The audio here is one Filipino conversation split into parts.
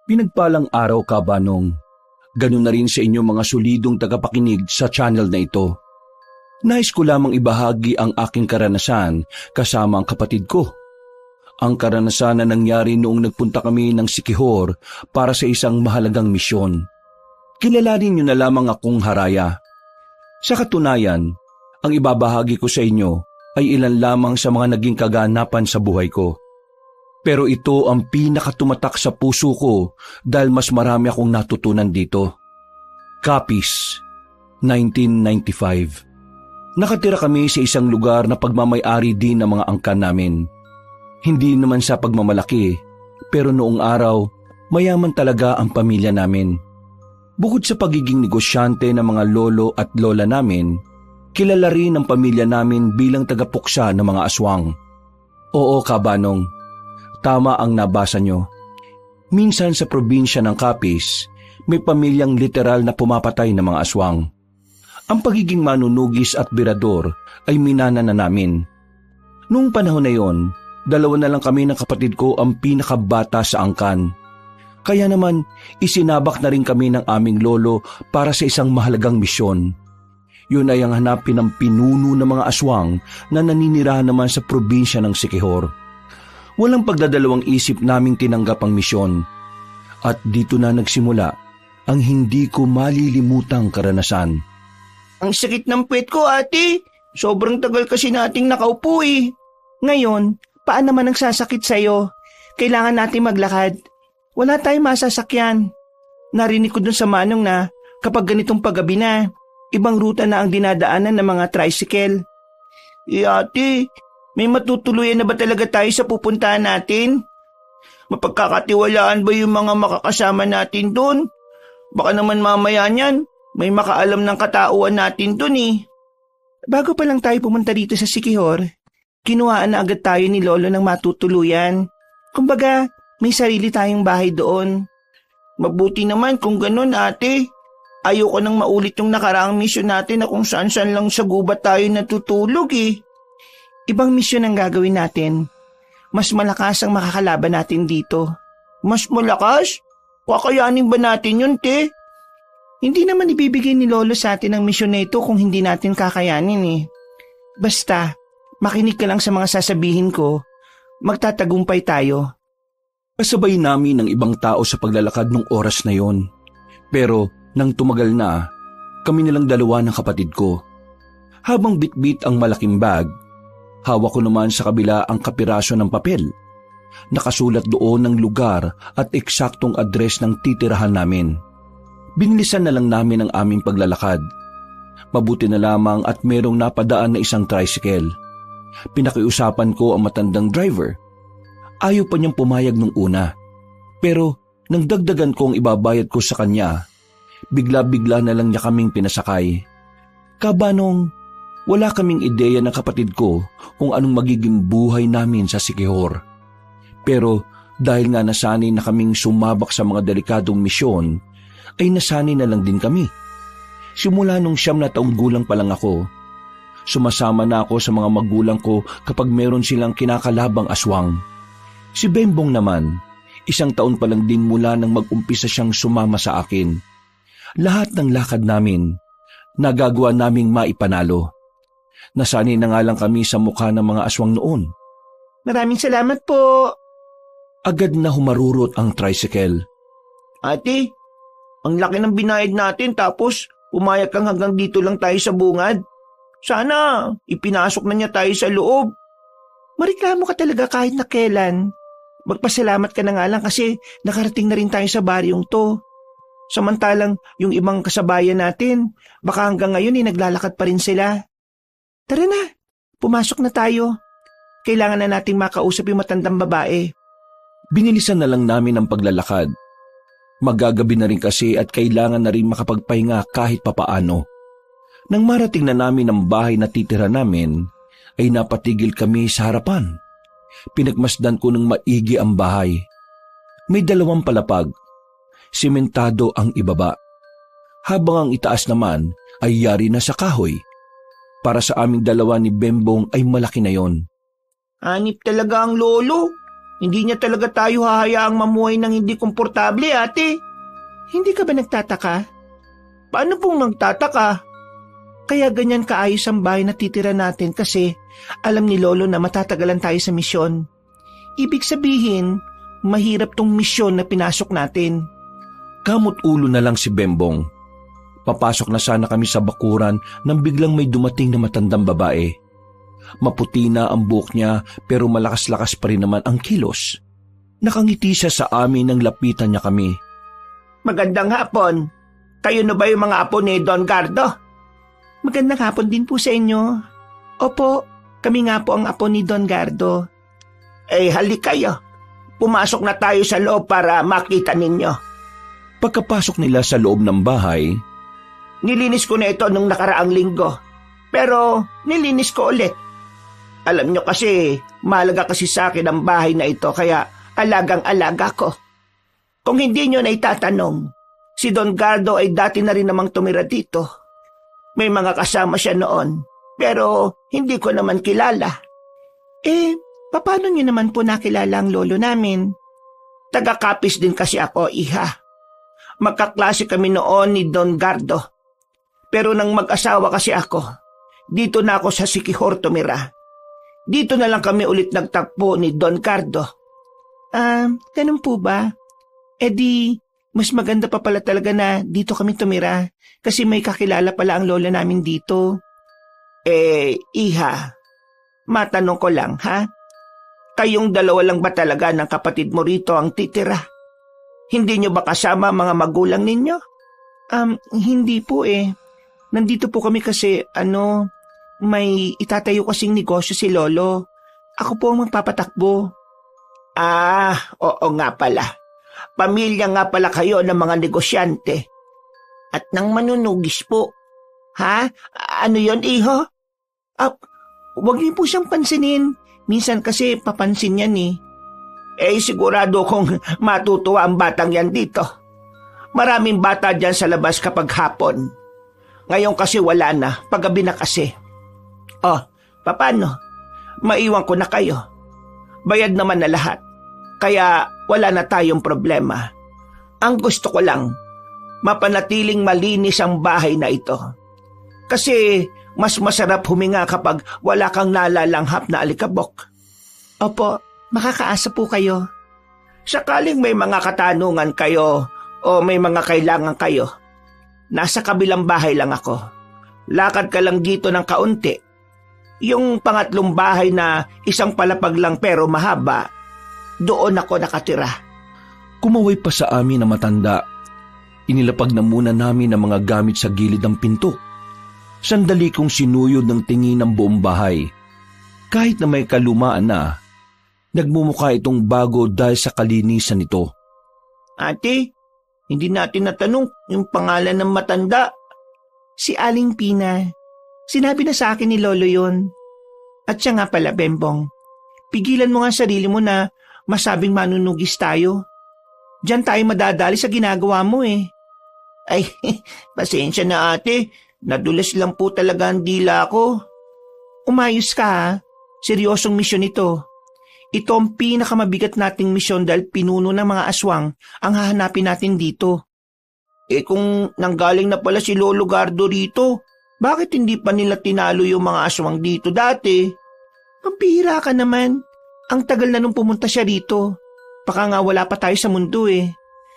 Pinagpalang araw ka, Banong. Ganun na rin sa inyong mga solidong tagapakinig sa channel na ito. Nais ko lamang ibahagi ang aking karanasan kasama ang kapatid ko. Ang karanasan na nangyari noong nagpunta kami ng Siquijor para sa isang mahalagang misyon. Kilalanin niyo na lamang akong Haraya. Sa katunayan, ang ibabahagi ko sa inyo ay ilan lamang sa mga naging kaganapan sa buhay ko. Pero ito ang pinakatumatak sa puso ko dahil mas marami akong natutunan dito. Capiz, 1995. Nakatira kami sa isang lugar na pagmamay-ari din ng mga angkan namin. Hindi naman sa pagmamalaki, pero noong araw, mayaman talaga ang pamilya namin. Bukod sa pagiging negosyante ng mga lolo at lola namin, kilala rin ang pamilya namin bilang tagapuksa ng mga aswang. Oo, Kabanong, tama ang nabasa nyo. Minsan sa probinsya ng Capiz, may pamilyang literal na pumapatay ng mga aswang. Ang pagiging manunugis at birador ay minana na namin. Noong panahon na yon, 2 na lang kami ng kapatid ko ang pinakabata sa angkan. Kaya naman, isinabak na rin kami ng aming lolo para sa isang mahalagang misyon. Yun ay ang hanapin ng pinuno ng mga aswang na naninirahan naman sa probinsya ng Siquijor. Walang pagdadalawang isip naming tinanggap ang misyon. At dito na nagsimula ang hindi ko malilimutang karanasan. Ang sakit ng puwet ko, ate. Sobrang tagal kasi nating nakaupo eh. Ngayon, paano naman ang sasakit sa'yo? Kailangan natin maglakad. Wala tayong masasakyan. Narinig ko dun sa manong na kapag ganitong paggabi na, ibang ruta na ang dinadaanan ng mga tricycle. Ate, may matutuluyan na ba talaga tayo sa pupuntahan natin? Mapagkakatiwalaan ba yung mga makakasama natin dun? Baka naman mamaya niyan, may makaalam ng katauhan natin dun eh. Bago pa lang tayo pumunta dito sa Siquijor, kinuhaan na agad tayo ni Lolo ng matutuluyan. Kumbaga, may sarili tayong bahay doon. Mabuti naman kung ganun, ate. Ayoko nang maulit yung nakaraang misyon natin na kung saan-saan lang sa gubat tayo natutulog eh. Ibang misyon ang gagawin natin. Mas malakas ang makakalaban natin dito. Mas malakas? Kakayanin ba natin yun, te? Hindi naman ibibigay ni Lolo sa atin ang misyon na ito kung hindi natin kakayanin eh. Basta, makinig ka lang sa mga sasabihin ko, magtatagumpay tayo. Kasabay namin ng ibang tao sa paglalakad ng oras na yon. Pero nang tumagal na, kami nilang 2 ng kapatid ko. Habang bitbit ang malaking bag, hawak ko naman sa kabila ang kapiraso ng papel. Nakasulat doon ng lugar at eksaktong address ng titirahan namin. Binilisan na lang namin ang aming paglalakad. Mabuti na lamang at merong napadaan na isang tricycle. Pinakiusapan ko ang matandang driver. Ayaw pa niyang pumayag nung una. Pero nang dagdagan ko ang ibabayad ko sa kanya, bigla-bigla na lang niya kaming pinasakay. Kabanong, wala kaming ideya ng kapatid ko kung anong magiging buhay namin sa Siquijor. Pero dahil nga nasanay na kaming sumabak sa mga delikadong misyon, ay nasanay na lang din kami. Simula nung 9 na taong gulang pa lang ako, sumasama na ako sa mga magulang ko kapag meron silang kinakalabang aswang. Si Bembong naman, 1 taon pa lang din mula nang mag-umpisa siyang sumama sa akin. Lahat ng lakad namin, nagagawa naming maipanalo. Nasanay na nga lang kami sa mukha ng mga aswang noon. Maraming salamat po. Agad na humarurot ang tricycle. Ate, ang laki ng binayad natin tapos pumayag kang hanggang dito lang tayo sa bungad. Sana ipinasok na niya tayo sa loob. Mareklamo ka talaga kahit na kailan. Magpasalamat ka na nga lang kasi nakarating na rin tayo sa baryong to. Samantalang yung ibang kasabayan natin, baka hanggang ngayon naglalakad pa rin sila. Tara na, pumasok na tayo. Kailangan na nating makausap yung matandang babae. Binilisan na lang namin ang paglalakad. Magagabi na rin kasi at kailangan na rin makapagpahinga kahit papaano. Nang marating na namin ang bahay na titira namin, ay napatigil kami sa harapan. Pinagmasdan ko ng maigi ang bahay. May 2 palapag. Simentado ang ibaba. Habang ang itaas naman ay yari na sa kahoy. Para sa aming 2 ni Bembong ay malaki na yon. Hanip talaga ang lolo. Hindi niya talaga tayo hahayaang mamuhay ng hindi komportable, ate. Hindi ka ba nagtataka? Paano pong nagtataka? Kaya ganyan kaayos ang bahay na titira natin kasi alam ni Lolo na matatagalan tayo sa misyon. Ibig sabihin, mahirap tong misyon na pinasok natin. Kamot ulo na lang si Bembong. Papasok na sana kami sa bakuran nang biglang may dumating na matandang babae. Maputi na ang buhok niya pero malakas-lakas pa rin naman ang kilos. Nakangiti siya sa amin nang lapitan niya kami. Magandang hapon. Kayo na ba yung mga apo ni Don Gardo? Magandang hapon din po sa inyo. Opo, kami nga po ang apo ni Don Gardo. Halik kayo. Pumasok na tayo sa loob para makita ninyo. Pagkapasok nila sa loob ng bahay, nilinis ko na ito nung nakaraang linggo. Pero nilinis ko ulit. Alam nyo kasi, mahalaga kasi sa akin ang bahay na ito kaya alagang-alaga ko. Kung hindi nyo na itatanong, si Don Gardo ay dati na rin namang tumira dito. May mga kasama siya noon, pero hindi ko naman kilala. Paano nyo naman po nakilala ang lolo namin? Taga-Capiz din kasi ako, iha. Magkaklase kami noon ni Don Gardo. Pero nang mag-asawa kasi ako, dito na ako sa Siquijor tumira. Dito na lang kami ulit nagtagpo ni Don Gardo. Ganun po ba? Mas maganda pa pala talaga na dito kami tumira kasi may kakilala pala ang lola namin dito. Iha, matanong ko lang, ha? Kayong dalawa lang ba talaga ng kapatid mo rito ang titira? Hindi nyo ba kasama mga magulang ninyo? Hindi po Nandito po kami kasi, may itatayo kasing negosyo si Lolo. Ako po ang magpapatakbo. Oo nga pala. Pamilya nga pala kayo ng mga negosyante. At ng manunugis po. Ha? Ano yon, iho? Huwag niyo po siyang pansinin. Minsan kasi papansin yan sigurado kong matutuwa ang batang yan dito. Maraming bata dyan sa labas kapag hapon. Ngayon kasi wala na, paggabi na kasi. Paano? Maiwan ko na kayo. Bayad naman na lahat. Kaya wala na tayong problema. Ang gusto ko lang, mapanatiling malinis ang bahay na ito. Kasi mas masarap huminga kapag wala kang nalalanghap na alikabok. Opo, makakaasa po kayo. Sakaling may mga katanungan kayo o may mga kailangan kayo, nasa kabilang bahay lang ako. Lakad ka lang dito ng kaunti. Yung pangatlong bahay na isang palapag lang pero mahaba, doon ako nakatira. Kumaway pa sa amin na matanda. Inilapag na muna namin ang mga gamit sa gilid ng pinto. Sandali kong sinuyod ng tingin ng buong bahay. Kahit na may kalumaan na, nagmumukha itong bago dahil sa kalinisan nito. Ate, hindi natin natanong yung pangalan ng matanda. Si Aling Pina. Sinabi na sa akin ni Lolo yon. At siya nga pala, Bembong. Pigilan mo nga sarili mo na masabing manunugis tayo. Diyan tayo madadali sa ginagawa mo Pasensya na ate. Nadulas lang po talaga ang dila ko. Umayos ka ha. Seryosong misyon ito. Ito ang pinakamabigat nating misyon dahil pinuno ng mga aswang ang hahanapin natin dito. Kung nanggaling na pala si Lolo Gardo rito, bakit hindi pa nila tinalo yung mga aswang dito dati? Mapihira ka naman. Ang tagal na nung pumunta siya rito. Baka nga wala pa tayo sa mundo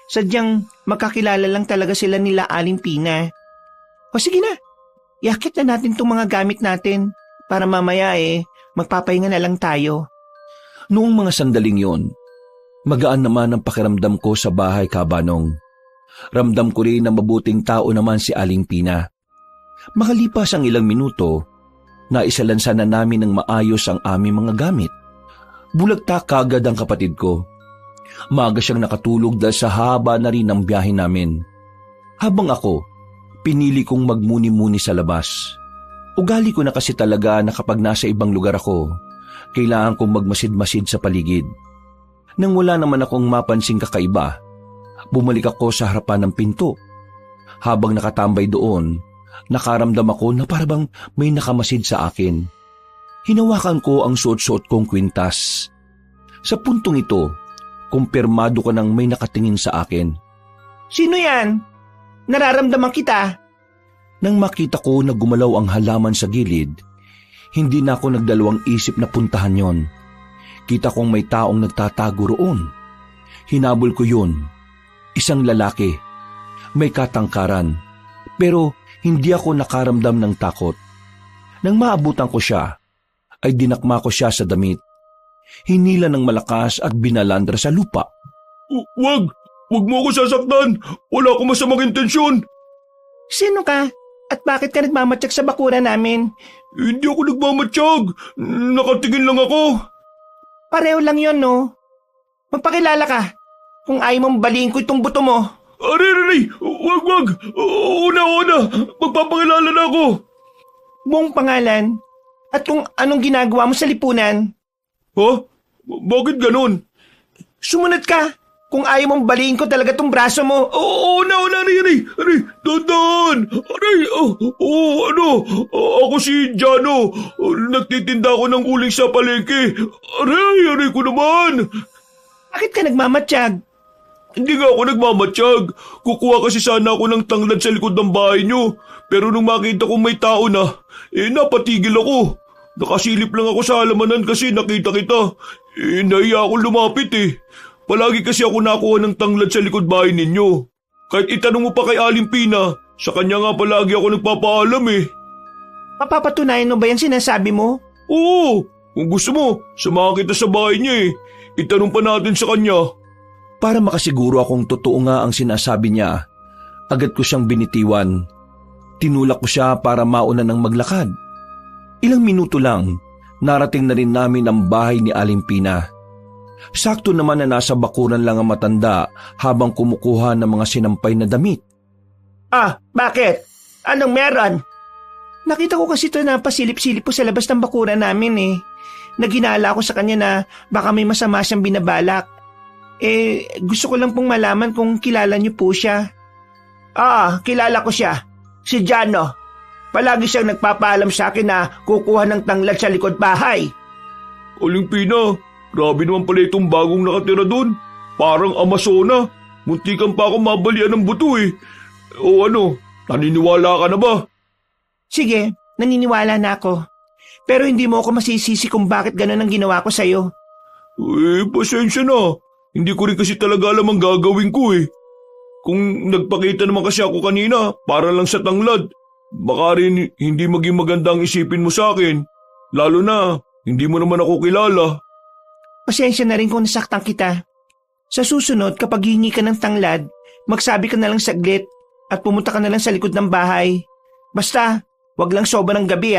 Sadyang magkakilala lang talaga sila nila Aling Pina. O sige na, yakit na natin itong mga gamit natin para mamaya magpapahinga na lang tayo. Noong mga sandaling yon, magaan naman ang pakiramdam ko sa bahay, Kabanong. Ramdam ko rin na mabuting tao naman si Aling Pina. Makalipas ang ilang minuto, naisalansan na namin ng maayos ang aming mga gamit. Bulagta kagad ang kapatid ko. Maaga siyang nakatulog dahil sa haba na rin ang biyahe namin. Habang ako, pinili kong magmuni-muni sa labas. Ugali ko na kasi talaga na kapag nasa ibang lugar ako, kailangan kong magmasid-masid sa paligid. Nang wala naman akong mapansing kakaiba, bumalik ako sa harapan ng pinto. Habang nakatambay doon, nakaramdam ako na parabang may nakamasid sa akin. Hinawakan ko ang suot-suot kong kwintas. Sa puntong ito, kumpirmado ko nang may nakatingin sa akin. Sino yan? Nararamdaman kita. Nang makita ko na gumalaw ang halaman sa gilid, hindi na ako nagdalawang isip na puntahan yon. Kita kong may taong nagtatago roon. Hinabol ko yun. Isang lalaki. May katangkaran. Pero hindi ako nakaramdam ng takot. Nang maabutan ko siya, ay dinakma ko siya sa damit. Hinila ng malakas at binalandra sa lupa. Wag! Wag mo ako sasaktan! Wala akong masamang intensyon! Sino ka? At bakit ka nagmamatsak sa bakuran namin? Hindi ako nagmamatsyag! Nakatingin lang ako! Pareho lang yon, no? Magpakilala ka. Kung ayaw mong baliin ko itong buto mo. Aray! Wag! Una! Magpapakilala na ako! Buong pangalan at kung anong ginagawa mo sa lipunan. Ha? Bakit ganun? Sumunod ka. Kung ayaw mong baliin ko talaga tong braso mo. Aray! Dandan! Aray! Ako si Jano. Nagtitinda ako ng uling sa palengke. Aray ko naman! Bakit ka nagmamatsyag? Hindi nga ako nagmamatsyag. Kukuha kasi sana ako ng tanglad sa likod ng bahay niyo. Pero nung makita kong may tao na, napatigil ako. Nakasilip lang ako sa halamanan kasi nakita kita. Nahiya akong lumapit Palagi kasi ako nakuha ng tanglad sa likod bahay ninyo. Kahit itanong mo pa kay Aling Pina, sa kanya nga palagi ako nagpapaalam Mapapatunayan mo ba yan sinasabi mo? Oo, kung gusto mo, samahan kita sa bahay niya Itanong pa natin sa kanya. Para makasiguro akong totoo nga ang sinasabi niya, agad ko siyang binitiwan. Tinulak ko siya para mauna ng maglakad. Ilang minuto lang, narating na rin namin ang bahay ni Aling Pina. Sakto naman na nasa bakuran lang ang matanda habang kumukuha ng mga sinampay na damit. Bakit? Anong meron? Nakita ko kasi ito na pasilip-silip po sa labas ng bakuran namin Naginala ako sa kanya na baka may masama siyang binabalak. Gusto ko lang pong malaman kung kilala niyo po siya. Kilala ko siya. Si Jano. Palagi siyang nagpapaalam sa akin na kukuha ng tanglad sa likod bahay. Aling Pina, grabe naman pala itong bagong nakatira doon. Parang Amazona. Muntikan pa ako mabalian ng buto naniniwala ka na ba? Sige, naniniwala na ako. Pero hindi mo ako masisisi kung bakit ganun ang ginawa ko sa'yo. Pasensya na. Hindi ko rin kasi talaga alam ang gagawin ko Kung nagpakita naman kasi ako kanina, para lang sa tanglad, baka rin hindi maging maganda ang isipin mo sa akin. Lalo na, hindi mo naman ako kilala. Pasensya na rin kung nasaktan kita. Sa susunod, kapag hingi ka ng tanglad, magsabi ka na lang saglit at pumunta ka na lang sa likod ng bahay. Basta, wag lang sobrang gabi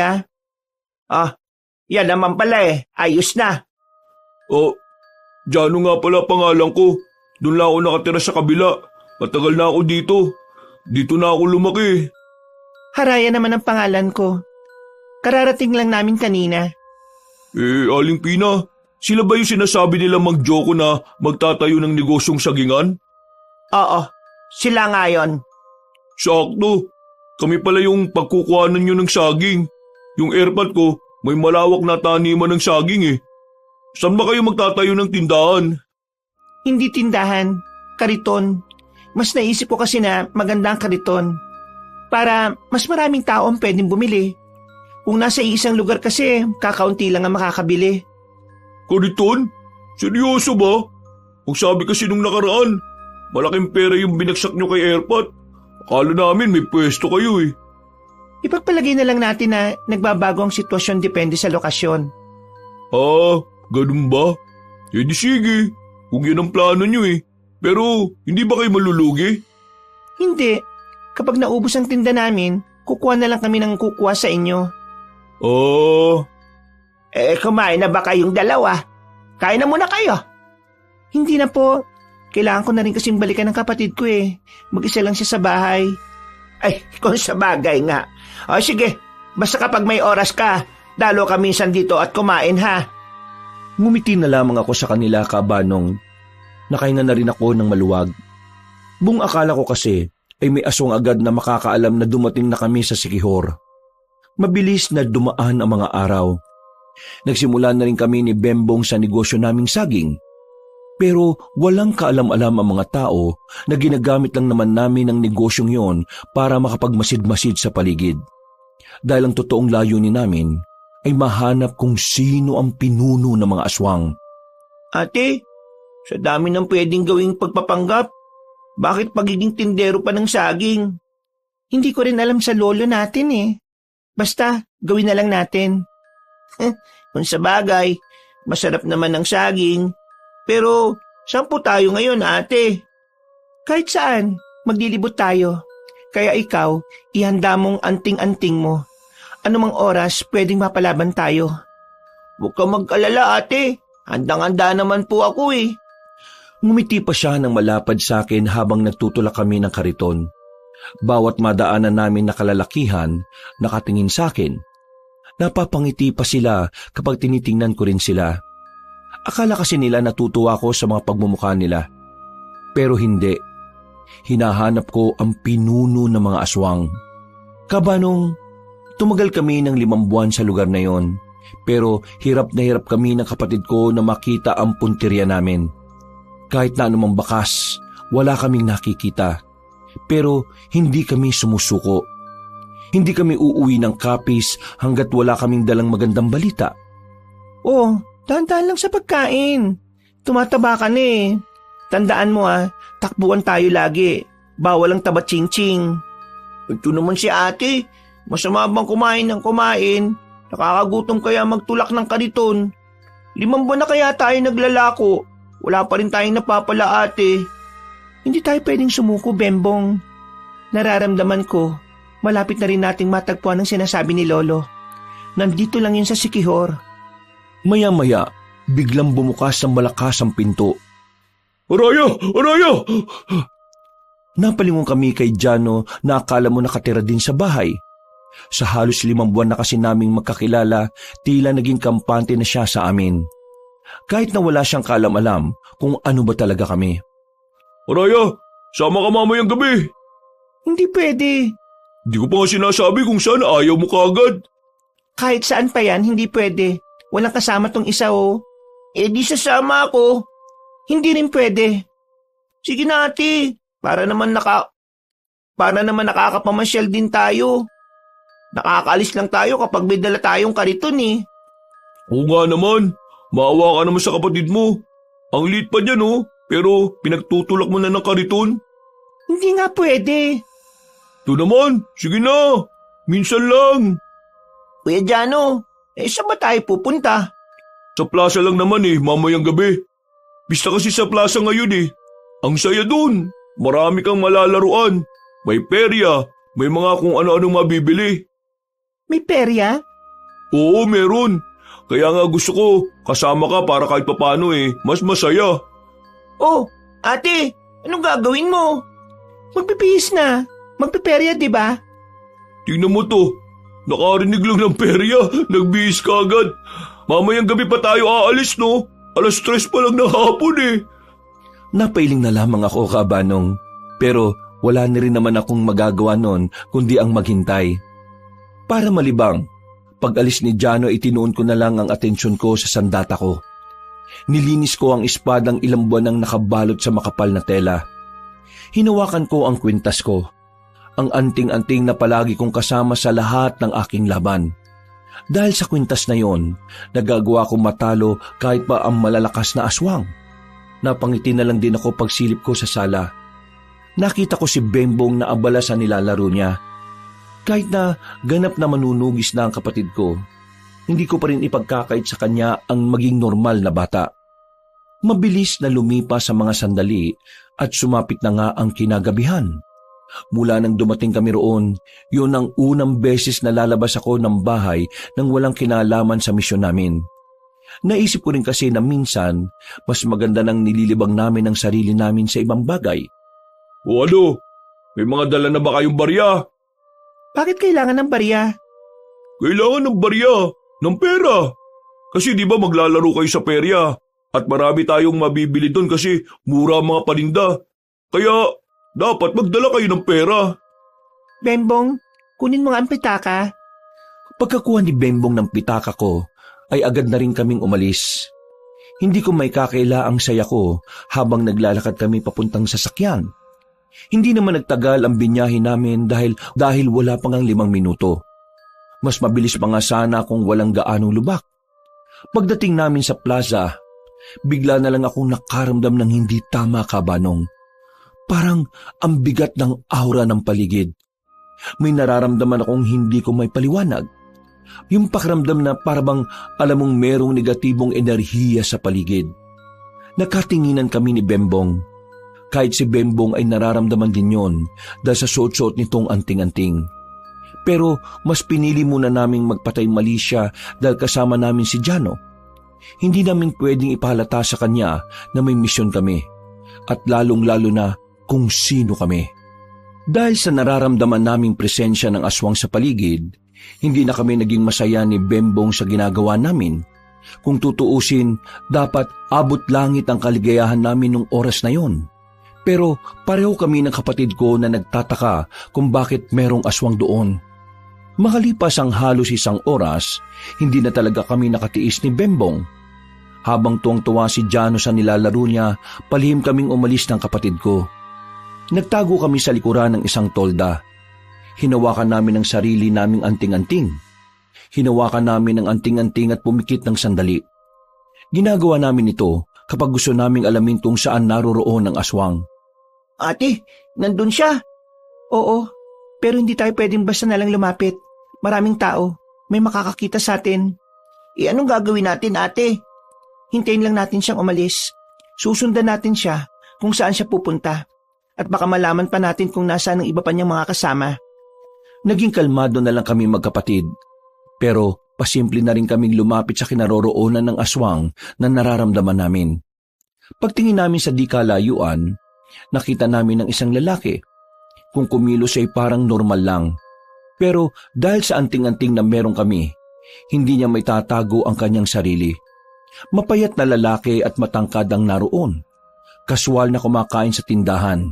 yan naman pala ayos na. Jano nga pala pangalan ko. Doon lang ako nakatira sa kabila. Matagal na ako dito. Dito na ako lumaki. Haraya naman ang pangalan ko. Kararating lang namin kanina. Aling Pina, sila ba yung sinasabi nila mag-joko na magtatayo ng negosyong sagingan? Oo, sila nga yon. Sakto. Kami pala yung pagkukuhanan nyo ng saging. Yung airpot ko, may malawak na taniman ng saging Saan ba kayo magtatayo ng tindahan? Hindi tindahan, kariton. Mas naisip ko kasi na maganda ang kariton. Para mas maraming tao ang pwedeng bumili. Kung nasa isang lugar kasi, kakaunti lang ang makakabili. Kariton? Seryoso ba? Kung sabi kasi nung nakaraan, malaking pera yung binagsak nyo kay airpot. Akala namin may pwesto kayo Ipagpalagay na lang natin na nagbabago ang sitwasyon depende sa lokasyon. Ganun ba? Di sige, kung yan ang plano nyo Pero hindi ba kayo malulugi? Hindi. Kapag naubos ang tinda namin, kukuha na lang kami ng kukuha sa inyo. Kumain na ba kayong dalawa? Kain na muna kayo. Hindi na po. Kailangan ko na rin kasing balikan ng kapatid ko Mag-isa lang siya sa bahay. Ay, kung sa bagay nga. Sige, basta kapag may oras ka, dalo ka minsan dito at kumain Ngumiti na lamang ako sa kanila kabanong. Nakahinga na rin ako ng maluwag. Buong akala ko kasi ay may aswang agad na makakaalam na dumating na kami sa Siquijor. Mabilis na dumaan ang mga araw. Nagsimula na rin kami ni Bembong sa negosyo naming saging. Pero walang kaalam-alam ang mga tao na ginagamit lang naman namin ang negosyong yon para makapagmasid-masid sa paligid. Dahil ang totoong layunin namin ay mahanap kung sino ang pinuno ng mga aswang. Ate, sa dami ng pwedeng gawing pagpapanggap, bakit pagiging tindero pa ng saging? Hindi ko rin alam sa lolo natin eh. Basta, gawin na lang natin. Kung sa bagay, masarap naman ang saging. Pero, saan po tayo ngayon, ate? Kahit saan, maglilibot tayo. Kaya ikaw, ihanda mong anting-anting mo. Anumang oras, pwedeng mapalaban tayo. Huwag ka mag-alala, ate. Handang-handa naman po ako eh. Ngumiti pa siya ng malapad sa akin habang nagtutulak kami ng kariton. Bawat madaanan namin na kalalakihan, nakatingin sa akin. Napapangiti pa sila kapag tinitingnan ko rin sila. Akala kasi nila natutuwa ko sa mga pagmumukha nila. Pero hindi. Hinahanap ko ang pinuno ng mga aswang. Kabanong, tumagal kami ng 5 buwan sa lugar na yon. Pero hirap na hirap kami ng kapatid ko na makita ang punteriya namin. Kahit na anumang bakas, wala kaming nakikita. Pero hindi kami sumusuko. Hindi kami uuwi ng kapis hanggat wala kaming dalang magandang balita. Oh, dahan-dahan lang sa pagkain. Tumataba ka na eh. Tandaan mo takbuhan tayo lagi. Bawal ang taba ching-ching. Ito naman si ate. Masama bang kumain ng kumain? Nakakagutom kaya magtulak ng kariton. 5 buwan na kaya tayo naglalako. Wala pa rin tayong napapala ate. Hindi tayo pwedeng sumuko, Bembong. Nararamdaman ko, malapit na rin nating matagpuan ang sinasabi ni Lolo. Nandito lang yun sa Sikihor. Maya-maya, biglang bumukas ang malakas ang pinto. Araya! Araya! Napalingon kami kay Jano na akala mo nakatira din sa bahay. Sa halos 5 buwan na kasi naming magkakilala, tila naging kampante na siya sa amin. Kahit na wala siyang kaalam-alam kung ano ba talaga kami. Araya, sama ka mamayang gabi. Hindi pwede. Di ko pa nga sinasabi kung saan ayaw mo kaagad. Kahit saan pa yan, hindi pwede. Walang kasama tong isa Eh di sasama ako. Hindi rin pwede. Sige na ate, para naman nakakapamasyal din tayo. Nakakaalis lang tayo kapag may dala tayong kariton eh. Oo nga naman, maawa ka naman sa kapatid mo. Ang liit pa niyan pero pinagtutulak mo na ng kariton. Hindi nga pwede. Ito naman, sige na, minsan lang. Kuya Jano, saan ba tayo pupunta? Sa plaza lang naman mamayang gabi. Pista kasi sa plaza ngayon Ang saya dun, marami kang malalaruan. May perya, may mga kung ano-anong mabibili. May perya? Oo, meron. Kaya nga gusto ko, kasama ka para kahit papano mas masaya. Oh, ate, anong gagawin mo? Magpipihis na. Magpiperya, di ba? Tingnan mo to. Nakarinig lang ng perya, nagbihis ka agad. Mamayang gabi pa tayo aalis, no? 3:00 pa lang ng hapon Napailing na lamang ako, Kabanong. Pero wala na rin naman akong magagawa nun kundi ang maghintay. Para malibang, pag-alis ni Jano itinuon ko na lang ang atensyon ko sa sandata ko. Nilinis ko ang espadang ilang buwan nang nakabalot sa makapal na tela. Hinawakan ko ang kwintas ko, ang anting-anting na palagi kong kasama sa lahat ng aking laban. Dahil sa kwintas na yon, nagagawa kong matalo kahit pa ang malalakas na aswang. Napangiti na lang din ako pagsilip ko sa sala. Nakita ko si Bembong na abala sa nilalaro niya. Kahit na ganap na manunugis na ang kapatid ko, hindi ko pa rin ipagkakait sa kanya ang maging normal na bata. Mabilis na lumipas sa mga sandali at sumapit na nga ang kinagabihan. Mula nang dumating kami roon, yun ang unang beses na lalabas ako ng bahay nang walang kinalaman sa misyon namin. Naisip ko rin kasi na minsan, mas maganda nang nililibang namin ang sarili namin sa ibang bagay. O ano? May mga dala na ba kayong barya? Bakit kailangan ng barya? Kailangan ng barya, ng pera. Kasi di ba maglalaro kayo sa perya at marami tayong mabibili doon kasi mura ang mga paninda. Kaya dapat magdala kayo ng pera. Bembong, kunin mo nga ang pitaka. Pagkakuha ni Bembong ng pitaka ko, ay agad na rin kaming umalis. Hindi ko may kakaila ang saya ko habang naglalakad kami papuntang sasakyan. Hindi naman nagtagal ang binyahe namin dahil wala pang 5 minuto. Mas mabilis pa nga sana kung walang gaanong lubak. Pagdating namin sa plaza, bigla na lang akong nakaramdam ng hindi tama, Kabanong. Parang ang bigat ng aura ng paligid. May nararamdaman akong hindi ko may paliwanag. Yung pakiramdam na parabang alam mong merong negatibong enerhiya sa paligid. Nakatinginan kami ni Bembong. Kahit si Bembong ay nararamdaman din yon dahil sa suot-suot nitong anting-anting. Pero mas pinili muna naming magpatay mali siya dahil kasama namin si Jano. Hindi namin pwedeng ipahalata sa kanya na may misyon kami at lalong-lalo na kung sino kami. Dahil sa nararamdaman naming presensya ng aswang sa paligid, hindi na kami naging masaya ni Bembong sa ginagawa namin. Kung tutuusin, dapat abot langit ang kaligayahan namin nung oras na yon. Pero pareho kami ng kapatid ko na nagtataka kung bakit merong aswang doon. Makalipas ang halos 1 oras, hindi na talaga kami nakatiis ni Bembong. Habang tuwang-tuwa si Jano sa nilalaro niya, palihim kaming umalis ng kapatid ko. Nagtago kami sa likuran ng isang tolda. Hinawakan namin ang sarili naming anting-anting. Hinawakan namin ang anting-anting at pumikit ng sandali. Ginagawa namin ito kapag gusto naming alamin kung saan naroroon ang aswang. Ate, nandun siya. Oo, pero hindi tayo pwedeng basta nalang lumapit. Maraming tao, may makakakita sa atin. Anong gagawin natin, ate? Hintayin lang natin siyang umalis. Susundan natin siya kung saan siya pupunta. At baka malaman pa natin kung nasaan ang iba pa niyang mga kasama. Naging kalmado na lang kami magkapatid. Pero pasimple na rin kaming lumapit sa kinaroroonan ng aswang na nararamdaman namin. Pagtingin namin sa di kalayuan, nakita namin ang isang lalaki. Kung kumilos ay parang normal lang. Pero dahil sa anting-anting na meron kami, hindi niya may tatago ang kanyang sarili. Mapayat na lalaki at matangkad ang naroon. Kaswal na kumakain sa tindahan.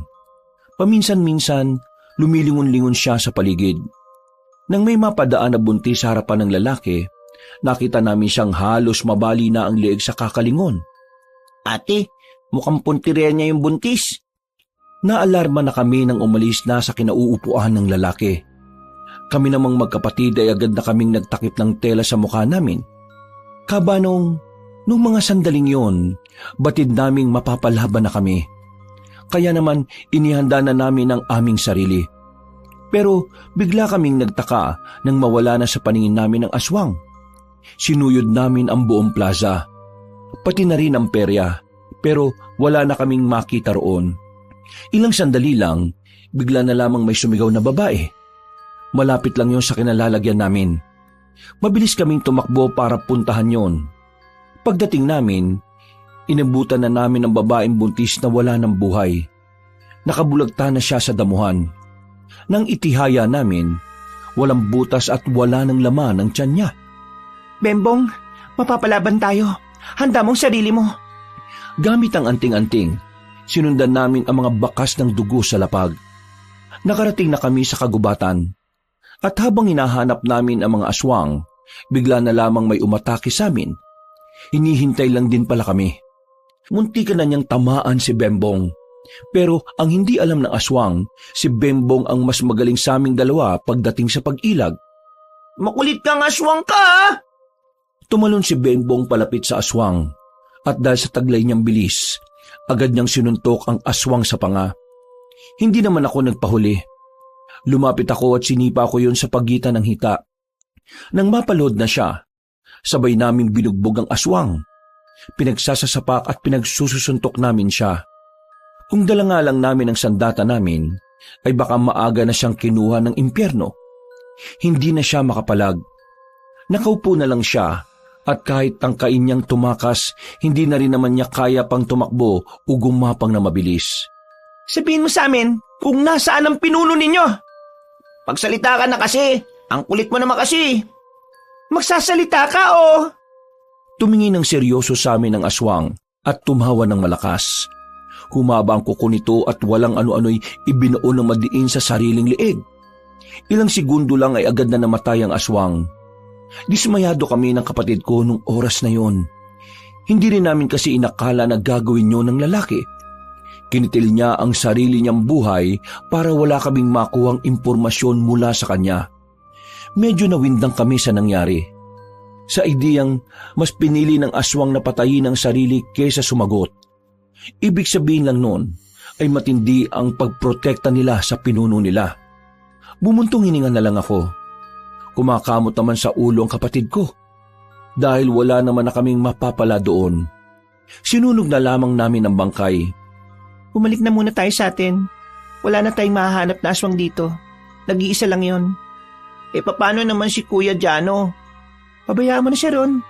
Paminsan-minsan, lumilingon-lingon siya sa paligid. Nang may mapadaan na buntis sa harapan ng lalaki, nakita namin siyang halos mabali na ang leeg sa kakalingon. Ate, mukhang puntirya niya yung buntis. Naalarma na kami nang umalis na sa kinauupuan ng lalaki. Kami namang magkapatid ay agad na kaming nagtakip ng tela sa mukha namin. Kabanong, nung mga sandaling yon, batid naming mapapalaban na kami. Kaya naman inihanda na namin ang aming sarili. Pero bigla kaming nagtaka nang mawala na sa paningin namin ang aswang. Sinuyod namin ang buong plaza. Pati na rin ang perya, pero wala na kaming makita roon. Ilang sandali lang, bigla na lamang may sumigaw na babae. Malapit lang yon sa kinalalagyan namin. Mabilis kaming tumakbo para puntahan yon. Pagdating namin, inabutan na namin ang babaeng buntis na wala ng buhay. Nakabulagta na siya sa damuhan. Nang itihaya namin, walang butas at wala ng laman ang tiyan niya. Bembong, mapapalaban tayo. Handa mong sarili mo. Gamit ang anting-anting, sinundan namin ang mga bakas ng dugo sa lapag. Nakarating na kami sa kagubatan. At habang hinahanap namin ang mga aswang, bigla na lamang may umatake sa amin. Hinihintay lang din pala kami. Muntikan na niyang tamaan si Bembong. Pero ang hindi alam ng aswang, si Bembong ang mas magaling sa aming dalawa pagdating sa pag-ilag. Makulit kang aswang ka! Tumalon si Bembong palapit sa aswang. At dahil sa taglay niyang bilis, agad niyang sinuntok ang aswang sa panga. Hindi naman ako nagpahuli. Lumapit ako at sinipa ko yun sa pagitan ng hita. Nang mapalood na siya, sabay naming binugbog ang aswang. Pinagsasasapak at pinagsususuntok namin siya. Kung dala nga lang namin ang sandata namin, ay baka maaga na siyang kinuha ng impyerno. Hindi na siya makapalag. Nakaupo na lang siya at kahit tangkain niyang tumakas, hindi na rin naman niya kaya pang tumakbo o gumapang na mabilis. Sabihin mo sa amin kung nasaan ang pinuno ninyo. Pagsalita ka na kasi, ang kulit mo naman kasi. Magsasalita ka o? Tumingin ng seryoso sa amin ang aswang at tumawa ng malakas. Humaba ang kuko nito at walang ano-ano'y ibinao ng madiin sa sariling leeg. Ilang segundo lang ay agad na namatay ang aswang. Dismayado kami ng kapatid ko nung oras na yon. Hindi rin namin kasi inakala na gagawin yun ng lalaki. Kinitil niya ang sarili niyang buhay para wala kaming makuhang impormasyon mula sa kanya. Medyo nawindang kami sa nangyari. Sa ideyang mas pinili ng aswang na patayin ang sarili kaysa sumagot. Ibig sabihin lang noon ay matindi ang pagprotekta nila sa pinuno nila. Bumuntong hininga na lang ako. Kumakamot naman sa ulo ang kapatid ko. Dahil wala naman na kaming mapapala doon. Sinunog na lamang namin ang bangkay. Bumalik na muna tayo sa atin. Wala na tayong mahahanap na aswang dito. Nag-iisa lang yon. Paano naman si Kuya Jano? Pabayaan mo na siya ron.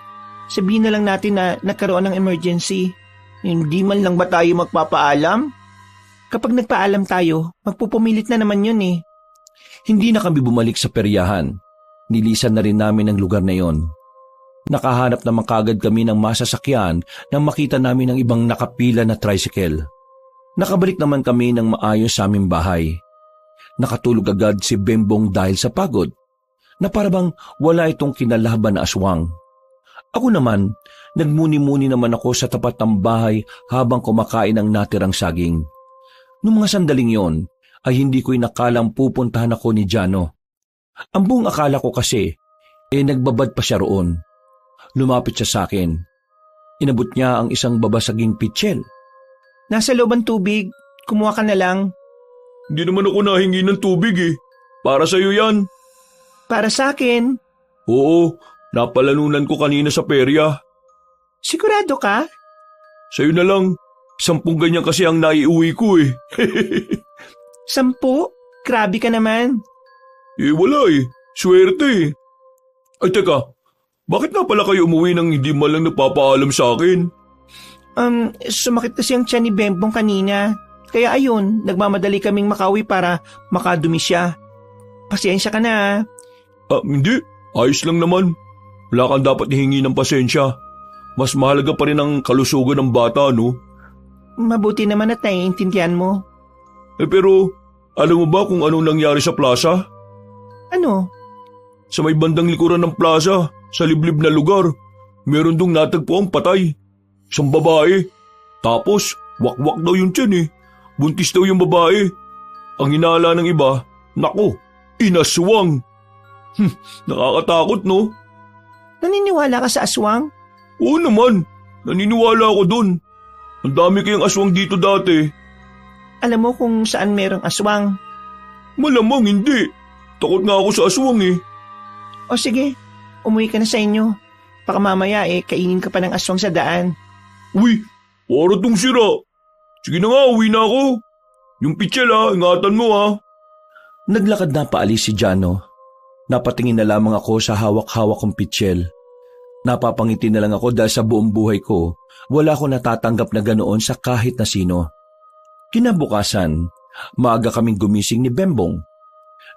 Sabihin na lang natin na nagkaroon ng emergency. Hindi man lang ba tayo magpapaalam? Kapag nagpaalam tayo, magpupumilit na naman yun eh. Hindi na kami bumalik sa peryahan. Nilisan na rin namin ang lugar na yon. Nakahanap naman kagad kami ng masasakyan nang makita namin ang ibang nakapila na tricycle. Nakabalik naman kami ng maayos sa aming bahay. Nakatulog agad si Bembong dahil sa pagod, na parabang wala itong kinalaban na aswang. Ako naman, nagmuni-muni naman ako sa tapat ng bahay habang kumakain ng natirang saging. Noong mga sandaling yon, ay hindi ko inakalang pupuntahan ako ni Jano. Ang buong akala ko kasi, nagbabad pa siya roon. Lumapit siya sa akin. Inabot niya ang isang babasaging pitsil. Nasa loob ang tubig. Kumuha ka na lang. Hindi naman ako nahingi ng tubig eh. Para sa'yo yan. Para sa akin. Oo, napalanunan ko kanina sa perya. Sigurado ka? Sa'yo na lang. 10 ganyan kasi ang naiuwi ko eh. 10? Grabe ka naman. Wala eh. Swerte eh. Ay teka, bakit na pala kayo umuwi nang hindi man lang nagpapaalam sa akin? Sumakit kasi ang tiyan ni Bembong kanina. Kaya ayun, nagmamadali kaming makauwi para makadumi siya. Pasensya ka na. Hindi. Ayos lang naman. Wala kang dapat hihingi ng pasensya. Mas mahalaga pa rin ang kalusugan ng bata, no? Mabuti naman at naiintindihan mo. Pero, alam mo ba kung anong nangyari sa plaza? Ano? Sa may bandang likuran ng plaza, sa liblib na lugar, meron dong natagpuang patay. Isang babae. Tapos, wakwak daw yung tiyan eh. Buntis daw yung babae. Ang hinala ng iba, nako, inaswang. Nakakatakot no? Naniniwala ka sa aswang? Oo naman, naniniwala ako dun. Ang dami kayang aswang dito dati. Alam mo kung saan merong aswang? Malamang hindi. Takot nga ako sa aswang eh. O sige, umuwi ka na sa inyo. Baka mamaya kainin ka pa ng aswang sa daan. Uy, para tong sira. Sige na nga, uwi na ako. Yung pitsil ingatan mo ha. Naglakad na paalis si Jano. Napatingin na lamang ako sa hawak-hawak kong pitsil. Napapangiti na lang ako dahil sa buong buhay ko, wala ko natatanggap na ganoon sa kahit na sino. Kinabukasan, maaga kaming gumising ni Bembong.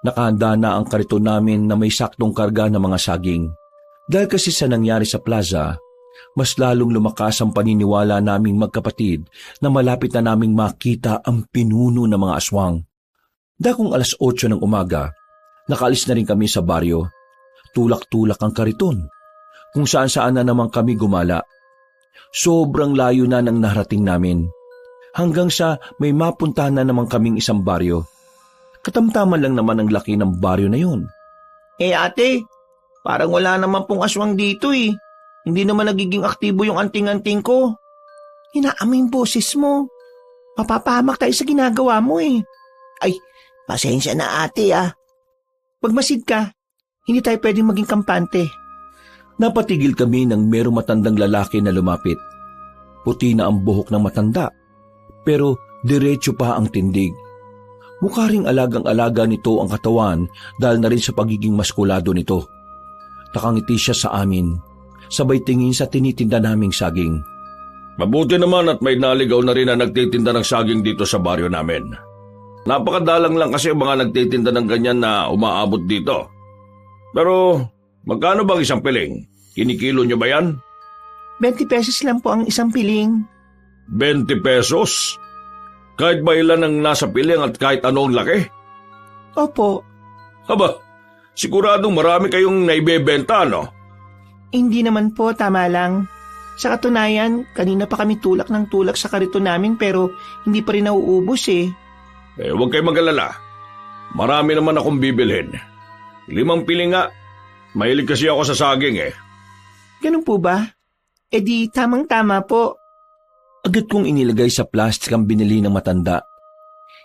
Nakahanda na ang kariton namin na may saktong karga ng mga saging. Dahil kasi sa nangyari sa plaza, mas lalong lumakas ang paniniwala naming magkapatid na malapit na naming makita ang pinuno ng mga aswang. Dakong 8:00 ng umaga, nakaalis na rin kami sa baryo. Tulak-tulak ang kariton, kung saan-saan na naman kami gumala. Sobrang layo na nang narating namin, hanggang sa may mapuntahan na naman kaming isang baryo. Katamtaman lang naman ang laki ng baryo na yun. Ate, parang wala naman pong aswang dito eh. Hindi naman nagiging aktibo yung anting-anting ko. Hinaamoy yung boses mo. Mapapahamak tayo sa ginagawa mo eh. Ay, pasensya na ate ah. Pagmasid ka, hindi tayo pwedeng maging kampante. Napatigil kami nang merong matandang lalaki na lumapit. Puti na ang buhok ng matanda, pero diretso pa ang tindig. Mukha ring alagang-alaga nito ang katawan dahil na rin sa pagiging maskulado nito. Nakangiti siya sa amin, sabay tingin sa tinitinda naming saging. Mabuti naman at may naligaw na rin na nagtitinda ng saging dito sa baryo namin. Napakadalang lang kasi ang mga nagtitinda ng ganyan na umaabot dito. Pero magkano bang isang piling? Kinikilo niyo ba yan? 20 pesos lang po ang isang piling. 20 pesos? Kahit ba ilan ang nasa piling at kahit anong laki? Opo. Haba, Siguradong marami kayong naibebenta, no? Hindi naman po, tama lang. Sa katunayan, kanina pa kami tulak ng tulak sa kariton namin pero hindi pa rin nauubos eh. Huwag kayo mag-alala. Marami naman akong bibilhin. 5 piling nga. Mahilig kasi ako sa saging eh. Ganun po ba? Di tamang-tama po. Agad kong inilagay sa plastic ang binili ng matanda.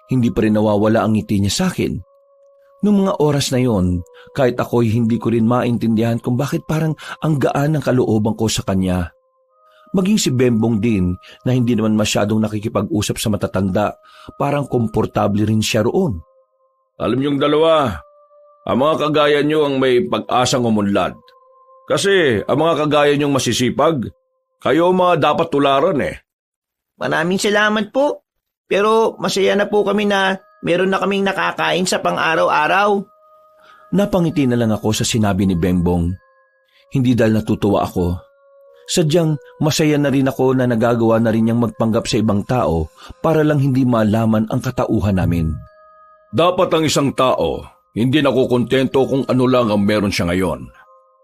Hindi pa rin nawawala ang ngiti niya sa akin. Noong mga oras na yon, kahit ako'y hindi ko rin maintindihan kung bakit parang ang gaan ng kalooban ko sa kanya. Maging si Bembong din na hindi naman masyadong nakikipag-usap sa matatanda, parang komportable rin siya roon. Alam niyong dalawa, ang mga kagaya niyo ang may pag-asang umunlad. Kasi ang mga kagaya niyong masisipag, kayo mga dapat tularan eh. Maraming salamat po. Pero masaya na po kami na meron na kaming nakakain sa pang-araw-araw. Napangiti na lang ako sa sinabi ni Bembong. Hindi dahil natutuwa ako. Sadyang masaya na rin ako na nagagawa na rin niyang magpanggap sa ibang tao para lang hindi malaman ang katauhan namin. Dapat ang isang tao hindi nakukontento kung ano lang ang meron siya ngayon.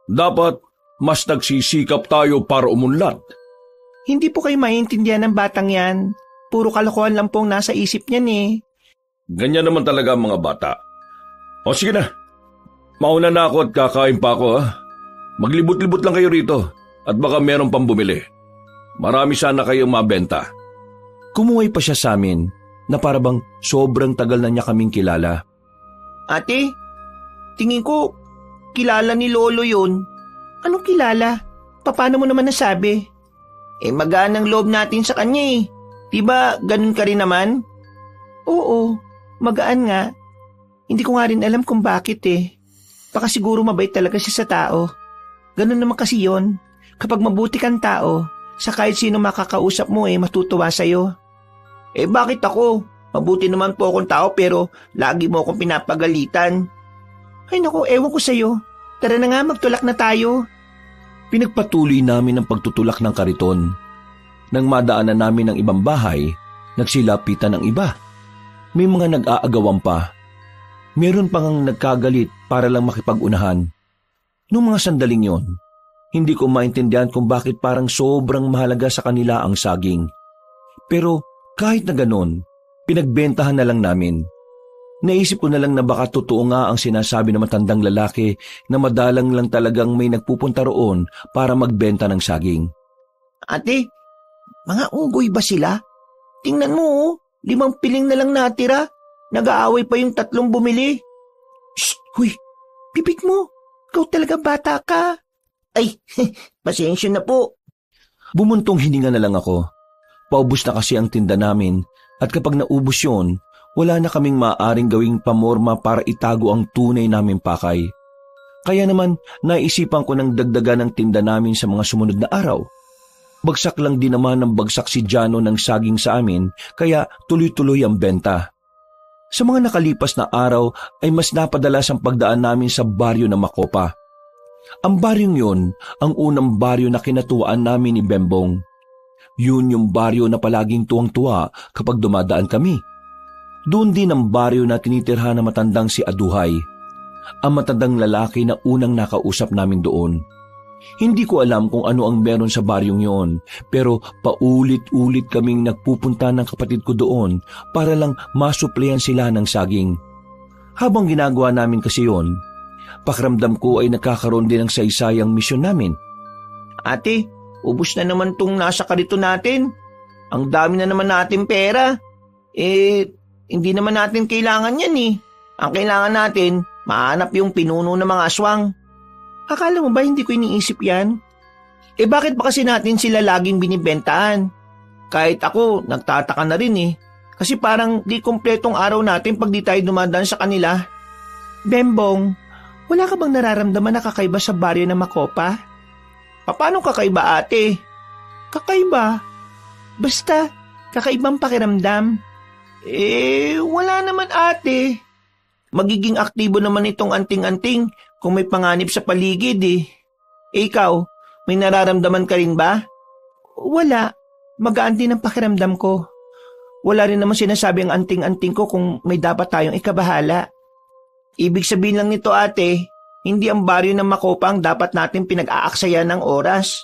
Dapat mas nagsisikap tayo para umunlad. Hindi po kayo maintindihan ng batang yan. Puro kalokohan lang pong nasa isip niyan eh. Ganyan naman talaga ang mga bata. O sige na, mauna na ako at kakain pa ako ha. Maglibot-libot lang kayo rito at baka meron pang bumili. Marami sana kayong mabenta. Kumuhay pa siya sa amin na parabang sobrang tagal na niya kaming kilala. Ate, tingin ko kilala ni Lolo yun. Anong kilala? Paano mo naman nasabi? Magaan ang loob natin sa kanya eh. Diba ganun ka rin naman? Oo, magaan nga. Hindi ko nga rin alam kung bakit eh. Baka siguro mabait talaga siya sa tao. Ganun naman kasi yon. Kapag mabuti kang tao, sa kahit sino makakausap mo matutuwa sa'yo. Bakit ako? Mabuti naman po akong tao pero lagi mo akong pinapagalitan. Ay naku, ewan ko sa'yo. Tara na nga, magtulak na tayo. Pinagpatuloy namin ang pagtutulak ng kariton. Nang madaanan namin ang ibang bahay, nagsilapitan ang iba. May mga nag-aagawan pa. Meron pang nagkagalit para lang makipag-unahan. Noong mga sandaling yon, hindi ko maintindihan kung bakit parang sobrang mahalaga sa kanila ang saging. Pero kahit na ganon, pinagbentahan na lang namin. Naisip ko na lang na baka totoo nga ang sinasabi ng matandang lalaki na madalang lang talagang may nagpupunta roon para magbenta ng saging. Ate, mga unggoy ba sila? Tingnan mo 5 piling na lang natira. Nag-aaway pa yung 3 bumili. Shh! Huy! Bibig mo! Ikaw talaga bata ka. Ay, pasensya na po. Bumuntong hininga na lang ako. Paubos na kasi ang tinda namin at kapag naubos yon, wala na kaming maaaring gawing pamorma para itago ang tunay naming pakay. Kaya naman naisipan ko ng dagdagan ng tinda namin sa mga sumunod na araw. Bagsak lang din naman ng bagsak si Jano ng saging sa amin kaya tuloy-tuloy ang benta. Sa mga nakalipas na araw ay mas napadalas ang pagdaan namin sa baryo na Makopa. Ang baryong yun ang unang baryo na kinatuwaan namin ni Bembong. Yun yung baryo na palaging tuwang-tuwa kapag dumadaan kami. Doon din ang baryo na tinitirhan na matandang si Aduhay, ang matandang lalaki na unang nakausap namin doon. Hindi ko alam kung ano ang meron sa baryong yon, pero paulit-ulit kaming nagpupunta ng kapatid ko doon para lang masuplayan sila ng saging. Habang ginagawa namin kasi yon, pakiramdam ko ay nagkakaroon din ng saysayang misyon namin. Ate, ubos na naman tong nasa karito natin. Ang dami na naman natin pera. Hindi naman natin kailangan yan eh. Ang kailangan natin, mahanap yung pinuno ng mga aswang. Akala mo ba hindi ko iniisip yan? Bakit ba kasi natin sila laging binibentahan? Kahit ako, nagtataka na rin eh. Kasi parang di kompletong araw natin pag di tayo dumadaan sa kanila. Bembong, wala ka bang nararamdaman na kakaiba sa baryo na Makopa? Paano kakaiba ate? Kakaiba? Basta, kakaibang pakiramdam. Wala naman ate. Magiging aktibo naman itong anting-anting kung may panganib sa paligid eh. Ikaw, may nararamdaman ka rin ba? Wala. Magaan din ang pakiramdam ko. Wala rin naman sinasabi ang anting-anting ko kung may dapat tayong ikabahala. Ibig sabihin lang nito ate, Hindi ang baryo ng Makopa ang dapat natin pinag-aaksayan ng oras.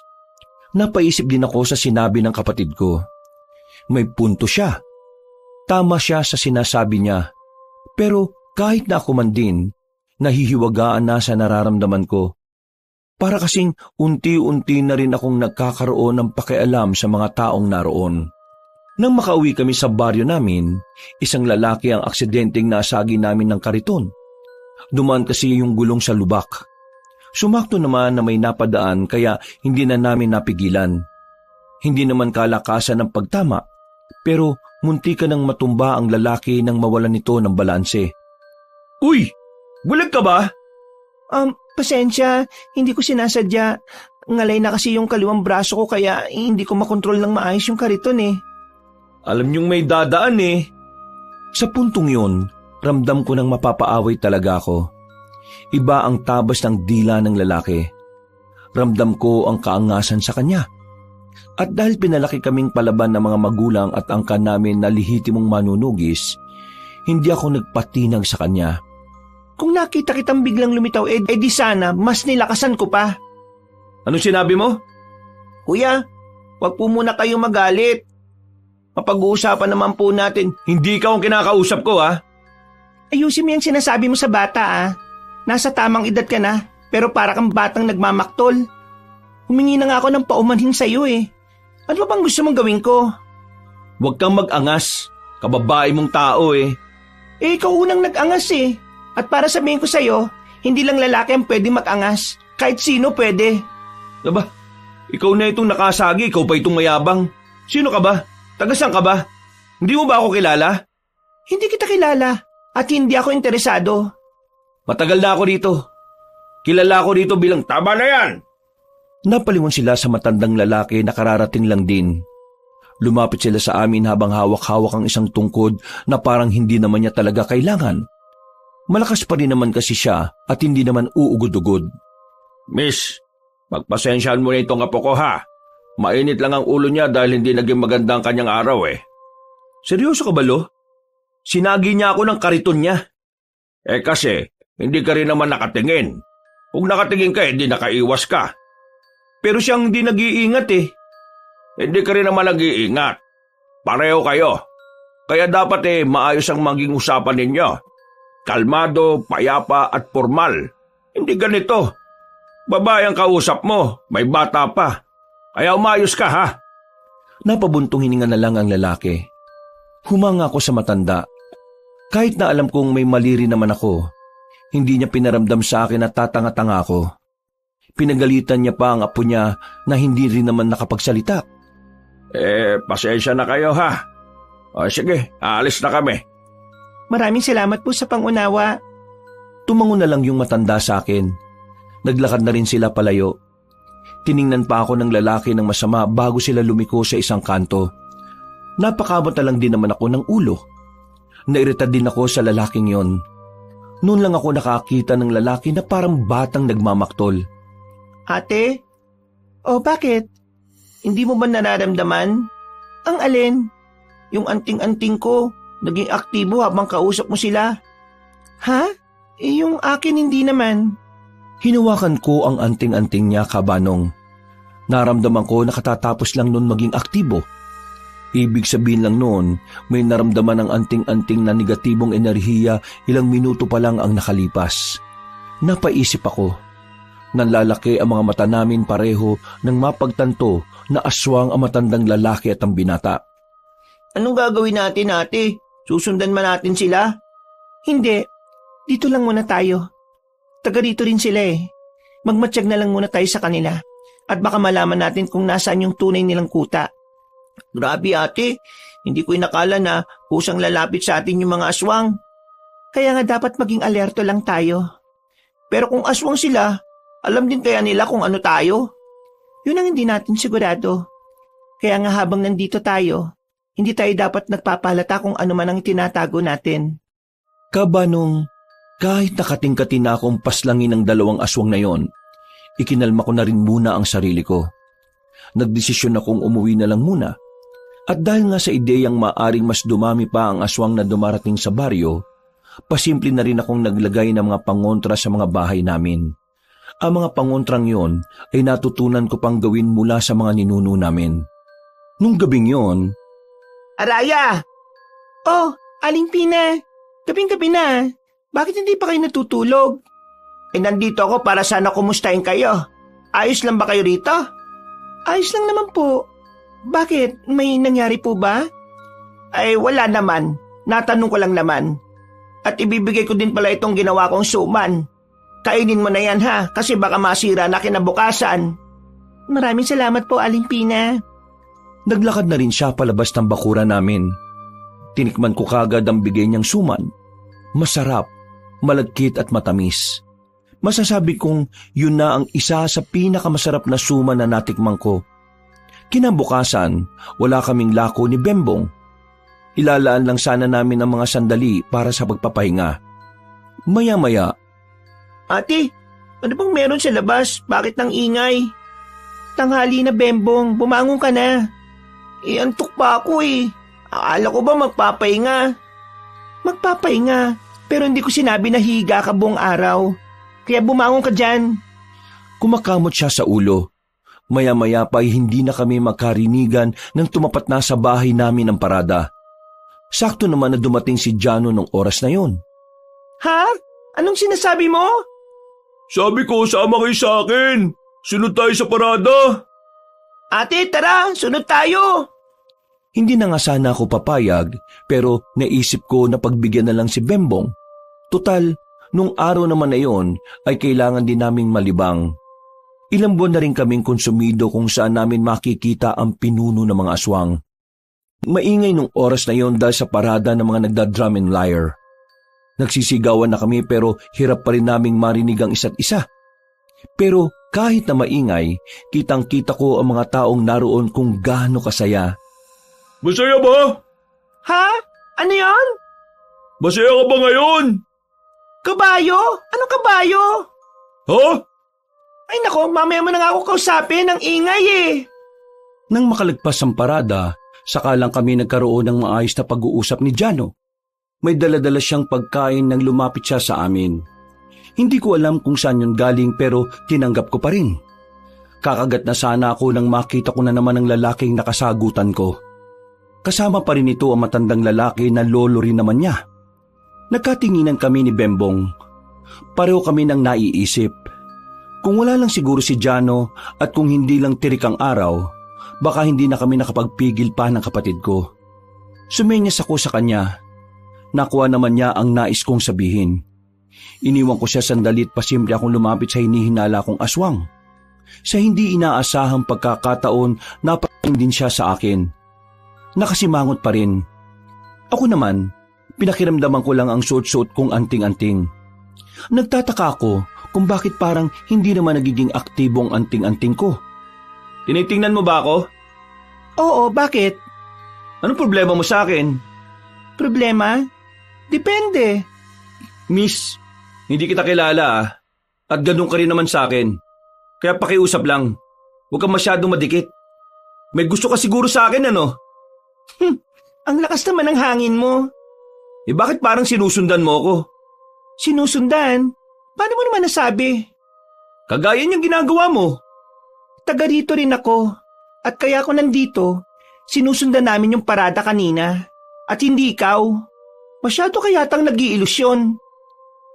Napaisip din ako sa sinabi ng kapatid ko. May punto siya. Tama siya sa sinasabi niya. Pero kahit na ako man din, nahihiwagaan na sa nararamdaman ko. Para kasing unti-unti na rin akong nagkakaroon ng pakialam sa mga taong naroon. Nang makauwi kami sa baryo namin, isang lalaki ang aksidenteng nasagi namin ng kariton. Dumaan kasi yung gulong sa lubak. Sumakto naman na may napadaan kaya hindi na namin napigilan. Hindi naman kalakasan ng pagtama, pero munti ka nang matumba ang lalaki nang mawalan nito ng balanse. Uy! Bulag ka ba? Pasensya, hindi ko sinasadya. Ngalay na kasi yung kaliwang braso ko kaya hindi ko makontrol ng maayos yung kariton eh. Alam niyong may dadaan eh. Sa puntong yun, ramdam ko nang mapapaaway talaga ako. Iba ang tabas ng dila ng lalaki. Ramdam ko ang kaangasan sa kanya. At dahil pinalaki kaming palaban ng mga magulang at angkan namin na lihitimong manunugis, hindi ako nagpatinag sa kanya. Kung nakita kitang biglang lumitaw, di sana mas nilakasan ko pa. Anong sinabi mo? Kuya, wag po muna kayong magalit. Mapag-uusapan naman po natin. Hindi ka ang kinakausap ko ha. Ayusin mo yung sinasabi mo sa bata ah. Nasa tamang edad ka na, pero para kang batang nagmamaktol. Humingi na nga ako ng paumanhin sa'yo eh. Ano bang gusto mong gawin ko? Huwag kang mag-angas. Kababae mong tao eh. Ikaw unang nag-angas eh. At para sabihin ko sa'yo, hindi lang lalaki ang pwede mag-angas. Kahit sino pwede. Aba, ikaw na itong nakasagi, ikaw pa itong mayabang. Sino ka ba? Taga-saan ka ba? Hindi mo ba ako kilala? Hindi kita kilala at hindi ako interesado. Matagal na ako dito. Kilala ako dito bilang tama na yan. Napalingon sila sa matandang lalaki na kararating lang din. Lumapit sila sa amin habang hawak-hawak ang isang tungkod na parang hindi naman niya talaga kailangan. Malakas pa rin naman kasi siya at hindi naman uugod-ugod. Miss, magpasensyahan mo na itong apo ko ha. Mainit lang ang ulo niya dahil hindi naging maganda ang kanyang araw eh. Seryoso ka ba, Lo? Sinagi niya ako ng kariton niya. Kasi, hindi ka rin naman nakatingin. Kung nakatingin ka, hindi nakaiwas ka. Pero siyang hindi nag-iingat eh. Hindi ka rin naman nag-iingat. Pareho kayo. Kaya dapat maayos ang maging usapan ninyo. Kalmado, payapa at formal. Hindi ganito. Babae ang kausap mo, may bata pa. Kaya umayos ka ha. Napabuntong hininga na lang ang lalaki. Humanga ako sa matanda. Kahit na alam kong may mali rin naman ako, hindi niya pinaramdam sa akin at tatanga-tanga ako. Pinagalitan niya pa ang apo niya na hindi rin naman nakapagsalita. Pasensya na kayo ha. O sige, aalis na kami. Maraming salamat po sa pangunawa. Tumango na lang yung matanda sa akin. Naglakad na rin sila palayo. Tiningnan pa ako ng lalaki ng masama bago sila lumiko sa isang kanto. Napakamot na lang din naman ako ng ulo. Nairita din ako sa lalaking yon. Noon lang ako nakakita ng lalaki na parang batang nagmamaktol. Ate? O bakit? Hindi mo ba nararamdaman? Ang alin? Yung anting-anting ko, naging aktibo habang kausap mo sila. Ha? Yung akin hindi naman. Hinawakan ko ang anting-anting niya, Kabanong. Naramdaman ko na katatapos lang noon maging aktibo. Ibig sabihin lang noon, may naramdaman ang anting-anting na negatibong enerhiya ilang minuto pa lang ang nakalipas. Napaisip ako. Nanlalaki ang mga mata namin pareho nang mapagtanto na aswang ang matandang lalaki at ang binata. Anong gagawin natin, ate? Susundan man natin sila? Hindi. Dito lang muna tayo. Taga rito rin sila eh. Magmatsyag na lang muna tayo sa kanila. At baka malaman natin kung nasaan yung tunay nilang kuta. Grabe ate, hindi ko inakala na kusang lalapit sa atin yung mga aswang. Kaya nga dapat maging alerto lang tayo. Pero kung aswang sila, alam din kaya nila kung ano tayo? Yun ang hindi natin sigurado. Kaya nga habang nandito tayo, hindi tayo dapat nagpapalata kung ano man ang tinatago natin. Kabanong, kahit nakatingkatin na akong paslangin ng dalawang aswang na yon, ikinalma ko na rin muna ang sarili ko. Nagdesisyon akong umuwi na lang muna. At dahil nga sa ideyang maaring mas dumami pa ang aswang na dumarating sa baryo, pasimple na rin akong naglagay ng mga pangontra sa mga bahay namin. Ang mga pangontrang yon ay natutunan ko pang gawin mula sa mga ninuno namin. Nung gabing yon, Araya! Oh, Aling Pina! Gabing-gabi na. Bakit hindi pa kayo natutulog? Nandito ako para sana kumustahin kayo. Ayos lang ba kayo rito? Ayos lang naman po. Bakit? May nangyari po ba? Ay, wala naman. Natanong ko lang naman. At ibibigay ko din pala itong ginawa kong suman. Kainin mo na yan ha, kasi baka masira na kinabukasan. Maraming salamat po, Aling Pina. naglakad na rin siya palabas ng bakuran namin. Tinikman ko kagad ang bigay niyang suman. Masarap, malagkit at matamis. Masasabi kong yun na ang isa sa pinakamasarap na suman na natikman ko. Kinabukasan, wala kaming lako ni Bembong. Ilalaan lang sana namin ang mga sandali para sa pagpapahinga. Maya-maya, Ate, ano bang meron sa labas? Bakit nang ingay? Tanghali na, Bembong. Bumangon ka na. Antok pa ako eh. Akala ko ba magpapahinga? Magpapahinga, pero hindi ko sinabi na higa ka buong araw. Kaya bumangon ka dyan. kumakamot siya sa ulo. Maya-maya pa ay hindi na kami magkarinigan nang tumapat na sa bahay namin ang parada. Sakto naman na dumating si Jano nung oras na yon. Ha? Anong sinasabi mo? Sabi ko, sama kayo sa akin. Sunod tayo sa parada. Ate, tara, sunod tayo. Hindi na nga sana ako papayag, pero naisip ko na pagbigyan na lang si Bembong. Tutal, nung araw naman na yon ay kailangan din naming malibang. Ilang buwan na rin kaming konsumido kung saan namin makikita ang pinuno ng mga aswang. Maingay nung oras na yon dahil sa parada ng mga nagda-drum and lyre. Nagsisigawan na kami pero hirap pa rin naming marinig ang isa't isa. Pero kahit na maingay, kitang-kita ko ang mga taong naroon kung gaano kasaya. Masaya ba? Ha? Ano yon? Masaya ka ba ngayon? Kabayo? Anong kabayo? Ha? Ay nako, mamaya mo na nga ako kausapin, ang ingay eh. Nang makalagpas ang parada, saka lang kami nagkaroon ng maayos na pag-uusap ni Jano. May dala-dala siyang pagkain nang lumapit siya sa amin. Hindi ko alam kung saan yun galing pero tinanggap ko pa rin. Kakagat na sana ako nang makita ko na naman ang lalaking nakasagutan ko. Kasama pa rin ito ang matandang lalaki na lolo rin naman niya. Nagkatinginan kami ni Bembong. Pareho kami nang naiisip. Kung wala lang siguro si Jano at kung hindi lang tirik ang araw, baka hindi na kami nakapagpigil pa ng kapatid ko. Sumenyas ako sa kanya. Nakuha naman niya ang nais kong sabihin. Iniwan ko siya sandali at pasimple akong lumapit sa hinihinala kong aswang. Sa hindi inaasahang pagkakataon, napatingin din siya sa akin. Nakasimangot pa rin. Ako naman, pinakiramdaman ko lang ang suot-suot kong anting-anting. Nagtataka ako kung bakit parang hindi naman nagiging aktibong anting-anting ko. Tinitingnan mo ba ako? Oo, bakit? Anong problema mo sa akin? Problema? Depende. Miss, hindi kita kilala at ganun ka rin naman sa akin. Kaya pakiusap lang, huwag kang masyadong madikit. May gusto ka siguro sa akin ano? Ang lakas naman ng hangin mo. Bakit parang sinusundan mo ako? Sinusundan? Paano mo naman nasabi? Kagaya niyang ginagawa mo. Taga rito rin ako. At kaya ako nandito, sinusundan namin yung parada kanina. At hindi ikaw. Masyado ka yatang nag-iilusyon.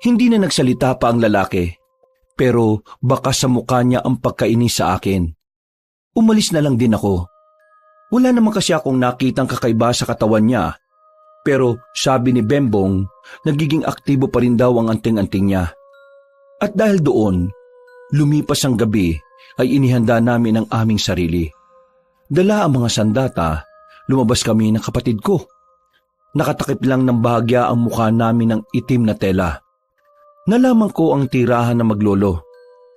Hindi na nagsalita pa ang lalaki, pero baka sa mukha niya ang pagkainis sa akin. Umalis na lang din ako. Wala naman kasi akong nakitang kakaiba sa katawan niya, pero sabi ni Bembong, nagiging aktibo pa rin daw ang anting-anting niya. At dahil doon, lumipas ang gabi ay inihanda namin ang aming sarili. Dala ang mga sandata, lumabas kami ng kapatid ko. Nakatakip lang ng bahagya ang mukha namin ng itim na tela. Nalaman ko ang tirahan na maglolo,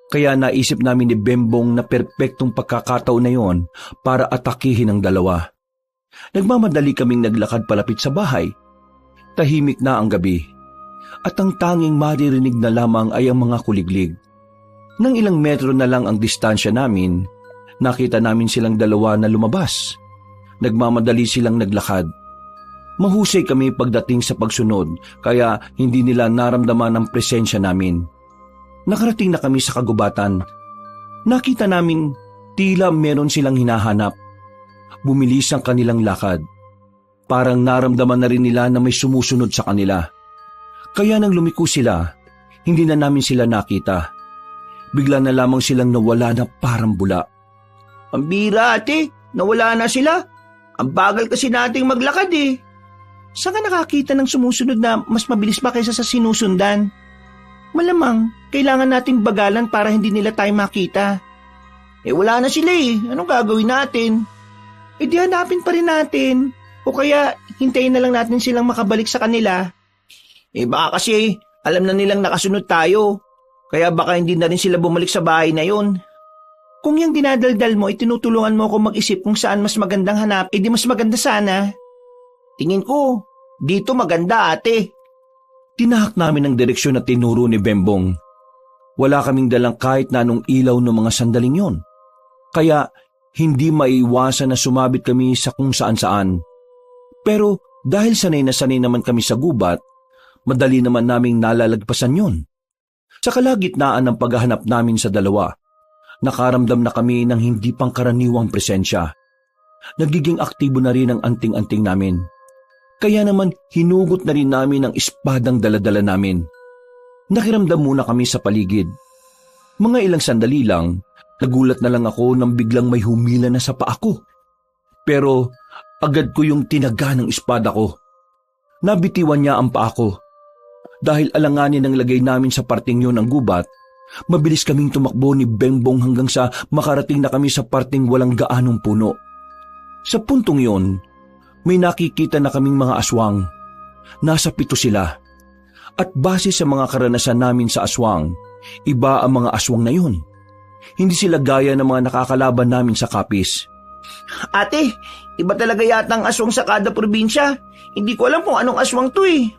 kaya naisip namin ni Bembong na perpektong pagkakataon na yon para atakihin ang dalawa. Nagmamadali kaming naglakad palapit sa bahay. Tahimik na ang gabi, at ang tanging maririnig na lamang ay ang mga kuliglig. Nang ilang metro na lang ang distansya namin, nakita namin silang dalawa na lumabas. Nagmamadali silang naglakad. Mahusay kami pagdating sa pagsunod kaya hindi nila naramdaman ang presensya namin. Nakarating na kami sa kagubatan. Nakita namin tila meron silang hinahanap. Bumilis ang kanilang lakad. Parang naramdaman na rin nila na may sumusunod sa kanila. Kaya nang lumiko sila, hindi na namin sila nakita. Bigla na lamang silang nawala na parang bula. Ang bira, ate. Nawala na sila. Ang bagal kasi nating maglakad eh. Saan ka nakakita ng sumusunod na mas mabilis pa kaysa sa sinusundan? Malamang, kailangan nating bagalan para hindi nila tayo makita. Wala na sila eh. Anong gagawin natin? Di hanapin pa rin natin. O kaya, hintayin na lang natin silang makabalik sa kanila. Baka kasi, alam na nilang nakasunod tayo. Kaya baka hindi na rin sila bumalik sa bahay na yun. Kung yung dinadaldal mo, tinutulungan mo ako mag-isip kung saan mas magandang hanap, di mas maganda sana. Tingin ko, dito maganda ate. Tinahak namin ang direksyon na tinuro ni Bembong. Wala kaming dalang kahit na anong ilaw ng mga sandaling yon. Kaya hindi maiiwasan na sumabit kami sa kung saan-saan. Pero dahil sanay na sanay naman kami sa gubat, madali naman naming nalalagpasan yon. Sa kalagitnaan ng paghahanap namin sa dalawa, nakaramdam na kami ng hindi pangkaraniwang presensya. Nagiging aktibo na rin ang anting-anting namin. Kaya naman hinugot na rin namin ang espadang daladala namin. Nakiramdam muna kami sa paligid. Mga ilang sandali lang, nagulat na lang ako nang biglang may humila na sa paa ko. Pero agad ko yung tinaga ng espada ko. Nabitiwan niya ang paa ko. Dahil alanganin ang lagay namin sa parting yun ng gubat, mabilis kaming tumakbo ni Bembong hanggang sa makarating na kami sa parting walang gaanong puno. Sa puntong yun, may nakikita na kaming mga aswang. Nasa 7 sila. At base sa mga karanasan namin sa aswang, iba ang mga aswang na yun. Hindi sila gaya ng mga nakakalaban namin sa Capiz. Ate, iba talaga yata ang aswang sa kada probinsya. Hindi ko alam kung anong aswang to eh.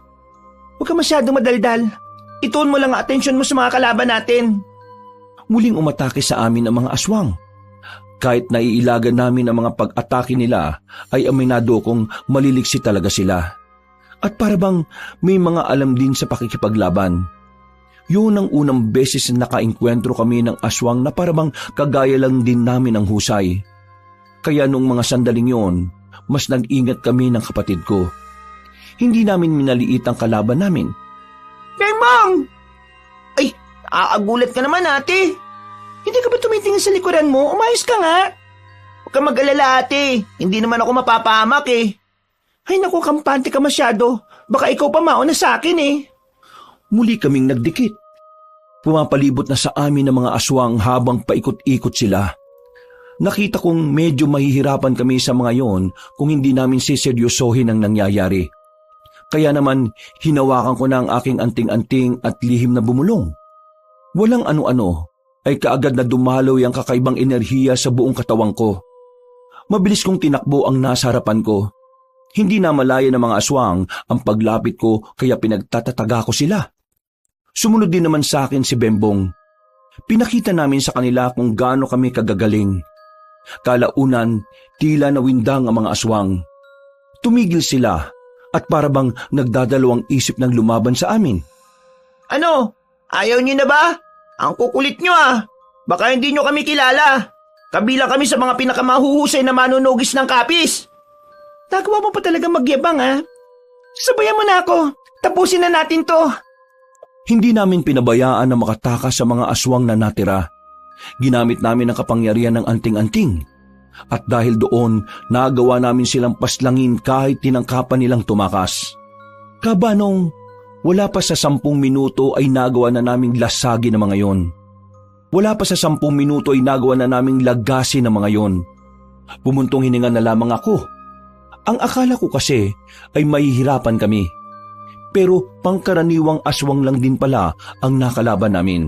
Huwag ka masyadong madaldal. Ituon mo lang ang atensyon mo sa mga kalaban natin. Muling umatake sa amin ang mga aswang. Kahit naiilagan namin ang mga pag-atake nila, ay aminado kong maliliksi talaga sila. At para bang may mga alam din sa pakikipaglaban. Yun ang unang beses na nakainkwentro kami ng aswang na para bang kagaya lang din namin ang husay. Kaya nung mga sandaling yon, mas nag-ingat kami ng kapatid ko. Hindi namin minaliit ang kalaban namin. Bembong! Ay, aagulat ka naman ate. Hindi ka ba tumitingin sa likuran mo? Umayos ka nga. Huwag ka mag-alala ate. Hindi naman ako mapapahamak eh. Ay naku, kampante ka masyado. Baka ikaw pa mauna sa akin eh. Muli kaming nagdikit. Pumapalibot na sa amin ang mga aswang habang paikot-ikot sila. Nakita kong medyo mahihirapan kami sa mga yon kung hindi namin siseryosohin ang nangyayari. Kaya naman hinawakan ko na ang aking anting-anting at lihim na bumulong. Walang ano-ano ay kaagad na dumaloy ang kakaibang enerhiya sa buong katawan ko. Mabilis kong tinakbo ang nasa harapan ko. Hindi na malaya ng mga aswang ang paglapit ko kaya pinagtatataga ko sila. Sumunod din naman sa akin si Bembong. Pinakita namin sa kanila kung gaano kami kagagaling. Kalaunan, tila nawindang ang mga aswang. Tumigil sila at para bang nagdadalawang isip ng lumaban sa amin. Ano? Ayaw niyo na ba? Ang kukulit niyo ah. Baka hindi niyo kami kilala. Kabilang kami sa mga pinakamahuhusay na manunugis ng Capiz. Nagawa mo pa talaga magyabang ah. Sabayan mo na ako. Tapusin na natin to. Hindi namin pinabayaan na makatakas sa mga aswang na natira. Ginamit namin ang kapangyarihan ng anting-anting. At dahil doon, nagawa namin silang paslangin kahit tinangkapan nilang tumakas. Kabanong, wala pa sa 10 minuto ay nagawa na naming lasagin ang mga yon. Wala pa sa 10 minuto ay nagawa na naming lagasin ang mga yon. Pumuntong hininga na lamang ako. Ang akala ko kasi ay mahihirapan kami. Pero pangkaraniwang aswang lang din pala ang nakalaban namin.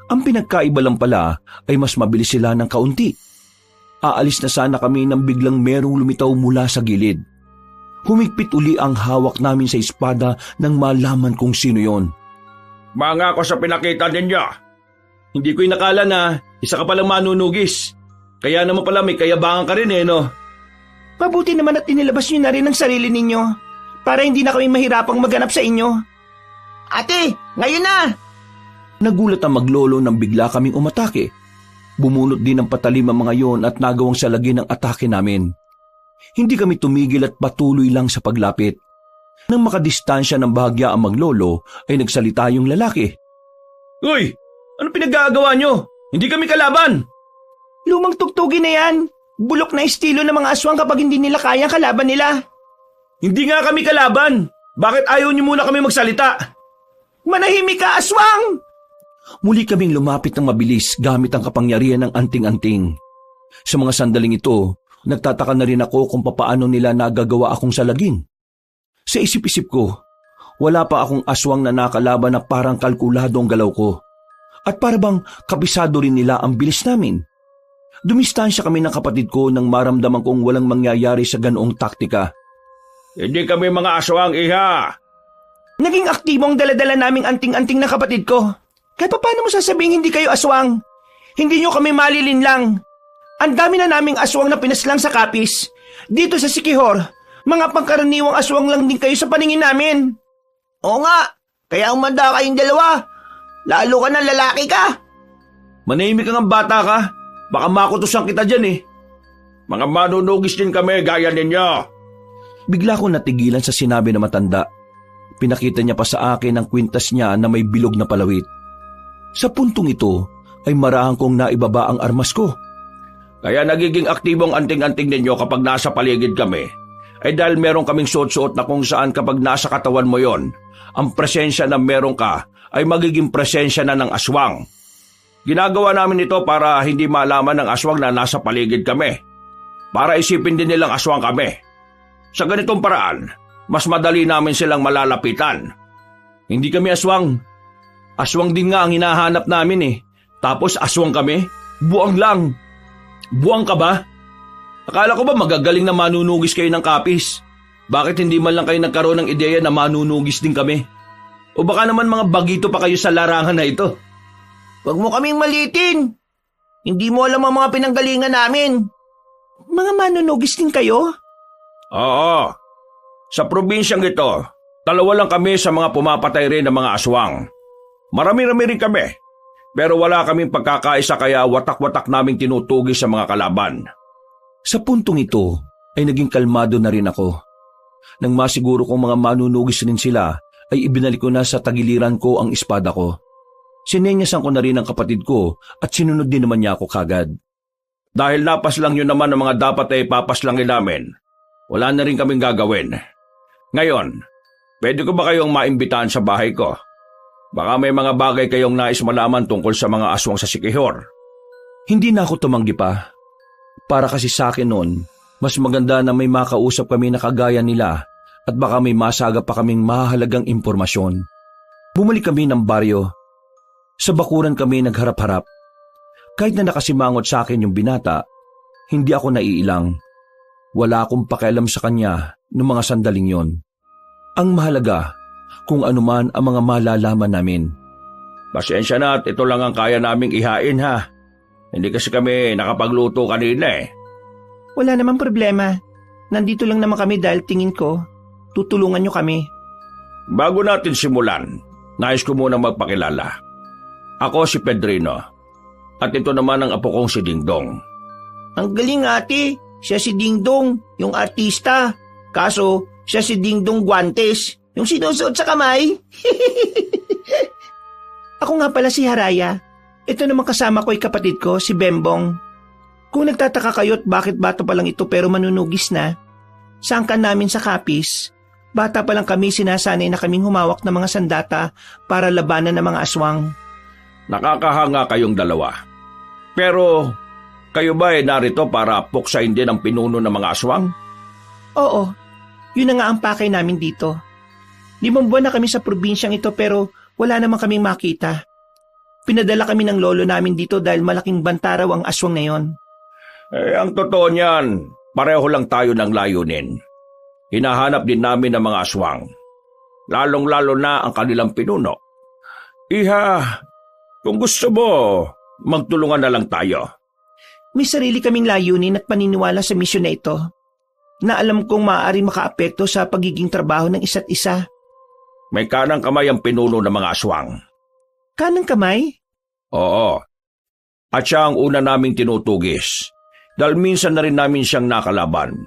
Ang pinagkaiba lang pala ay mas mabilis sila ng kaunti. Aalis na sana kami nang biglang merong lumitaw mula sa gilid. Humigpit uli ang hawak namin sa espada nang malaman kung sino yon. Mga ako sa pinakita ninyo. Hindi ko inakala na isa ka palang manunugis. Kaya naman pala may kayabangan ka rin eh, no? Mabuti naman at inilabas niyo na rin ang sarili ninyo para hindi na kami mahirapang maghanap sa inyo. Ate, ngayon na! Nagulat ang maglolo nang bigla kaming umatake. Bumunot din ng patalim ang mga yon at nagawang salagin ang atake namin. Hindi kami tumigil at patuloy lang sa paglapit. Nang makadistansya ng bahagya ang maglolo ay nagsalita yung lalaki. Uy! Ano pinagagawa nyo? Hindi kami kalaban! Lumang tugtugin na yan. Bulok na estilo ng mga aswang kapag hindi nila kaya kalaban nila. Hindi nga kami kalaban! Bakit ayaw nyo muna kami magsalita? Manahimik ka, aswang! Muli kaming lumapit ng mabilis gamit ang kapangyarihan ng anting-anting. Sa mga sandaling ito, nagtataka na rin ako kung papaano nila nagagawa akong salagin. Sa isip-isip ko, wala pa akong aswang na nakalaban na parang kalkulado ang galaw ko. At para bang kabisado rin nila ang bilis namin. Dumistansya kami ng kapatid ko nang maramdaman kong walang mangyayari sa ganoong taktika. Hindi kami mga aswang, iha! Naging aktibo ang daladala naming anting-anting na kapatid ko. Kaya paano mo sasabing hindi kayo aswang? Hindi nyo kami malilinlang. Ang dami na naming aswang na pinaslang sa kapis. Dito sa Siquijor, mga pangkaraniwang aswang lang din kayo sa paningin namin. Oo nga, kaya umanda kayong dalawa. Lalo ka na lalaki ka. Manahimik ka ng bata ka. Baka makutusan kita dyan eh. Mga manunugis din kami gaya ninyo. Bigla ko natigilan sa sinabi na matanda. Pinakita niya pa sa akin ang kwintas niya na may bilog na palawit. Sa puntong ito ay marahang kong naibaba ang armas ko. Kaya nagiging aktibong anting-anting ninyo kapag nasa paligid kami. Ay dahil meron kaming suot-suot na kung saan kapag nasa katawan mo yon, ang presensya na meron ka ay magiging presensya na ng aswang. Ginagawa namin ito para hindi malaman ng aswang na nasa paligid kami. Para isipin din nilang aswang kami. Sa ganitong paraan, mas madali namin silang malalapitan. Hindi kami aswang. Aswang din nga ang hinahanap namin eh. Tapos aswang kami? Buwang lang. Buwang ka ba? Akala ko ba magagaling na manunugis kayo ng kapis? Bakit hindi man lang kayo nagkaroon ng ideya na manunugis din kami? O baka naman mga bagito pa kayo sa larangan na ito? Huwag mo kaming malitin. Hindi mo alam ang mga pinanggalingan namin. Mga manunugis din kayo? Oo. Sa probinsyang ito, 2 lang kami sa mga pumapatay rin ng mga aswang. Marami-rami rin kami. Pero wala kaming pagkakaisa kaya watak-watak naming tinutugi sa mga kalaban. Sa puntong ito ay naging kalmado na rin ako. Nang masiguro kong mga manunugis rin sila, ay ibinalik ko na sa tagiliran ko ang espada ko. Sinenyasan ko na rin ang kapatid ko at sinunod din naman niya ako kagad. Dahil napaslang nyo naman ang mga dapat ay papaslangin namin, wala na rin kaming gagawin. Ngayon, pwede ko ba kayong maimbitahan sa bahay ko? Baka may mga bagay kayong nais malaman tungkol sa mga aswang sa Siquijor. Hindi na ako tumanggi pa. Para kasi sa akin noon, mas maganda na may makausap kami na kagaya nila at baka may masaga pa kaming mahalagang impormasyon. Bumalik kami ng baryo. Sa bakuran kami nagharap-harap. Kahit na nakasimangot sa akin yung binata, hindi ako naiilang. Wala akong pakialam sa kanya noong mga sandaling yon. Ang mahalaga, kung anuman ang mga malalaman namin. Pasensya na at ito lang ang kaya naming ihain ha. Hindi kasi kami nakapagluto kanina eh. Wala namang problema. Nandito lang naman kami dahil tingin ko, tutulungan nyo kami. Bago natin simulan, nais ko munang magpakilala. Ako si Pedrino. At ito naman ang apo kong si Dingdong. Ang galing ate, siya si Dingdong, yung artista. Kaso, siya si Dingdong Guantes, yung sinusuot sa kamay. Ako nga pala si Haraya. Ito naman kasama ko ay kapatid ko, si Bembong. Kung nagtataka kayo at bakit bata pa lang ito pero manunugis na, sangkan namin sa kapis. Bata pa lang kami sinasanay na kaming humawak ng mga sandata para labanan ng mga aswang. Nakakahanga kayong dalawa. Pero, kayo ba ay narito para puksain din ang pinuno ng mga aswang? Oo, yun na nga ang pakay namin dito. 5 buwan na kami sa probinsyang ito pero wala naman kaming makita. Pinadala kami ng lolo namin dito dahil malaking bantaraw ang aswang na yon. Ang totoo niyan, pareho lang tayo ng layunin. Hinahanap din namin ang mga aswang. Lalong-lalo na ang kanilang pinuno. Iha, kung gusto mo, magtulungan na lang tayo. May sarili kaming layunin at paniniwala sa misyon na ito. na alam kong maaari makaapekto sa pagiging trabaho ng isa't isa. May kanang kamay ang pinuno ng mga aswang. Kanang kamay? Oo. At siya ang una naming tinutugis. Dahil minsan na rin namin siyang nakalaban.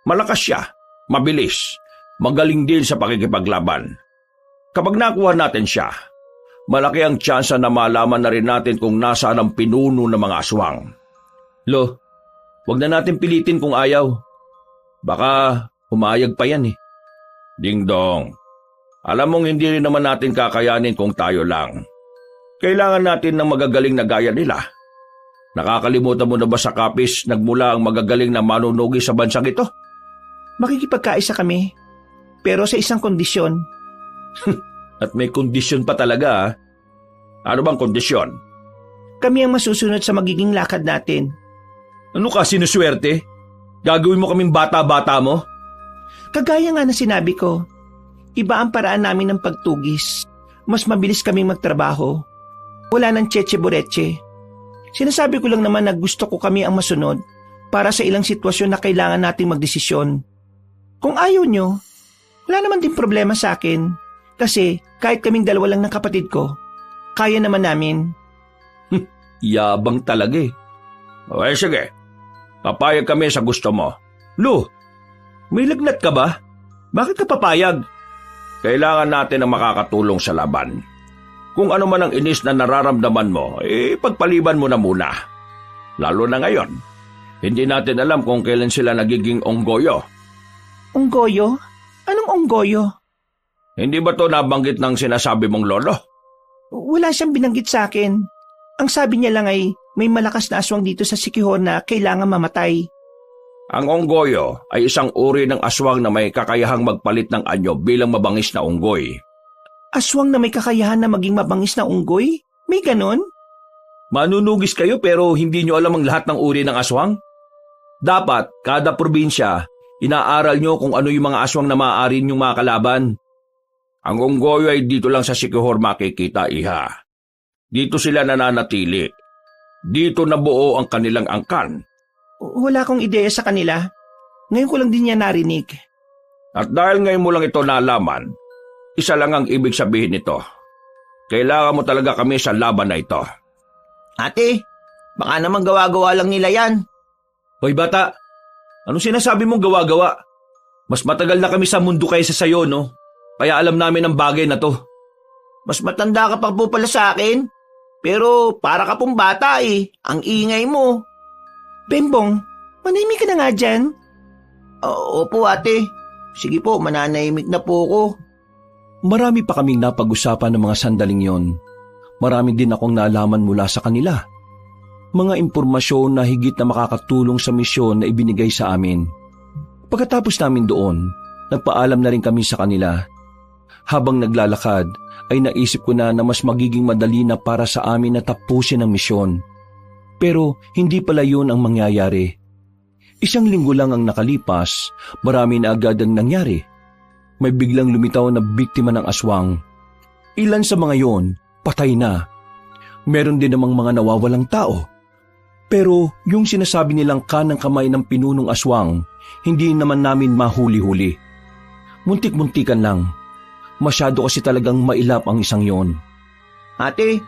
Malakas siya, mabilis, magaling din sa pakikipaglaban. Kapag nakuha natin siya, malaki ang tsansa na malaman na rin natin kung nasaan ang pinuno ng mga aswang. Lo, wag na natin pilitin kung ayaw. Baka umayag pa yan eh. Ding-dong, alam mong hindi rin naman natin kakayanin kung tayo lang. Kailangan natin ng magagaling na gaya nila. Nakakalimutan mo na ba sa Kapis nagmula ang magagaling na manunugi sa bansang ito? Makikipagkaisa kami, pero sa isang kondisyon. At may kondisyon pa talaga ah. Ano bang kondisyon? Kami ang masusunod sa magiging lakad natin. Ano ka, sinuswerte? Gagawin mo kaming bata-bata mo? Kagaya nga na sinabi ko, iba ang paraan namin ng pagtugis. Mas mabilis kaming magtrabaho. Wala ng tsetche-buretche. Sinasabi ko lang naman na gusto ko kami ang masunod para sa ilang sitwasyon na kailangan nating magdesisyon. Kung ayaw nyo, wala naman din problema sa akin kasi kahit kaming dalawa lang ng kapatid ko, kaya naman namin. Yabang talaga eh. Okay, sige. Papayag kami sa gusto mo. Lo, may lagnat ka ba? Bakit ka papayag? Kailangan natin ang makakatulong sa laban. Kung ano man ang inis na nararamdaman mo, pagpaliban mo na muna. Lalo na ngayon, hindi natin alam kung kailan sila nagiging onggoyo. Onggoyo? Anong onggoyo? Hindi ba to nabanggit ng sinasabi mong lolo? Wala siyang binanggit sa akin. Ang sabi niya lang ay may malakas na aswang dito sa Siquijor na kailangan mamatay. Ang onggoyo ay isang uri ng aswang na may kakayahang magpalit ng anyo bilang mabangis na unggoy. Aswang na may kakayahan na maging mabangis na unggoy? May ganon? Manunugis kayo pero hindi nyo alam ang lahat ng uri ng aswang? Dapat, kada probinsya, inaaral nyo kung ano yung mga aswang na maaari nyong makalaban. Ang unggoyo ay dito lang sa Siquijor makikita, iha. Dito sila nananatili. Dito nabuo ang kanilang angkan. Wala akong ideya sa kanila. Ngayon ko lang din niya narinig. At dahil ngayon mo lang ito nalaman, isa lang ang ibig sabihin nito. Kailangan mo talaga kami sa laban na ito. Ate, baka naman gawa-gawa lang nila yan. Hoy bata, anong sinasabi mong gawa-gawa? Mas matagal na kami sa mundo kaysa sayo, no? Kaya alam namin ang bagay na to. Mas matanda ka pa po pala sa akin. Pero para ka pong bata eh. Ang ingay mo. Bembong, manahimik ka na nga dyan. Opo ate. Sige po, mananahimik na po ako. Marami pa kaming napag-usapan ng mga sandaling yon. Marami din akong nalaman mula sa kanila. Mga impormasyon na higit na makakatulong sa misyon na ibinigay sa amin. Pagkatapos namin doon, nagpaalam na rin kami sa kanila. Habang naglalakad, ay naisip ko na mas magiging madali na para sa amin na tapusin ang misyon. Pero hindi pala yun ang mangyayari. Isang linggo lang ang nakalipas, marami na agad ang nangyari. May biglang lumitaw na biktima ng aswang. Ilan sa mga yon, patay na. Meron din namang mga nawawalang tao. Pero yung sinasabi nilang kanang kamay ng pinunong aswang, hindi naman namin mahuli-huli. Muntik-muntikan lang. Masyado kasi talagang mailap ang isang yon. Ate,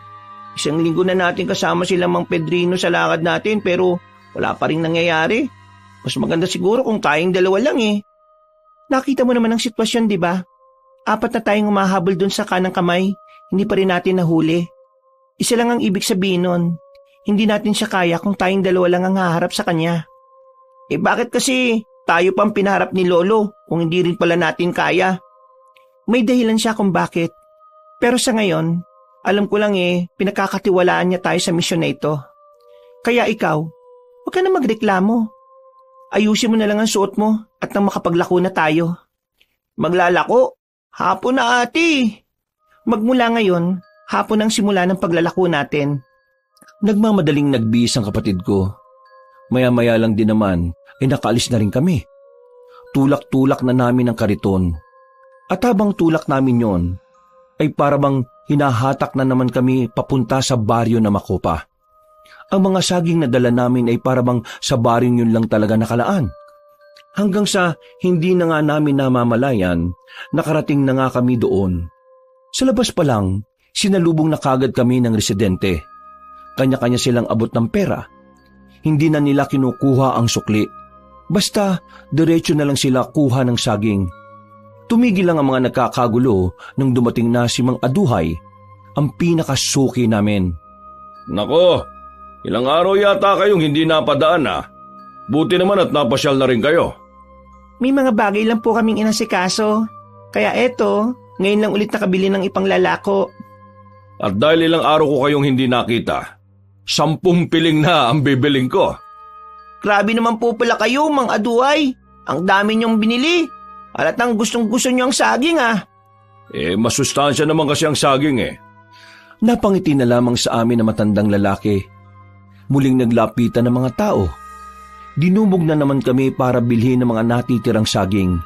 isang linggo na natin kasama sila Mang Pedrino sa lakad natin pero wala pa rin nangyayari. Mas maganda siguro kung tayong dalawa lang eh. Nakita mo naman ang sitwasyon, di ba? 4 na tayong umahabol dun sa kanang kamay, hindi pa rin natin nahuli. Isa lang ang ibig sabihin nun. Hindi natin siya kaya kung tayong dalawa lang ang haharap sa kanya. Bakit kasi tayo pang pinaharap ni Lolo kung hindi rin pala natin kaya? May dahilan siya kung bakit. Pero sa ngayon, alam ko lang pinagkakatiwalaan niya tayo sa misyon na ito. Kaya ikaw, huwag ka na magreklamo. Ayusin mo na lang ang suot mo at nang makapaglako na tayo. Maglalako? Hapon na ate. Magmula ngayon, hapon ang simula ng paglalako natin. Nagmamadaling nagbihis ang kapatid ko. Maya-maya lang din naman ay nakaalis na rin kami. Tulak-tulak na namin ang kariton. At habang tulak namin yon, ay parabang hinahatak na naman kami papunta sa baryo na Macopa. Ang mga saging na dala namin ay parabang sa baryo yun lang talaga nakalaan. Hanggang sa hindi na nga namin namamalayan, nakarating na nga kami doon. Sa labas pa lang, sinalubong na kagad kami ng residente. Kanya-kanya silang abot ng pera. Hindi na nila kinukuha ang sukli. Basta, diretso na lang sila kuha ng saging. Tumigil lang ang mga nagkakagulo nang dumating na si Mang Aduhay, ang pinakasuki namin. Nako, ilang araw yata kayong hindi napadaan Buti naman at napasyal na rin kayo. May mga bagay lang po kaming inasikaso. Kaya eto, ngayon lang ulit nakabili ng ipanglalako. At dahil ilang araw ko kayong hindi nakita, 10 piling na ang bibiling ko. Grabe naman po pala kayo, Mang Aduhay. Ang dami niyong binili. Halatang gustong-gusto niyo ang saging Masustansya naman kasi ang saging Napangiti na lamang sa amin na matandang lalaki. Muling naglapitan ng mga tao. Dinumog na naman kami para bilhin ng mga natitirang saging.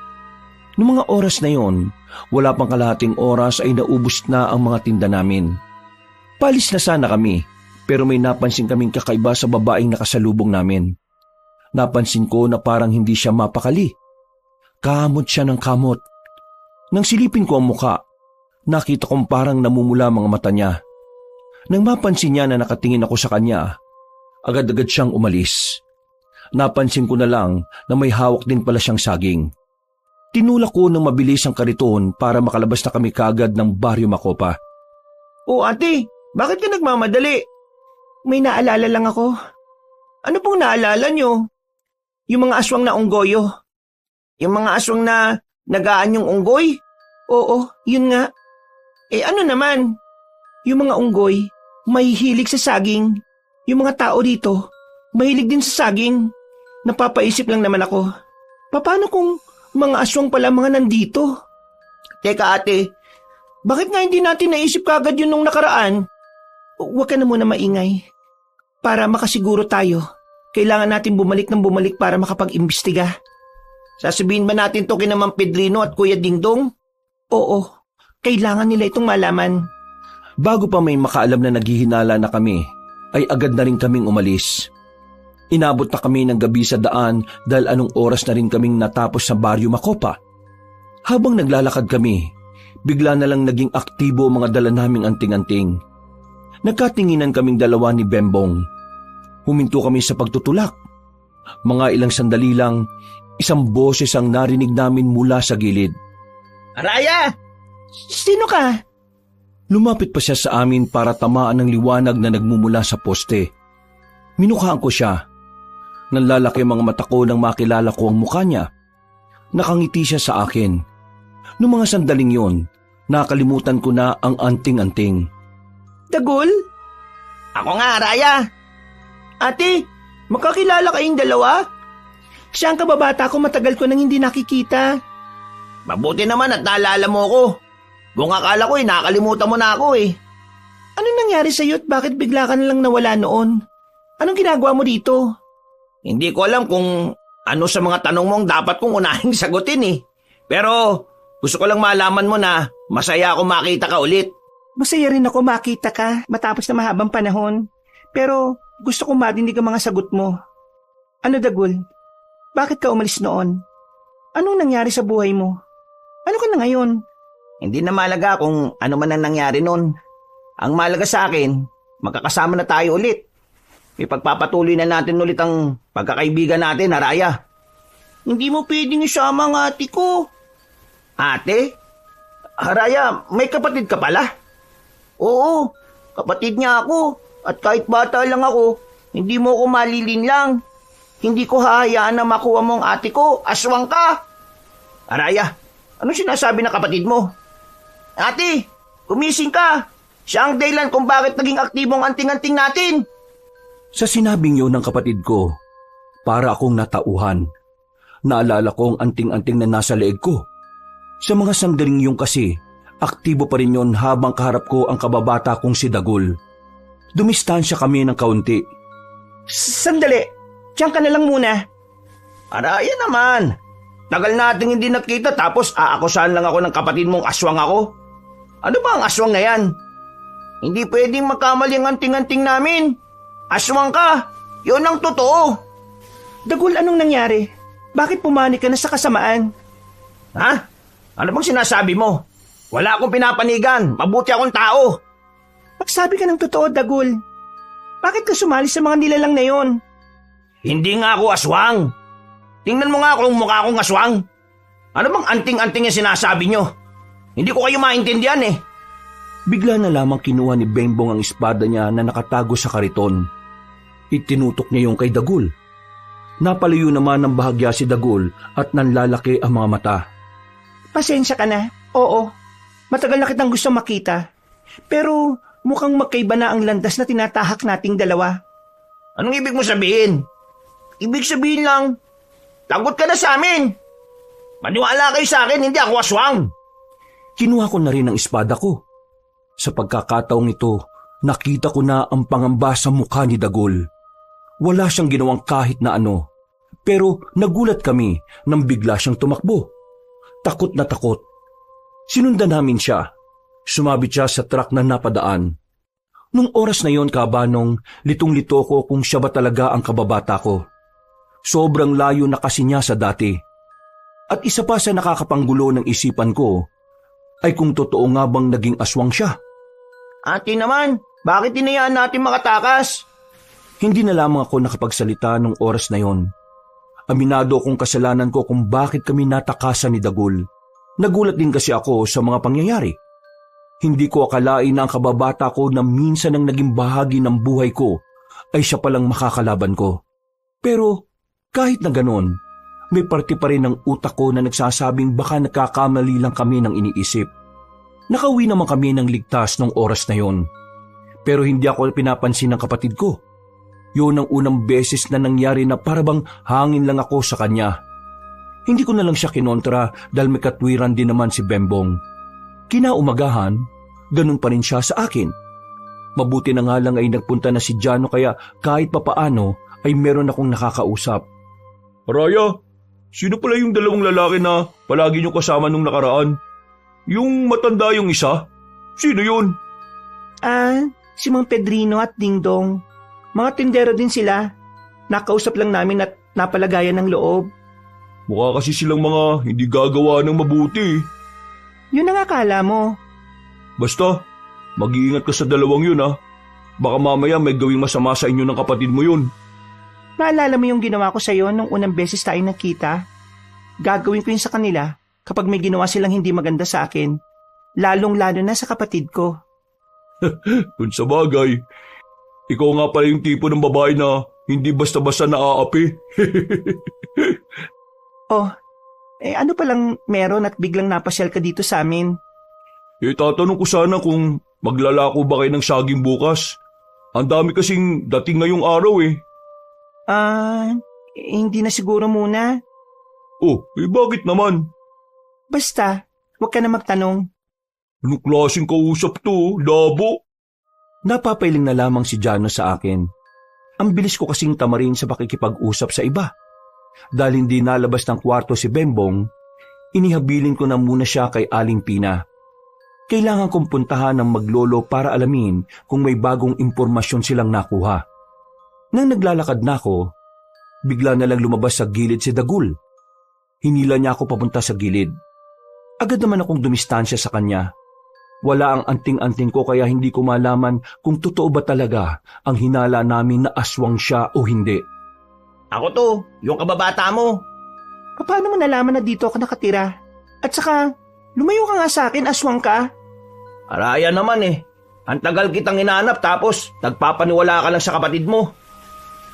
Noong mga oras na yon, wala pang kalahating oras ay naubos na ang mga tinda namin. Palis na sana kami, pero may napansin kaming kakaiba sa babaeng nakasalubong namin. Napansin ko na parang hindi siya mapakali. Kamot siya ng kamot. Nang silipin ko ang muka, nakita kong parang namumula mga mata niya. Nang mapansin niya na nakatingin ako sa kanya, agad-agad siyang umalis. Napansin ko na lang na may hawak din pala siyang saging. Tinulak ko ng mabilis ang kariton para makalabas na kami kaagad ng Baryo Macopa. O ate, bakit ka nagmamadali? May naalala lang ako. Ano pong naalala niyo? Yung mga aswang na unggoyo. Yung mga aswang na nagaan yung unggoy? Oo, yun nga. Ano naman? Yung mga unggoy, mahihilig sa saging. Yung mga tao dito, mahilig din sa saging. Napapaisip lang naman ako. Paano kung mga aswang pala mga nandito? Teka ate, bakit nga hindi natin naisip kagad yun nung nakaraan? Huwag ka na muna maingay. Para makasiguro tayo, kailangan natin bumalik ng bumalik para makapag-imbestiga. Sasabihin ba natin to kina Mang Pedrino at Kuya Dingdong? Oo, kailangan nila itong malaman. Bago pa may makaalam na naghihinala na kami, ay agad na rin kaming umalis. Inabot na kami ng gabi sa daan dahil anong oras na rin kaming natapos sa Baryo Macopa. Habang naglalakad kami, bigla na lang naging aktibo ang mga dala naming anting-anting. Nagkatinginan kaming dalawa ni Bembong. Huminto kami sa pagtutulak. Mga ilang sandali lang, isang boses ang narinig namin mula sa gilid. Araya! Sino ka? Lumapit pa siya sa amin para tamaan ng liwanag na nagmumula sa poste. Minukhaan ko siya. Nanlalaki ang mga mata ko nang makilala ko ang mukha niya. Nakangiti siya sa akin. Noong mga sandaling yon, nakalimutan ko na ang anting-anting. Dagul? Ako nga, Araya. Ate, makakilala kayong dalawa? Siya ang kababata ko, matagal ko nang hindi nakikita. Mabuti naman at naalala mo ko. Kung akala ko nakalimutan mo na ako Anong nangyari sa'yo at bakit bigla ka nalang nawala noon? Anong ginagawa mo dito? Hindi ko alam kung ano sa mga tanong mo ang dapat kong unahing sagutin Pero gusto ko lang malaman mo na masaya ako makita ka ulit. Masaya rin ako makita ka matapos na mahabang panahon. Pero gusto kong marinig ang mga sagot mo. Ano Dagul? Bakit ka umalis noon? Anong nangyari sa buhay mo? Ano ka na ngayon? Hindi na malaga kung ano man ang nangyari noon. Ang malaga sa akin, magkakasama na tayo ulit. Ipagpapatuloy na natin ulit ang pagkakaibigan natin, Araya. Hindi mo pwedeng isama ang ate ko. Ate? Araya, may kapatid ka pala? Oo, kapatid niya ako. At kahit bata lang ako, hindi mo ko malilinlang. Hindi ko hahayaan na makuha mo ang ate ko. Aswang ka! Araya, ano sinasabi ng kapatid mo? Ate, gumising ka. Siya ang dahilan kung bakit naging aktibo ang anting-anting natin. Sa sinabing yun ng kapatid ko, para akong natauhan. Naalala ko ang anting-anting na nasa leeg ko. Sa mga sandaling yung kasi, aktibo pa rin yun habang kaharap ko ang kababata kong si Dagul. Dumistansya kami ng kaunti. Sandali, diyan ka na lang muna. Araya naman, tagal nating hindi nakita tapos aakusahan lang ako ng kapatid mong aswang ako. Ano ba ang aswang na yan? Hindi pwedeng magkamali ang anting-anting namin. Aswang ka, yun ang totoo. Dagul, anong nangyari? Bakit pumani ka na sa kasamaan? Ha? Ano bang sinasabi mo? Wala akong pinapanigan. Mabuti akong tao. Magsabi ka ng totoo, Dagul. Bakit ka sumali sa mga nilalang na yon? Hindi nga ako aswang. Tingnan mo nga kung mukha akong aswang. Ano bang anting-anting yung sinasabi nyo? Hindi ko kayo maintindihan eh. Bigla na lamang kinuha ni Bembong ang espada niya na nakatago sa kariton. Itinutok niya yung kay Dagul. Napalayo naman ng bahagya si Dagul at nanlalaki ang mga mata. Pasensya ka na. Oo, matagal na kitang gusto makita. Pero mukhang magkaiba na ang landas na tinatahak nating dalawa. Anong ibig mo sabihin? Ibig sabihin lang, lagot ka na sa amin. Maniwala kayo sa akin, hindi ako aswang. Kinuha ko na rin ang espada ko. Sa pagkakataong ito, nakita ko na ang pangamba sa mukha ni Dagul. Wala siyang ginawang kahit na ano. Pero nagulat kami nang bigla siyang tumakbo. Takot na takot. Sinundan namin siya. Sumabit siya sa truck na napadaan. Nung oras na yon, Kabanong, litong-lito ko kung siya ba talaga ang kababata ko. Sobrang layo na kasi niya sa dati. At isa pa sa nakakapanggulo ng isipan ko, ay kung totoo nga bang naging aswang siya. Ate naman, bakit hinayaan natin makatakas? Hindi na lamang ako nakapagsalita nung oras na yon. Aminado akong kasalanan ko kung bakit kami natakasan ni Dagul. Nagulat din kasi ako sa mga pangyayari. Hindi ko akalain na ang kababata ko na minsan ang naging bahagi ng buhay ko ay siya palang makakalaban ko. Pero kahit na ganon, may parte pa rin ng utak ko na nagsasabing baka nagkakamali lang kami ng iniisip. Nakauwi naman kami ng ligtas nung oras na yon. Pero hindi ako pinapansin ng kapatid ko. Yun ang unang beses na nangyari na parabang hangin lang ako sa kanya. Hindi ko na lang siya kinontra dahil may katwiran din naman si Bembong. Kinaumagahan, ganun pa rin siya sa akin. Mabuti na nga lang ay nagpunta na si Jano kaya kahit papaano ay meron akong nakakausap. Raya, sino pala yung dalawang lalaki na palagi nyo kasama nung nakaraan? Yung matanda yung isa? Sino yun? Si Mang Pedrino at Dingdong. Mga tindero din sila. Nakausap lang namin at napalagayan ng loob. Mukha kasi silang mga hindi gagawa ng mabuti. Yun ang akala mo. Basta, mag-iingat ka sa dalawang yun ha. Baka mamaya may gawing masama sa inyo ng kapatid mo yun. Naalala mo yung ginawa ko sa'yo nung unang beses tayo nakita? Gagawin ko yun sa kanila kapag may ginawa silang hindi maganda sa akin. Lalong-lalo na sa kapatid ko. Kung sa bagay, ikaw nga pala yung tipo ng babae na hindi basta-basta naaapi. Ano palang meron at biglang napasyal ka dito sa amin? Tatanong ko sana kung maglalako ba kayo ng saging bukas. Ang dami kasing dating ngayong araw eh. Hindi na siguro muna. Bakit naman? Basta, huwag ka na magtanong. Anong klaseng kausap to, labo? Napapailing na lamang si Jano sa akin. Ang bilis ko kasing tamarin sa pakikipag-usap sa iba. Dahil hindi nalabas ng kwarto si Bembong, inihabilin ko na muna siya kay Aling Pina. Kailangan kong puntahan ng maglolo para alamin kung may bagong impormasyon silang nakuha. Nang naglalakad na ako, bigla na lang lumabas sa gilid si Dagul. Hinila niya ako papunta sa gilid. Agad naman akong dumistansya sa kanya. Wala ang anting-anting ko kaya hindi ko malaman kung totoo ba talaga ang hinala namin na aswang siya o hindi. Ako to, yung kababata mo. Paano mo nalaman na dito ako nakatira? At saka, lumayo ka nga sa akin, aswang ka. Araya naman eh. Ang tagal kitang hinanap tapos nagpapaniwala ka lang sa kapatid mo.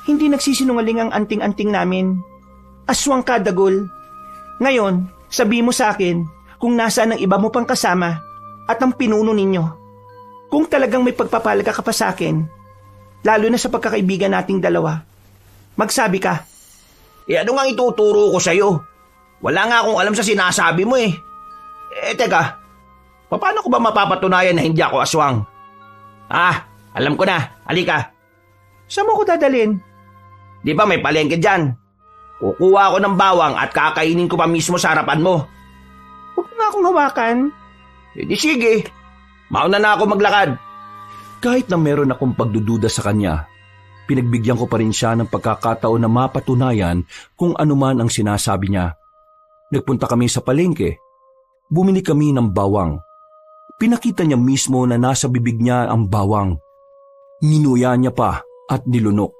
Hindi nagsisinungaling ang anting-anting namin. Aswang ka, Dagul. Ngayon, sabi mo sa akin kung nasaan ang iba mo pang kasama at ang pinuno ninyo. Kung talagang may pagpapalaga ka pa sa akin, lalo na sa pagkakaibigan nating dalawa, magsabi ka. Ano nga ituturo ko sa'yo? Wala nga akong alam sa sinasabi mo eh. Teka, paano ko ba mapapatunayan na hindi ako aswang? Alam ko na. Halika. Saan mo ko dadalhin? Di ba may palengke dyan? Kukuha ako ng bawang at kakainin ko pa mismo sa harapan mo. Huwag mo nga akong hawakan. Di sige. Mauna na ako maglakad. Kahit na meron akong pagdududa sa kanya, pinagbigyan ko pa rin siya ng pagkakataon na mapatunayan kung ano man ang sinasabi niya. Nagpunta kami sa palengke. Bumili kami ng bawang. Pinakita niya mismo na nasa bibig niya ang bawang. Minuya niya pa at nilunok.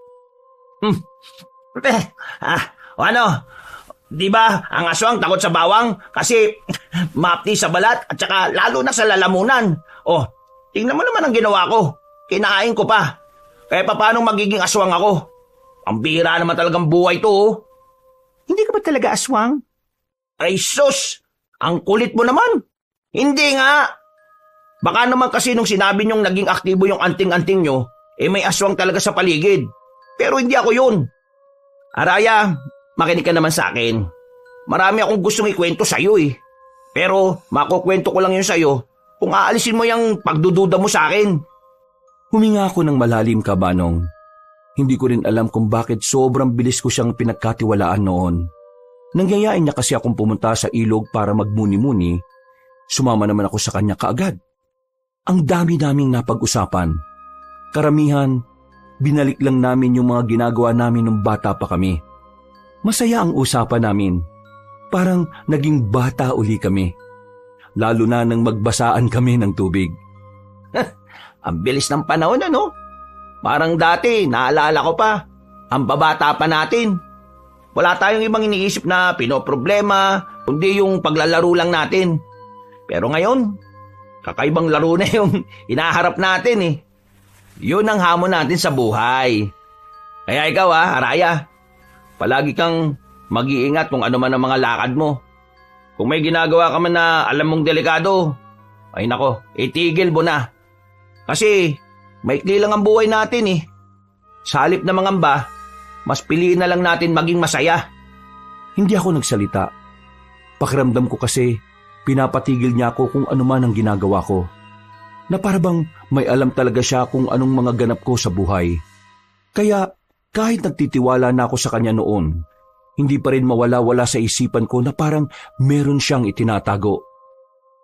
Ano? Di ba ang aswang takot sa bawang? Kasi mapti sa balat at saka lalo na sa lalamunan. Oh, tingnan mo naman ang ginawa ko. Kinain ko pa. Kaya paano magiging aswang ako? Ang bira naman talagang buhay to, oh. Hindi ka ba talaga aswang? Ay sus! Ang kulit mo naman. Hindi nga. Baka naman kasi nung sinabi niyong naging aktibo yung anting-anting nyo, may aswang talaga sa paligid. Pero hindi ako yun. Araya, makinig ka naman sa akin. Marami akong gustong ikwento sa'yo eh. Pero makukwento ko lang yun sa'yo kung aalisin mo yung pagdududa mo sa akin. Huminga ako ng malalim, Kabanong. Hindi ko rin alam kung bakit sobrang bilis ko siyang pinagkatiwalaan noon. Nangyayain niya kasi akong pumunta sa ilog para magmuni-muni. Sumama naman ako sa kanya kaagad. Ang dami naming napag-usapan. Karamihan, binalik lang namin yung mga ginagawa namin nung bata pa kami. Masaya ang usapan namin. Parang naging bata uli kami. Lalo na nang magbasaan kami ng tubig. Ang bilis ng panahon, ano? Parang dati, naalala ko pa. Ang babata pa natin. Wala tayong ibang iniisip na pinoproblema, kundi yung paglalaro lang natin. Pero ngayon, kakaibang laro na yung hinaharap natin eh. Yun ang hamon natin sa buhay. Kaya ikaw Araya, palagi kang mag-iingat kung ano man ang mga lakad mo. Kung may ginagawa ka man na alam mong delikado, ay nako, itigil mo na. Kasi maikli lang ang buhay natin eh. Sa halip na mangamba, mas piliin na lang natin maging masaya. Hindi ako nagsalita. Pakiramdam ko kasi pinapatigil niya ako kung ano man ang ginagawa ko. Na parabang may alam talaga siya kung anong mga ganap ko sa buhay. Kaya kahit nagtitiwala na ako sa kanya noon, hindi pa rin mawala-wala sa isipan ko na parang meron siyang itinatago.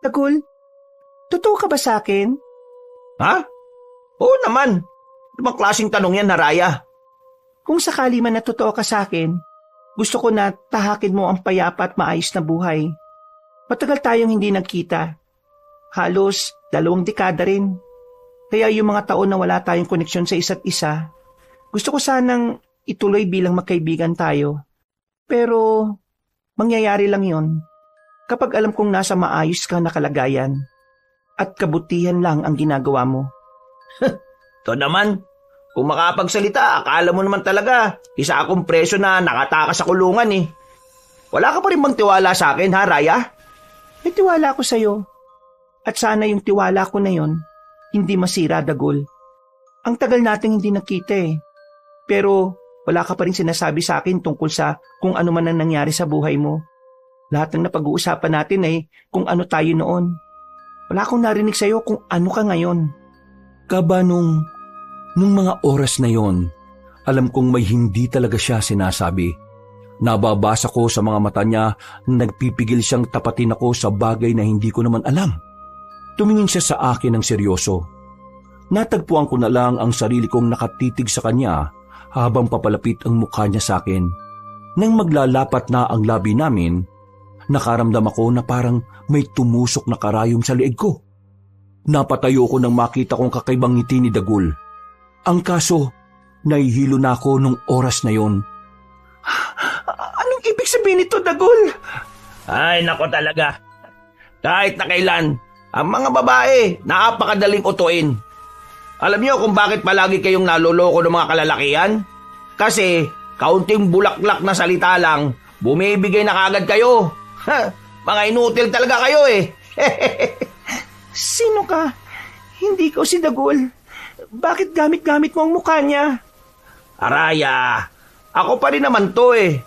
Dagul, totoo ka ba sa akin? Ha? Oo naman. Ano bang klaseng tanong yan, Araya? Kung sakali man na totoo ka sa akin, gusto ko na tahakin mo ang payapa at maayos na buhay. Matagal tayong hindi nagkita. Halos 2 dekada rin. Kaya yung mga taon na wala tayong koneksyon sa isa't isa, gusto ko sanang ituloy bilang magkaibigan tayo. Pero mangyayari lang yon kapag alam kong nasa maayos ka na kalagayan at kabutihan lang ang ginagawa mo. Ito naman, kung makapagsalita, akala mo naman talaga, isa akong preso na nakatakas sa kulungan eh. Wala ka pa rin bang tiwala sa akin, ha, Raya? May tiwala ko sa'yo. At sana yung tiwala ko na yon, hindi masira, Dagul. Ang tagal nating hindi nakita eh. Pero wala ka pa rin sinasabi sa akin tungkol sa kung ano man ang nangyari sa buhay mo. Lahat ng napag-uusapan natin ay kung ano tayo noon. Wala akong narinig sa'yo kung ano ka ngayon. Kabanong, nung mga oras na yon, alam kong may hindi talaga siya sinasabi. Nababasa ko sa mga mata niya na nagpipigil siyang tapatin ako sa bagay na hindi ko naman alam. Tumingin siya sa akin ng seryoso. Natagpuan ko na lang ang sarili kong nakatitig sa kanya habang papalapit ang mukha niya sa akin. Nang maglalapat na ang labi namin, nakaramdam ako na parang may tumusok na karayom sa leeg ko. Napatayo ko nang makita kong kakaibang ngiti ni Dagul. Ang kaso, nahihilo na ako nung oras na yon. Anong ibig sabihin nito, Dagul? Ay, nako talaga. Kahit na kailan, ang mga babae, napakadaling utuin. Alam niyo kung bakit palagi kayong naloloko ng mga kalalakihan? Kasi, kaunting bulaklak na salita lang, bumibigay na kagad kayo. Mga inutil talaga kayo eh. Sino ka? Hindi ko si Dagul. Bakit gamit-gamit mo ang mukha niya? Araya, ako pa rin naman to eh.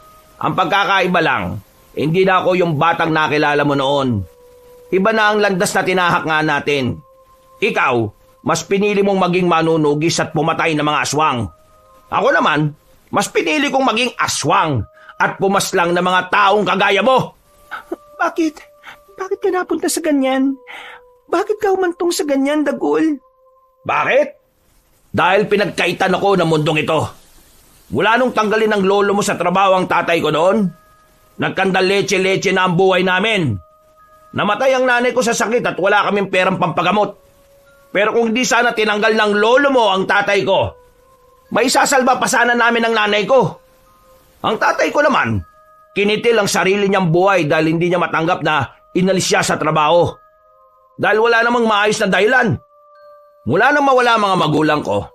Ang pagkakaiba lang, hindi na ako yung batang nakilala mo noon. Iba na ang landas na tinahak nga natin. Ikaw, mas pinili mong maging manunugis at pumatay ng mga aswang. Ako naman, mas pinili kong maging aswang at pumaslang ng mga taong kagaya mo. Bakit? Bakit ka napunta sa ganyan? Bakit ka humantong sa ganyan, Dagul? Bakit? Dahil pinagkaitan ako ng mundong ito. Mula nung tanggalin ng lolo mo sa trabaho ang tatay ko noon, nagkandal leche-leche na ang buhay namin. Namatay ang nanay ko sa sakit at wala kaming perang pampagamot. Pero kung hindi sana tinanggal ng lolo mo ang tatay ko, may sasalba pa sana namin ang nanay ko. Ang tatay ko naman, kinitil ang sarili niyang buhay dahil hindi niya matanggap na inalis siya sa trabaho. Dahil wala namang maayos na dahilan. Mula nang mawala mga magulang ko,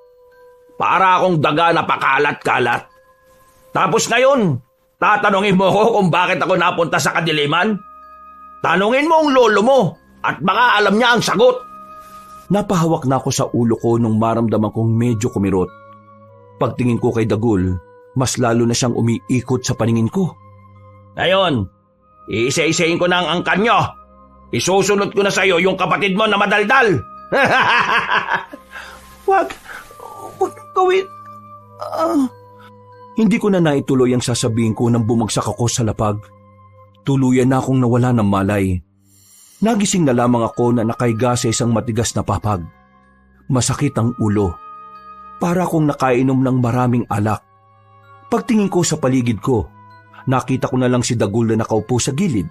para akong daga na pakalat-kalat. Tapos ngayon, tatanungin mo ko kung bakit ako napunta sa kadiliman? Tanungin mo ang lolo mo at baka alam niya ang sagot. Napahawak na ako sa ulo ko nung maramdaman kong medyo kumirot. Pagtingin ko kay Dagul, mas lalo na siyang umiikot sa paningin ko. Ngayon, iisa-isahin ko na ang angkan nyo. Isusunod ko na sa'yo yung kapatid mo na madaldal. Wag gawin. Hindi ko na naituloy ang sasabihin ko nang bumagsak ako sa lapag. Tuluyan na akong nawala ng malay. Nagising na lamang ako na nakahiga sa isang matigas na papag. Masakit ang ulo. Para akong nakainom ng maraming alak. Pagtingin ko sa paligid ko, nakita ko na lang si Dagul na nakaupo sa gilid.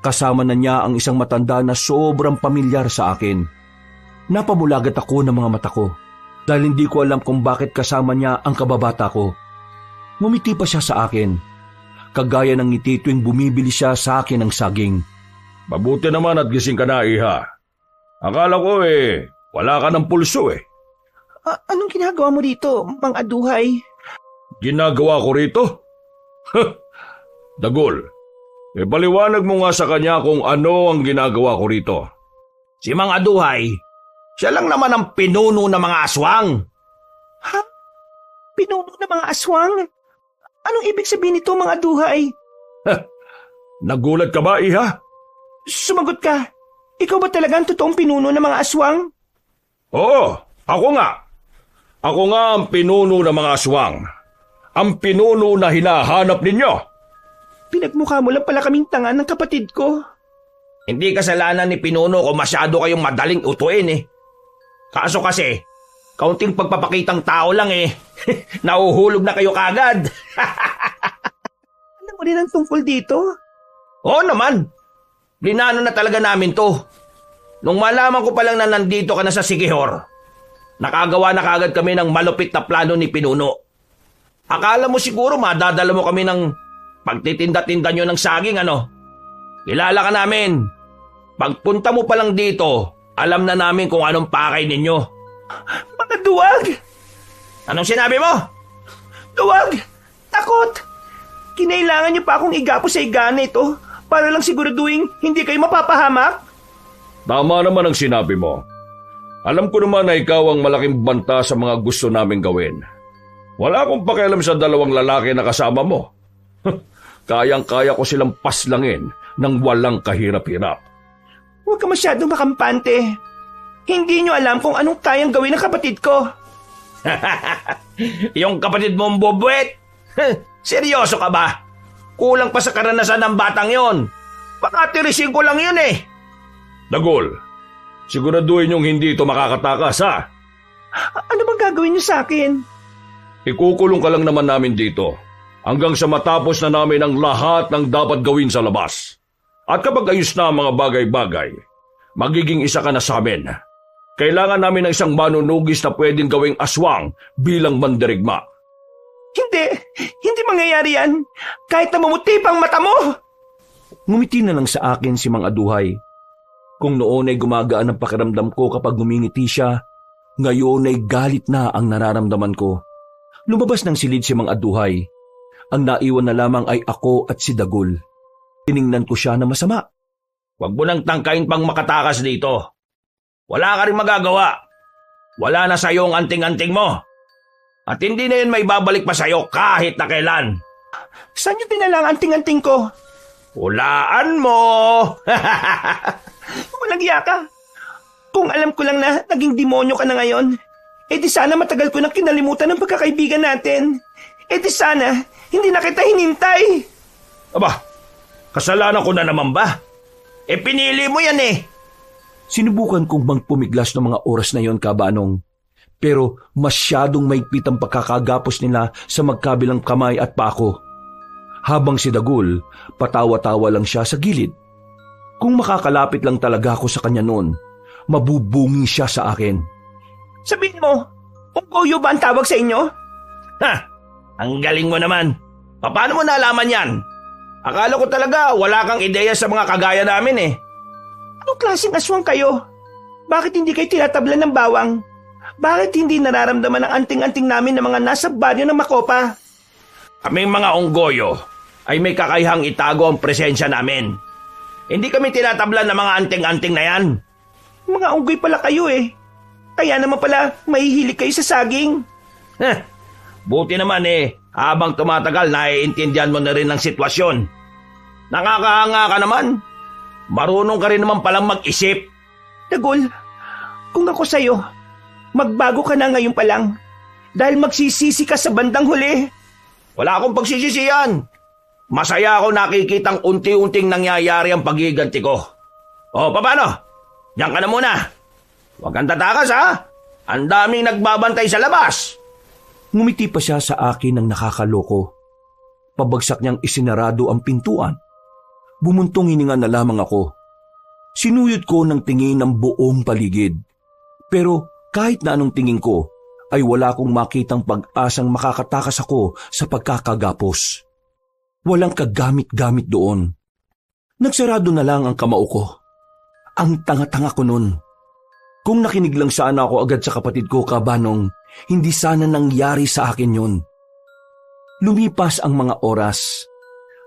Kasama na niya ang isang matanda na sobrang pamilyar sa akin. Napamulagat ako ng mga mata ko dahil hindi ko alam kung bakit kasama niya ang kababata ko. Ngumiti pa siya sa akin, kagaya ng ngiti tuwing bumibili siya sa akin ng saging. Mabuti naman at gising ka na, iha. Akala ko wala ka ng pulso Anong ginagawa mo dito, Mang Aduhay? Ginagawa ko rito? Dagul, paliwanag mo nga sa kanya kung ano ang ginagawa ko rito. Si Mang Aduhay, siya lang naman ang pinuno ng mga aswang. Ha? Pinuno ng mga aswang? Anong ibig sabihin nito, Mang Aduhay? Nagulat ka ba, iha? Sumagot ka. Ikaw ba talaga ang totoong pinuno ng mga aswang? Oo, ako nga. Ako nga ang pinuno ng mga aswang. Ang pinuno na hinahanap ninyo. Pinagmukha mo lang pala kaming tanga ng kapatid ko. Hindi kasalanan ni pinuno kung masyado kayong madaling utuin Kaso kasi, kaunting pagpapakitang tao lang Nahuhulog na kayo kagad. Alam mo rin ang tungkol dito? Oo naman. Linano na talaga namin to. Nung malaman ko pa lang na nandito ka na sa Sigihor, nakagawa na kagad kami ng malupit na plano ni pinuno. Akala mo siguro madadala mo kami ng pagtitinda-tinda nyo ng saging Kilala ka namin. Pagpunta mo pa lang dito, alam na namin kung anong pakay ninyo. Mga duwag! Anong sinabi mo? Duwag! Takot! Kinailangan niyo pa akong igapo sa igana ito para lang siguraduhin hindi kayo mapapahamak? Tama naman ang sinabi mo. Alam ko naman na ikaw ang malaking banta sa mga gusto naming gawin. Wala akong pakialam sa dalawang lalaki na kasama mo. Kayang-kaya ko silang paslangin ng walang kahirap-hirap. Huwag ka masyadong makampante. Hindi niyo alam kung anong kayang gawin ng kapatid ko. Yung kapatid mong bobwet? Seryoso ka ba? Kulang pa sa karanasan ng batang yon. Baka tirisin ko lang yun Dagul, siguraduhin yung hindi ito makakatakas, ha? Ano bang gagawin niyo sa akin? Ikukulong ka lang naman namin dito hanggang sa matapos na namin ang lahat ng dapat gawin sa labas. At kapag ayos na ang mga bagay-bagay, magiging isa ka na sa amin. Kailangan namin ng isang manunugis na pwedeng gawing aswang bilang mandirigma. Hindi mangyayari yan. Kahit na mamuti pang mata mo. Ngumiti na lang sa akin si Mang Aduhay. Kung noon ay gumagaan ang pakiramdam ko kapag ngumingiti siya, ngayon ay galit na ang nararamdaman ko. Lumabas ng silid si Mang Aduhay. Ang naiwan na lamang ay ako at si Dagul. Tiningnan ko siya na masama. Huwag mo nang tangkain pang makatakas dito. Wala ka rin magagawa. Wala na sa'yo ang anting-anting mo. At hindi na yun may babalik pa sa'yo kahit na kailan. Saan yung dinala ang anting-anting ko? Hulaan mo! Walang iya ka. Kung alam ko lang na naging demonyo ka na ngayon, di sana matagal ko na kinalimutan ng pagkakaibigan natin. Di sana hindi na kita hinintay. Aba, kasalanan ko na naman ba? Pinili mo yan Sinubukan kong magpumiglas ng mga oras na yon, Kabanong. Pero masyadong maigpit ang pagkakagapos nila sa magkabilang kamay at pako. Habang si Dagul, patawa-tawa lang siya sa gilid. Kung makakalapit lang talaga ako sa kanya noon, mabubungi siya sa akin. Sabihin mo, unggoyo ba ang tawag sa inyo? Ha! Ang galing mo naman. Paano mo nalaman yan? Akala ko talaga wala kang ideya sa mga kagaya namin eh. Anong klaseng aswang kayo? Bakit hindi kayo tinatablan ng bawang? Bakit hindi nararamdaman ang anting-anting namin ng mga nasa baryo ng Makopa? Kaming mga unggoyo ay may kakayahang itago ang presensya namin. Hindi kami tinatablan ng mga anting-anting na yan. Mga unggoy pala kayo eh. Kaya naman pala mahihilig kayo sa saging. Buti naman eh, habang tumatagal naiintindihan mo na rin ang sitwasyon. Nakakahanga ka naman. Marunong ka rin naman palang mag-isip. Dagul, kung ako sa'yo, magbago ka na ngayon pa lang. Dahil magsisisi ka sa bandang huli. Wala akong pagsisisiyan. Masaya ako nakikitang unti-unting nangyayari ang pagiganti ko. O, paano? Diyan ka na muna. Huwag kang tatakas ha. Ang daming nagbabantay sa labas. Ngumiti pa siya sa akin ng nakakaloko. Pabagsak niyang isinarado ang pintuan. Bumuntong hininga na lamang ako. Sinuyod ko ng tingin ng buong paligid. Pero kahit na anong tingin ko, ay wala akong makitang pag-asang makakatakas ako sa pagkakagapos. Walang kagamit-gamit doon. Nagsarado na lang ang kamao ko. Ang tanga-tanga ko nun. Kung nakinig lang sana ako agad sa kapatid ko, Kabanong, hindi sana nangyari sa akin yun. Lumipas ang mga oras.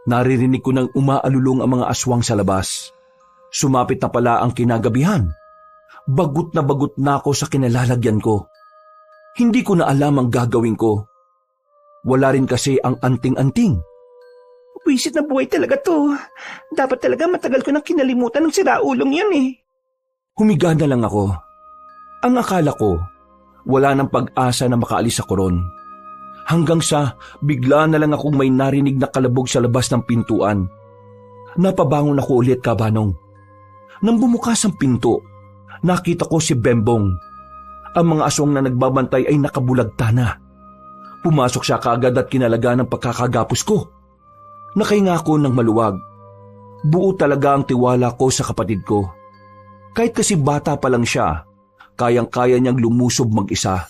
Naririnig ko nang umaalulong ang mga aswang sa labas. Sumapit na pala ang kinagabihan. Bagot na ako sa kinalalagyan ko. Hindi ko na alam ang gagawin ko. Wala rin kasi ang anting-anting. Wisit na buhay talaga to. Dapat talaga matagal ko nang kinalimutan ng siraulong yan eh. Humiga na lang ako. Ang akala ko, wala nang pag-asa na makaalis ako ron. Hanggang sa bigla na lang akong may narinig na kalabog sa labas ng pintuan. Napabangon ako ulit, Kabanong. Nang bumukas ang pinto, nakita ko si Bembong. Ang mga aswang na nagbabantay ay nakabulagta na. Pumasok siya kaagad at kinalaga ng pagkakagapos ko. Nakahinga ako ng maluwag. Buo talaga ang tiwala ko sa kapatid ko. Kahit kasi bata pa lang siya, kayang-kaya niyang lumusob mag-isa.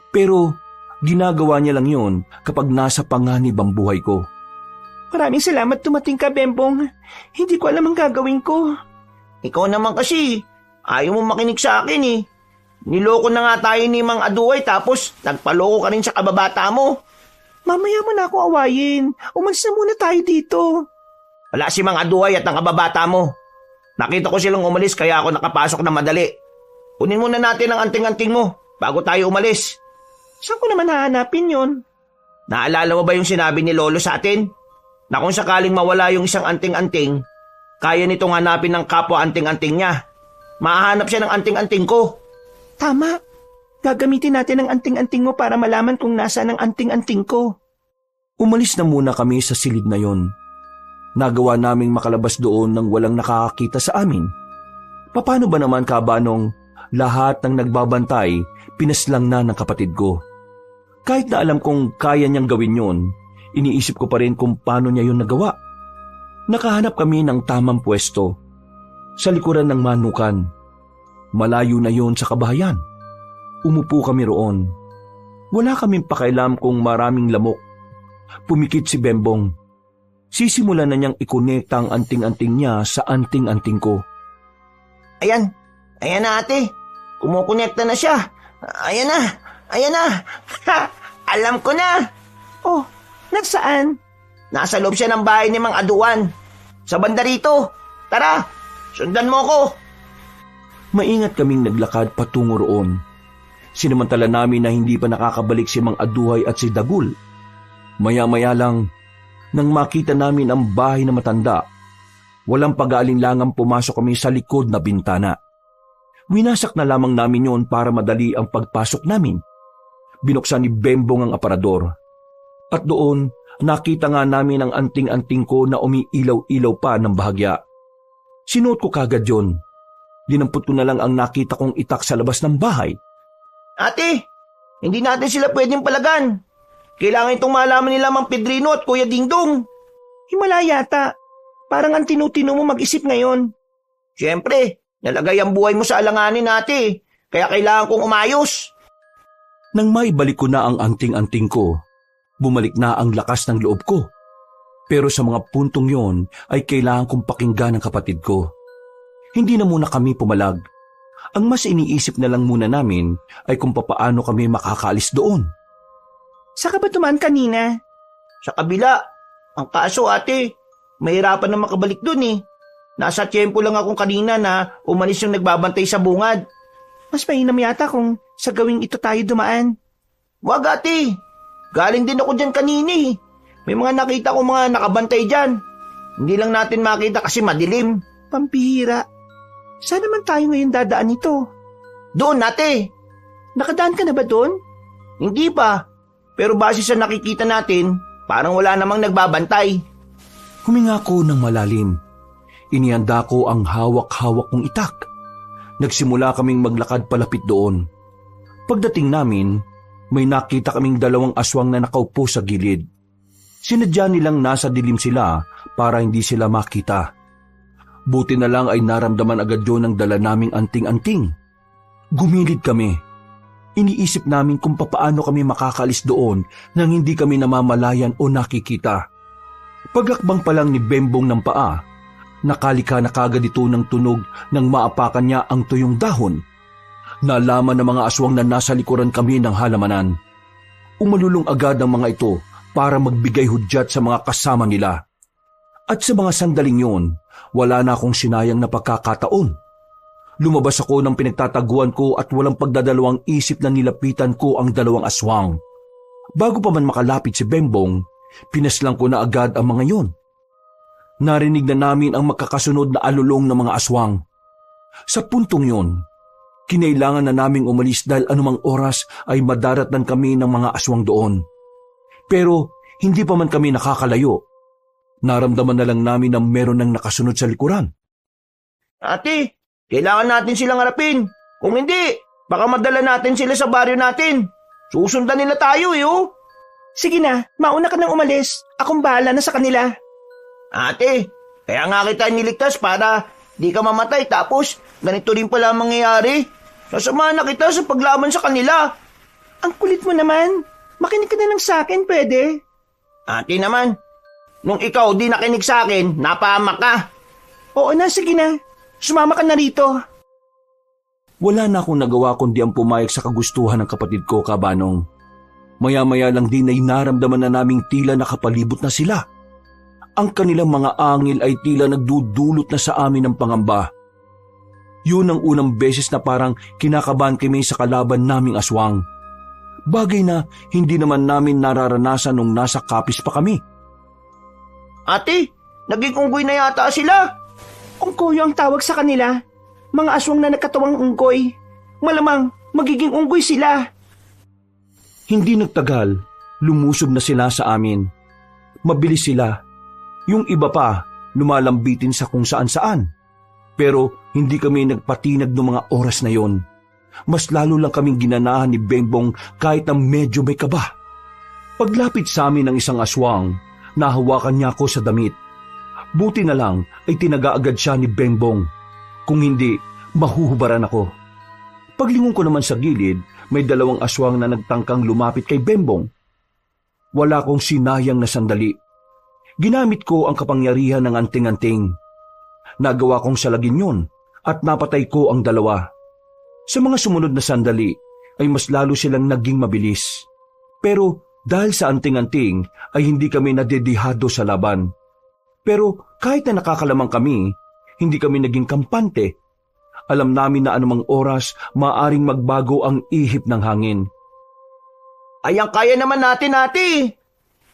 Pero ginagawa niya lang yun kapag nasa panganib ang buhay ko. Maraming salamat dumating ka, Bembong. Hindi ko alam ang gagawin ko. Ikaw naman kasi, ayaw mo makinig sa akin eh. Niloko na nga tayo ni Mang Aduay tapos nagpaloko ka rin sa kababata mo. Mamaya mo na ako awayin. Umalis na muna tayo dito. Wala si Mang Aduay at ang kababata mo. Nakita ko silang umalis kaya ako nakapasok na madali. Kunin muna natin ang anting-anting mo bago tayo umalis. Saan ko naman hahanapin yon? Naalala mo ba yung sinabi ni Lolo sa atin? Na kung sakaling mawala yung isang anting-anting, kaya nitong hanapin ng kapwa anting-anting niya. Mahahanap siya ng anting-anting ko. Tama. Gagamitin natin ang anting-anting mo para malaman kung nasaan ang anting-anting ko. Umalis na muna kami sa silid na yon. Nagawa naming makalabas doon nang walang nakakakita sa amin. Paano ba naman, Kabanong, lahat ng nagbabantay pinaslang na ng kapatid ko? Kahit na alam kong kaya niyang gawin yon, iniisip ko pa rin kung paano niya yun nagawa. Nakahanap kami ng tamang pwesto. Sa likuran ng manukan. Malayo na yon sa kabahayan. Umupo kami roon. Wala kaming pakialam kung maraming lamok. Pumikit si Bembong. Sisimulan na niyang ikonekta ang anting-anting niya sa anting-anting ko. Ayan na ate. Kumukonekta na siya. Ayan na. Alam ko na. Oh, nasaan? Nasa loob siya ng bahay ni Mang Aduan. Sa banda rito. Tara, sundan mo ko. Maingat kaming naglakad patungo roon. Sinamantala namin na hindi pa nakakabalik si Mang Aduhay at si Dagul. Maya-maya lang, nang makita namin ang bahay na matanda, walang pag-aalinlangang pumasok kami sa likod na bintana. Winasak na lamang namin yon para madali ang pagpasok namin. Binuksan ni Bembong ang aparador. At doon, nakita nga namin ang anting-anting ko na umiilaw-ilaw pa ng bahagya. Sinuot ko kagad yon. Dinampot ko na lang ang nakita kong itak sa labas ng bahay. Ate, hindi natin sila pwedeng palagan. Kailangan itong malaman nila Mang Pedrino at Kuya Dingdong. Himala yata. Parang ang tinutino mo mag-isip ngayon. Siyempre, nalagay ang buhay mo sa alanganin, ate. Kaya kailangan kong umayos. Nang maibalik ko na ang anting-anting ko, bumalik na ang lakas ng loob ko. Pero sa mga puntong yon ay kailangan kong pakinggan ang kapatid ko. Hindi na muna kami pumalag. Ang mas iniisip na lang muna namin ay kung papaano kami makakaalis doon. Saan ka ba dumaan kanina? Sa kabila. Ang kaso, ate, mahirapan na makabalik dun eh. Nasa tiyempo lang akong kanina na umalis yung nagbabantay sa bungad. Mas mainam yata kung sa gawing ito tayo dumaan. Wag, ate. Galing din ako dyan kanina eh. May mga nakita ko mga nakabantay dyan. Hindi lang natin makita kasi madilim. Pampihira. Saan naman tayo ngayon dadaan ito? Doon, ate. Nakadaan ka na ba doon? Hindi pa. Pero base sa nakikita natin, parang wala namang nagbabantay. Huminga ko ng malalim. Inihanda ko ang hawak-hawak kong itak. Nagsimula kaming maglakad palapit doon. Pagdating namin, may nakita kaming 2 aswang na nakaupo sa gilid. Sinadya nilang nasa dilim sila para hindi sila makita. Buti na lang ay naramdaman agad yun ang dala naming anting-anting. Gumilid kami. Iniisip namin kung papaano kami makakalis doon nang hindi kami namamalayan o nakikita. Pagakbang pa lang ni Bembong ng paa, nakalika na kagad ito ng tunog nang maapakan niya ang tuyong dahon. Nalaman ng mga aswang na nasa likuran kami ng halamanan. Umalulong agad ang mga ito para magbigay hudyat sa mga kasama nila. At sa mga sandaling yun, wala na akong sinayang na pagkakataon. Lumabas ako ng pinagtataguan ko at walang pagdadalawang isip na nilapitan ko ang 2 aswang. Bago pa man makalapit si Bembong, pinaslang ko na agad ang mga yon. Narinig na namin ang magkakasunod na alulong ng mga aswang. Sa puntong yon, kinailangan na naming umalis dahil anumang oras ay madaratnan kami ng mga aswang doon. Pero hindi pa man kami nakakalayo. Naramdaman na lang namin na meron nang nakasunod sa likuran. Ate, kailangan natin silang harapin. Kung hindi, baka madala natin sila sa baryo natin. Susundan nila tayo oh. Sige na, mauna ka nang umalis. Akong bahala na sa kanila. Ate, kaya nga kita niligtas para di ka mamatay tapos ganito rin pala ang mangyayari. Sasamahan na kita sa paglaban sa kanila. Ang kulit mo naman. Makinig ka na lang sa akin, pwede? Ate naman, nung ikaw di nakinig sa akin, napahamak ka. Oo na, sige na. Sumama ka na rito. Wala na akong nagawa kundi ang pumayag sa kagustuhan ng kapatid ko, Kabanong. Maya-maya lang din ay naramdaman na naming tila nakapalibot na sila. Ang kanilang mga angil ay tila nagdudulot na sa amin ng pangamba. Yun ang unang beses na parang kinakabahan kami sa kalaban naming aswang. Bagay na hindi naman namin nararanasan nung nasa kapis pa kami. Ate, naging unggoy na yata sila. Unggoy ang tawag sa kanila. Mga aswang na nagkatawang unggoy. Malamang magiging unggoy sila. Hindi nagtagal, lumusob na sila sa amin. Mabilis sila. Yung iba pa, lumalambitin sa kung saan-saan. Pero hindi kami nagpatinag ng mga oras na yon. Mas lalo lang kaming ginanahan ni Bembong kahit na medyo may kaba. Paglapit sa amin ng isang aswang, nahawakan niya ako sa damit. Buti na lang ay tinaga agad siya ni Bembong. Kung hindi, mahuhubaran ako. Paglingon ko naman sa gilid, may 2 aswang na nagtangkang lumapit kay Bembong. Wala akong sinayang na sandali. Ginamit ko ang kapangyarihan ng anting-anting. Nagawa kong salagin yun at napatay ko ang 2. Sa mga sumunod na sandali ay mas lalo silang naging mabilis. Pero dahil sa anting-anting ay hindi kami nadedihado sa laban. Pero kahit na nakakalamang kami, hindi kami naging kampante. Alam namin na anumang oras maaring magbago ang ihip ng hangin. Ayang kaya naman natin, ate.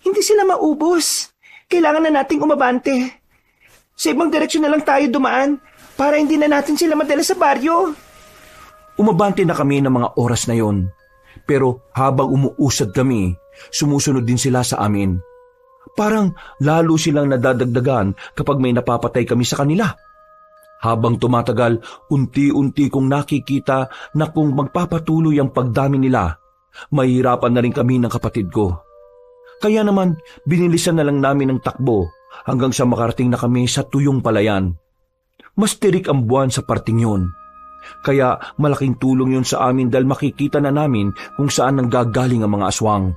Hindi sila maubos. Kailangan na nating umabante. Sa ibang direksyon na lang tayo dumaan para hindi na natin sila madala sa baryo. Umabante na kami ng mga oras na yon. Pero habang umuusad kami, sumusunod din sila sa amin. Parang lalo silang nadadagdagan kapag may napapatay kami sa kanila. Habang tumatagal, unti-unti kong nakikita na kung magpapatuloy ang pagdami nila, mahihirapan na rin kami ng kapatid ko. Kaya naman, binilisan na lang namin ang takbo hanggang sa makarating na kami sa Tuyong Palayan. Mas tirik ang buwan sa parting yun. Kaya malaking tulong yun sa amin dahil makikita na namin kung saan nanggagaling ang mga aswang.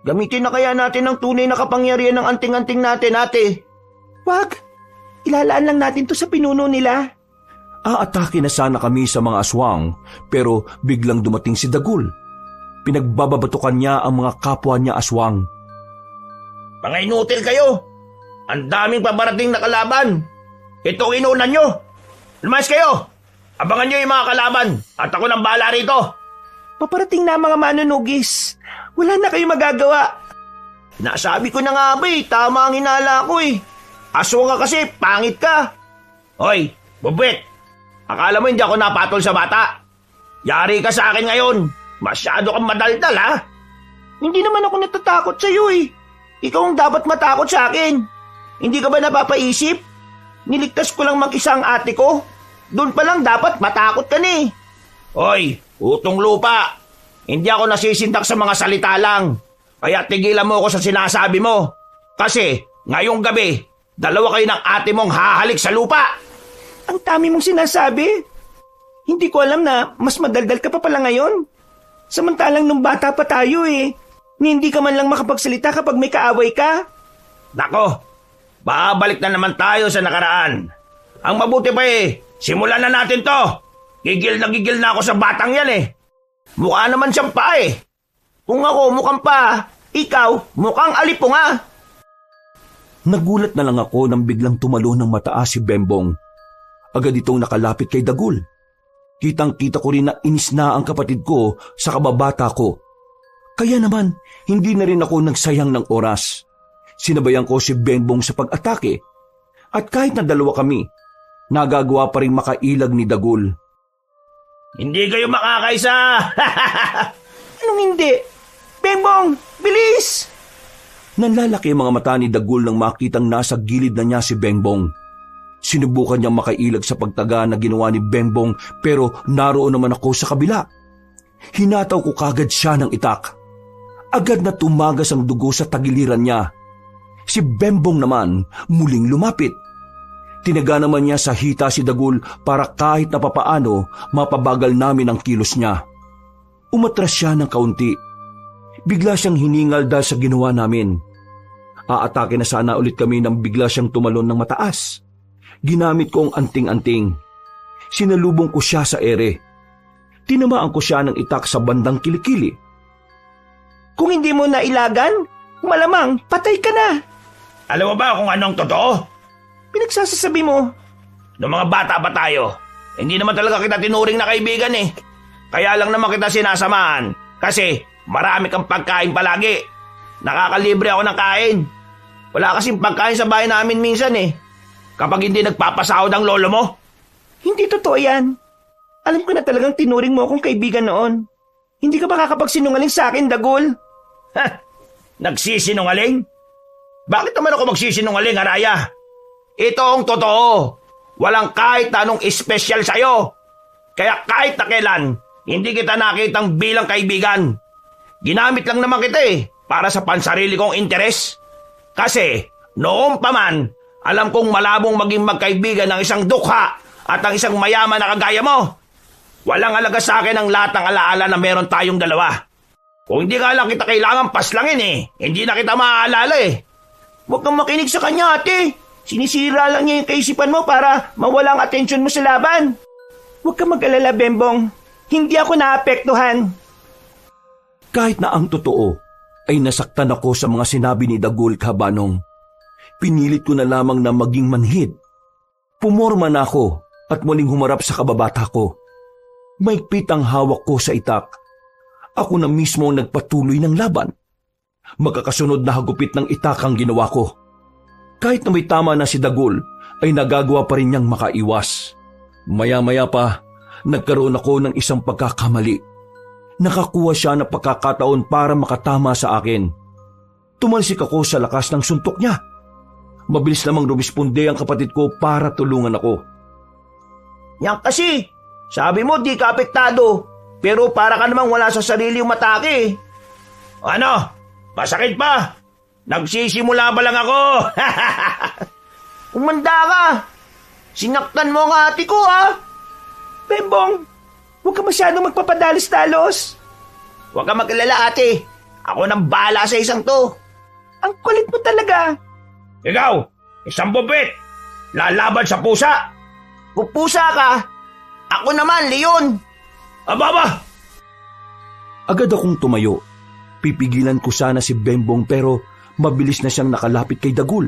Gamitin na kaya natin ang tunay na kapangyarihan ng anting-anting natin, ate? Wag! Ilalaan lang natin to sa pinuno nila. Aatake na sana kami sa mga aswang pero biglang dumating si Dagul. Pinagbababatukan niya ang mga kapwa niya aswang. Mga inutil kayo! Ang daming pabarating na kalaban! Ito ang inuunan nyo! Lumayas kayo! Abangan nyo yung mga kalaban at ako nang bahala rito! Paparating na mga manunugis. Wala na kayo magagawa. Nasabi ko na nga ba tama ang hinala ko Aswang ka kasi, pangit ka. Hoy, bubwit! Akala mo hindi ako napatol sa bata? Yari ka sa akin ngayon. Masyado kang madaldal, ha? Hindi naman ako natatakot sa'yo Ikaw ang dapat matakot sa akin. Hindi ka ba napapaisip? Niligtas ko lang mag-isa ang ate ko. Doon pa lang dapat matakot ka na Hoy, utong lupa. Hindi ako nasisindak sa mga salita lang. Kaya tigilan mo ako sa sinasabi mo. Kasi, ngayong gabi, dalawa kayo ng ate mong hahalik sa lupa. Ang dami mong sinasabi. Hindi ko alam na mas madaldal ka pa pala ngayon. Samantalang nung bata pa tayo hindi ka man lang makapagsalita kapag may kaaway ka. Nako, babalik na naman tayo sa nakaraan. Ang mabuti pa simulan na natin to. Gigil na ako sa batang yan Mukha naman siyang pa Kung ako mukhang pa, ikaw mukhang alipunga. Nagulat na lang ako nang biglang tumalo ng mataas si Bembong. Agad itong nakalapit kay Dagul. Kitang-kita ko rin na inis na ang kapatid ko sa kababata ko. Kaya naman, hindi na rin ako nagsayang ng oras. Sinabayan ko si Bembong sa pag-atake. At kahit na dalawa kami, nagagawa pa rin makailag ni Dagul. Hindi kayo makakaisa! Anong hindi? Bembong, bilis! Nanlalaki ang mga mata ni Dagul nang makitang nasa gilid na niya si Bembong. Sinubukan niyang makailag sa pagtaga na ginawa ni Bembong pero naroon naman ako sa kabila. Hinataw ko kagad siya ng itak. Agad na tumagas ang dugo sa tagiliran niya. Si Bembong naman muling lumapit. Tinaga naman niya sa hita si Dagul para kahit na papaano mapabagal namin ang kilos niya. Umatras siya ng kaunti. Bigla siyang hiningal dahil sa ginawa namin. Aatake na sana ulit kami nang bigla siyang tumalon ng mataas. Ginamit ko ang anting-anting. Sinalubong ko siya sa ere. Tinamaan ko siya ng itak sa bandang kilikili. Kung hindi mo nailagan, malamang patay ka na. Alam mo ba kung anong totoo? Pinagsasasabi mo. Noong mga bata pa tayo, hindi naman talaga kita tinuring na kaibigan Kaya lang naman kita sinasamahan. Kasi marami kang pagkain palagi. Nakakalibre ako ng kain. Wala kasing pagkain sa bahay namin minsan Kapag hindi nagpapasahod ang lolo mo. Hindi totoo yan. Alam ko na talagang tinuring mo akong kaibigan noon. Hindi ka ba kakapagsinungaling sa akin, Dagul? Ha? Nagsisinungaling? Bakit naman ako magsisinungaling, Araya? Ito ang totoo. Walang kahit anong espesyal sa'yo. Kaya kahit na kailan, hindi kita nakitang bilang kaibigan. Ginamit lang naman kita para sa pansarili kong interes. Kasi noon pa man, alam kong malabong maging magkaibigan ng isang dukha at ang isang mayaman na kagaya mo. Walang alaga sa akin ang lahat ng alaala na meron tayong dalawa. Kung hindi ka lang kita kailangan paslangin hindi na kita maaalala Huwag kang makinig sa kanya, ate. Sinisira lang niya yung kaisipan mo para mawala ang atensyon mo sa laban. Huwag kang mag-alala, Bembong. Hindi ako naapektuhan. Kahit na ang totoo, ay nasaktan ako sa mga sinabi ni Dagul Kabanong. Pinilit ko na lamang na maging manhid. Pumorma na ako at muling humarap sa kababata ko. Maigpit ang hawak ko sa itak. Ako na mismo ang nagpatuloy ng laban. Magkakasunod na hagupit ng itak ang ginawa ko. Kahit na may tama na si Dagul, ay nagagawa pa rin niyang makaiwas. Maya-maya pa, nagkaroon ako ng isang pagkakamali. Nakakuha siya ng pagkakataon para makatama sa akin. Tumalsik ako sa lakas ng suntok niya. Mabilis namang rumisponde ang kapatid ko para tulungan ako. Yan kasi, sabi mo di ka apektado, pero para ka namang wala sa sarili yung matake. Ano? Masakit pa? Nagsisimula pa lang ako. Umanda ka. Sinaktan mo ang ate ko, ha? Bembong, huwag ka masyadong magpapadalos-dalos. Huwag ka mag-alala, ate. Ako nang bahala sa isang to. Ang kulit mo talaga. Ikaw, isang bubit. Lalaban sa pusa. Kung pusa ka, ako naman, leon. Ababa! Agad akong tumayo. Pipigilan ko sana si Bembong pero mabilis na siyang nakalapit kay Dagul.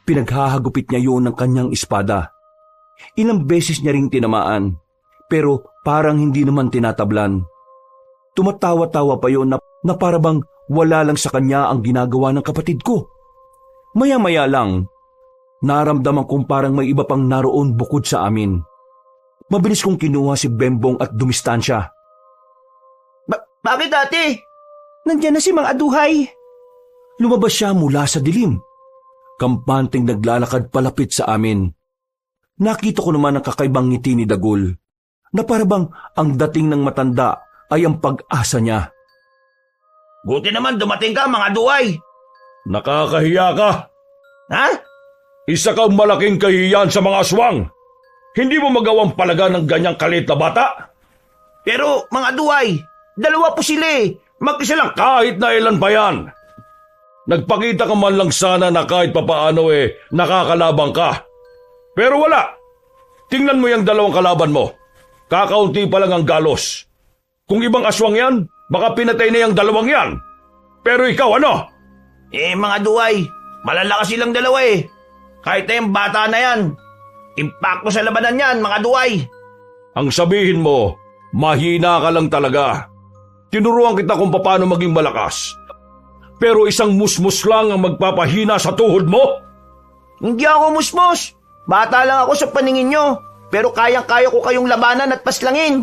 Pinaghahagupit niya yun ng kanyang espada. Ilang beses niya ring tinamaan pero parang hindi naman tinatablan. Tumatawa-tawa pa yun na parabang wala lang sa kanya ang ginagawa ng kapatid ko. Maya-maya lang, naramdaman kong parang may iba pang naroon bukod sa amin. Mabilis kong kinuha si Bembong at dumistansya. Bakit, ate? Nandiyan na si Mang Aduhay. Lumabas siya mula sa dilim. Kampanteng naglalakad palapit sa amin. Nakita ko naman ang kakaibang ngiti ni Dagul, na parabang ang dating ng matanda ay ang pag-asa niya. Buti naman dumating ka, Mang Aduhay. Nakakahiya ka. Ha? Isa kang malaking kahiyan sa mga aswang. Hindi mo magawang palaga ng ganyang kalit na bata? Pero, Mang Aduhay, dalawa po sila eh. Mag-isa lang kahit na ilan pa yan. Nagpakita ka man lang sana na kahit papaano nakakalabang ka. Pero wala. Tingnan mo yung dalawang kalaban mo. Kakaunti pa lang ang galos. Kung ibang aswang yan, baka pinatay na yung dalawang yan. Pero ikaw ano? Mga Aduhay, malalakas silang dalawa eh. Kahit na yung bata na yan. Impacto sa labanan yan, Mga Aduhay. Ang sabihin mo, mahina ka lang talaga. Tinuruan kita kung paano maging malakas. Pero isang musmus lang ang magpapahina sa tuhod mo? Hindi ako musmos. Bata lang ako sa paningin nyo. Pero kayang-kaya ko kayong labanan at paslangin.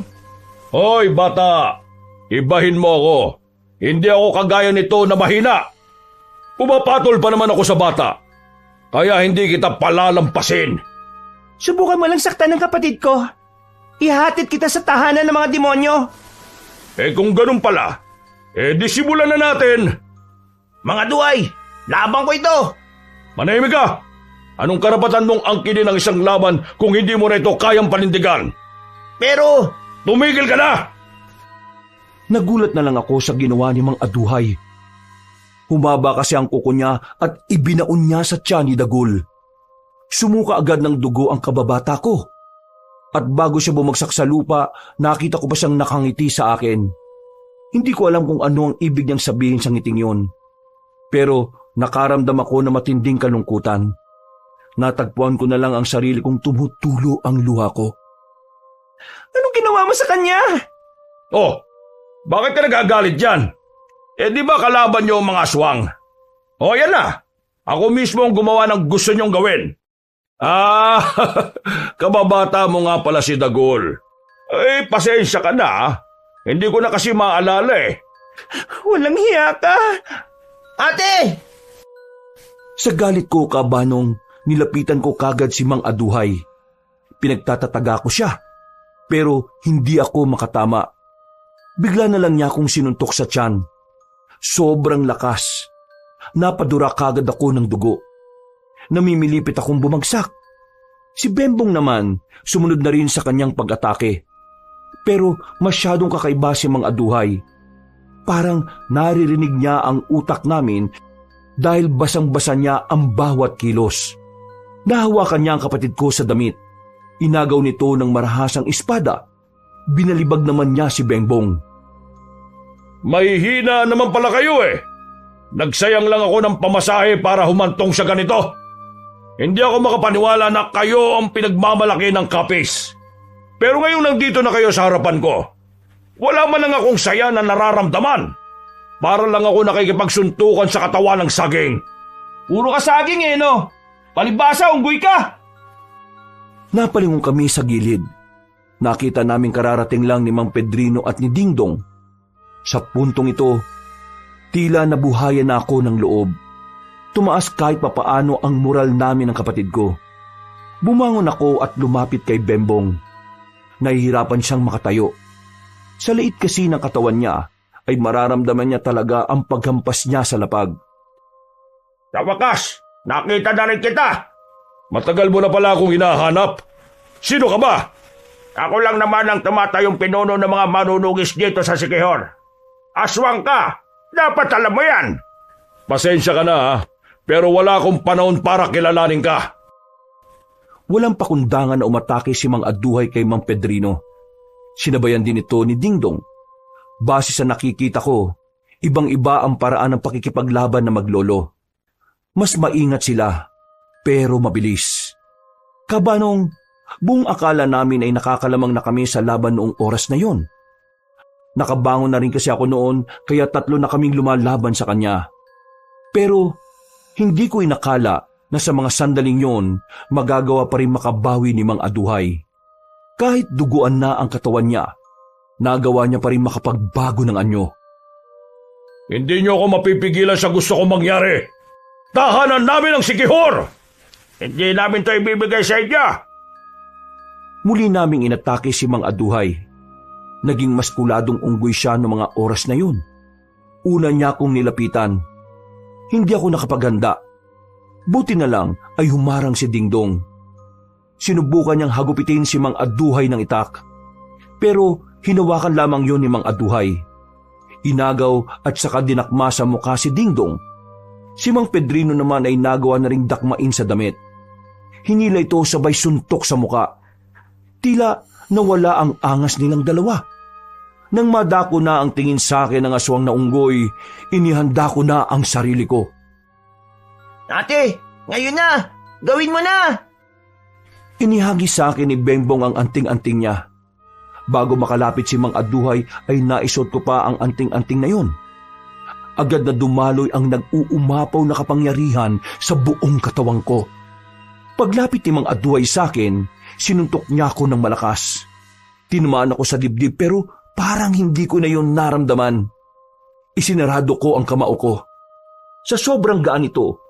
Hoy bata, ibahin mo ako. Hindi ako kagaya nito na mahina. Pumapatol pa naman ako sa bata. Kaya hindi kita palalampasin. Subukan mo lang saktan ng kapatid ko. Ihatid kita sa tahanan ng mga demonyo. Kung ganun pala, di simulan na natin. Mga Aduhay, labang ko ito. Manahimik ka. Anong karapatan mong angkinin ng isang laban kung hindi mo na ito kayang panindigan? Pero, tumigil ka na! Nagulat na lang ako sa ginawa ni Mang Aduhay. Humaba kasi ang kuko niya at ibinaon niya sa tiyan ni Dagul. Sumuka agad ng dugo ang kababata ko. At bago siya bumagsak sa lupa, nakita ko pa siyang nakangiti sa akin. Hindi ko alam kung ano ang ibig niyang sabihin sa ngiting yon. Pero nakaramdam ako na matinding kalungkutan. Natagpuan ko na lang ang sarili kong tumutulo ang luha ko. Anong ginawa mo sa kanya? Oh, bakit ka nagagalit dyan? Di ba kalaban niyo ang mga aswang? Yan na. Ako mismo ang gumawa ng gusto niyong gawin. Kababata mo nga pala si Dagul. Pasensya ka na. Hindi ko na kasi maalala eh. Walang hiya ka. ate! Sa galit ko, kabanong, nilapitan ko kagad si Mang Aduhay. Pinagtatataga ko siya, pero hindi ako makatama. Bigla na lang niya akong sinuntok sa tiyan. Sobrang lakas. Napadura kagad ako ng dugo. Namimilipit akong bumagsak. Si Bembong naman, sumunod na rin sa kanyang pag-atake. Pero masyadong kakaiba si Mang Aduhay. Parang naririnig niya ang utak namin dahil basang-basa niya ang bawat kilos. Nahawakan niya ang kapatid ko sa damit. Inagaw nito ng marahasang espada. Binalibag naman niya si Bembong. May hina naman pala kayo eh. Nagsayang lang ako ng pamasahe para humantong sa ganito. Hindi ako makapaniwala na kayo ang pinagmamalaki ng kapis. Pero ngayong nandito na kayo sa harapan ko, wala man lang akong saya na nararamdaman. Para lang ako nakikipagsuntukan sa katawan ng saging. Puro ka saging eh, no? Palibasa, unggoy ka! Napalingon kami sa gilid. Nakita namin kararating lang ni Mang Pedrino at ni Dingdong. Sa puntong ito, tila nabuhayan na ako ng loob. Tumaas kahit papaano ang moral namin ng kapatid ko. Bumangon ako at lumapit kay Bembong. Nahihirapan siyang makatayo. Sa liit kasi ng katawan niya ay mararamdaman niya talaga ang paghampas niya sa lapag. Sa wakas, nakita na rin kita. Matagal mo na pala akong hinahanap. Sino ka ba? Ako lang naman ang tumatayong pinuno ng mga manunugis dito sa Siquijor. Aswang ka! Dapat alam mo yan! Pasensya ka na ha, pero wala akong panahon para kilalanin ka. Walang pakundangan na umatake si Mang Aduhay kay Mang Pedrino. Sinabayan din ito ni Dingdong. Base sa nakikita ko, ibang-iba ang paraan ng pakikipaglaban na maglolo. Mas maingat sila, pero mabilis. Kabanong, buong akala namin ay nakakalamang na kami sa laban noong oras na yon. Nakabangon na rin kasi ako noon, kaya 3 na kaming lumalaban sa kanya. Pero hindi ko inakala na sa mga sandaling yon, magagawa pa rin makabawi ni Mang Aduhay. Kahit duguan na ang katawan niya, nagawa niya pa rin makapagbago ng anyo. Hindi niyo ako mapipigilan sa gusto kong mangyari. Tahanan namin ang Siquijor! Hindi namin ito ibibigay sa inyo! Muli naming inatake si Mang Aduhay. Naging maskuladong unggoy siya noong mga oras na yun. Una niya akong nilapitan. Hindi ako nakapaghanda. Buti na lang ay humarang si Dingdong. Sinubukan niyang hagupitin si Mang Aduhay ng itak. Pero hinawakan lamang yon ni Mang Aduhay. Inagaw at saka dinakma sa mukha si Dingdong. Si Mang Pedrino naman ay nagawa na ring dakmain sa damit. Hinila ito sabay suntok sa mukha. Tila nawala ang angas nilang dalawa. Nang madako na ang tingin sa akin ng aswang na unggoy, inihanda ko na ang sarili ko. Ate, ngayon na! Gawin mo na! Inihagi sa akin ni Bengbong ang anting-anting niya. Bago makalapit si Mang Aduhay ay naisot ko pa ang anting-anting na yon. Agad na dumaloy ang nag-uumapaw na kapangyarihan sa buong katawang ko. Paglapit ni Mang Aduhay sa akin, sinuntok niya ako ng malakas. Tinamaan ako sa dibdib pero parang hindi ko na yon naramdaman. Isinarado ko ang kamao ko. Sa sobrang gaan ito,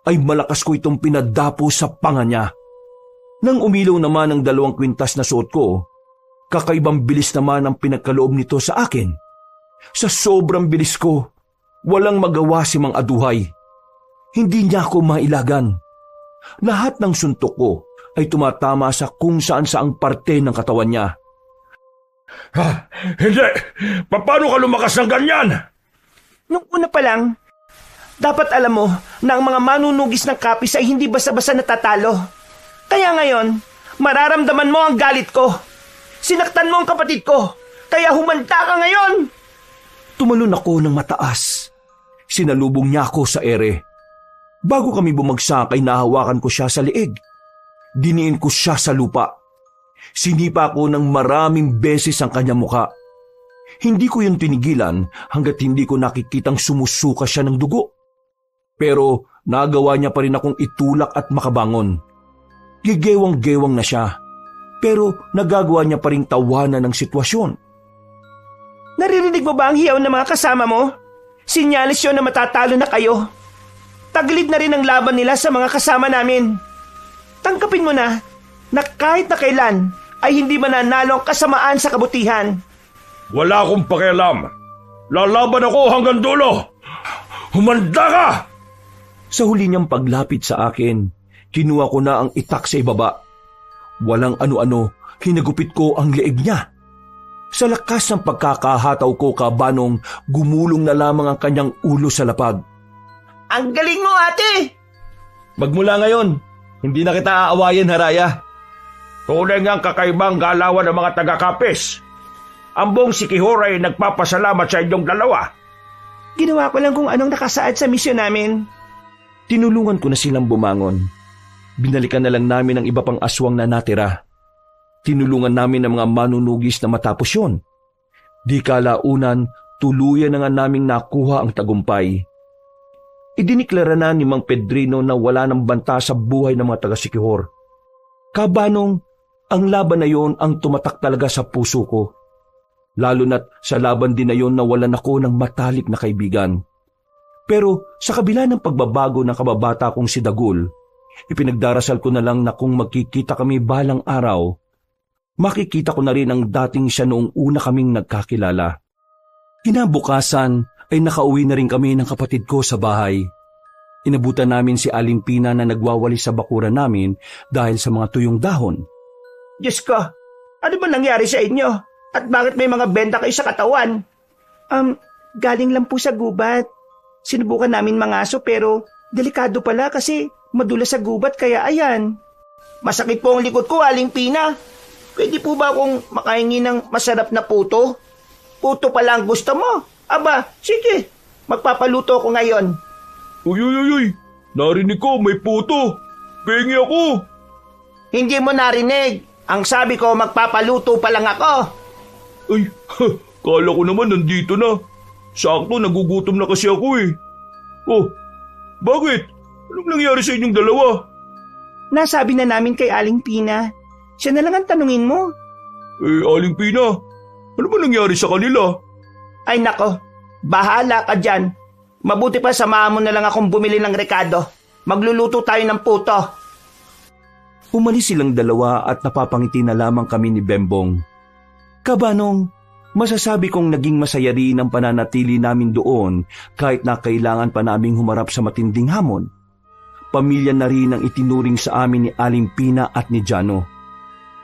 ay malakas ko itong pinadapo sa panga niya. Nang umilaw naman ang 2 kwintas na suot ko, kakaibang bilis naman ang pinagkaloob nito sa akin. Sa sobrang bilis ko, walang magawa si Mang Aduhay. Hindi niya ako mailagan. Lahat ng suntok ko ay tumatama sa kung saan-saang parte ng katawan niya. Hindi! Paano ka lumakas ng ganyan? Nung una pa lang, dapat alam mo na ang mga manunugis ng kapis ay hindi basta-basta natatalo. Kaya ngayon, mararamdaman mo ang galit ko. Sinaktan mo ang kapatid ko, kaya humanda ka ngayon! Tumalon ako ng mataas. Sinalubong niya ako sa ere. Bago kami bumagsak ay nahawakan ko siya sa liig. Diniin ko siya sa lupa. Sinipa ko ng maraming beses ang kanyang muka. Hindi ko yun tinigilan hanggat hindi ko nakikitang sumusuka siya ng dugo. Pero nagawa niya pa rin akong itulak at makabangon. Gigewang-gewang na siya. Pero nagagawa niya pa rin tawanan ng sitwasyon. Naririnig mo ba ang hiyaw ng mga kasama mo? Sinyalis yun na matatalo na kayo. Tagilid na rin ang laban nila sa mga kasama namin. Tangkapin mo na kahit na kailan ay hindi mananalo ang kasamaan sa kabutihan. Wala akong pakialam. Lalaban ako hanggang dulo. Humanda ka! Sa huli niyang paglapit sa akin, kinuha ko na ang itak sa ibaba. Walang ano-ano, hinagupit ko ang leeg niya. Sa lakas ng pagkakahataw ko kabanong, gumulong na lamang ang kanyang ulo sa lapag. Ang galing mo, ate! Magmula ngayon, hindi na kita aawayin, Haraya. Tunay ngang kakaibang galawan ng mga taga-kapis. Ang buong Siquijor ay nagpapasalamat sa inyong dalawa. Ginawa ko lang kung anong nakasaad sa misyon namin. Tinulungan ko na silang bumangon. Binalikan na lang namin ang iba pang aswang na natira. Tinulungan namin ang mga manunugis na matapos yun. Di kalaunan, tuluyan na nga naming nakuha ang tagumpay. Idiniklara na ni Mang Pedrino na wala ng banta sa buhay ng mga taga-Siquijor. Kabanong, ang laban na yon ang tumatak talaga sa puso ko. Lalo na't sa laban din na yon nawalan ako ng matalik na kaibigan. Pero sa kabila ng pagbabago ng kababata kong si Dagul, ipinagdarasal ko na lang na kung magkikita kami balang araw, makikita ko na rin ang dating siya noong una kaming nagkakilala. Kinabukasan ay nakauwi na rin kami ng kapatid ko sa bahay. Inabutan namin si Aling Pina na nagwawali sa bakuran namin dahil sa mga tuyong dahon. Diyos ko, ano ba nangyari sa inyo? At bakit may mga benta kayo sa katawan? Galing lang po sa gubat. Sinubukan namin mangaso pero delikado pala kasi madulas sa gubat kaya ayan. Masakit po ang likod ko, Aling Pina. Pwede po ba akong makahingi ng masarap na puto? Puto pala ang gusto mo? Aba, sige. Magpapaluto ko ngayon. Uy. Narinig ko, may puto. Pengi ako. Hindi mo narinig. Ang sabi ko, magpapaluto pa lang ako. Ay, kala ko naman nandito na. Sakto, nagugutom na kasi ako eh. Oh, bakit? Anong nangyari sa inyong dalawa? Nasabi na namin kay Aling Pina. Siya na lang ang tanungin mo. Aling Pina, ano ba nangyari sa kanila? Ay nako, bahala ka dyan. Mabuti pa samahan mo na lang akong bumili ng rekado. Magluluto tayo ng puto. Umalis silang dalawa at napapangiti na lamang kami ni Bembong. Kabanong, masasabi kong naging masaya rin ang pananatili namin doon kahit na kailangan pa naming humarap sa matinding hamon. Pamilya na rin ang itinuring sa amin ni Aling Pina at ni Jano.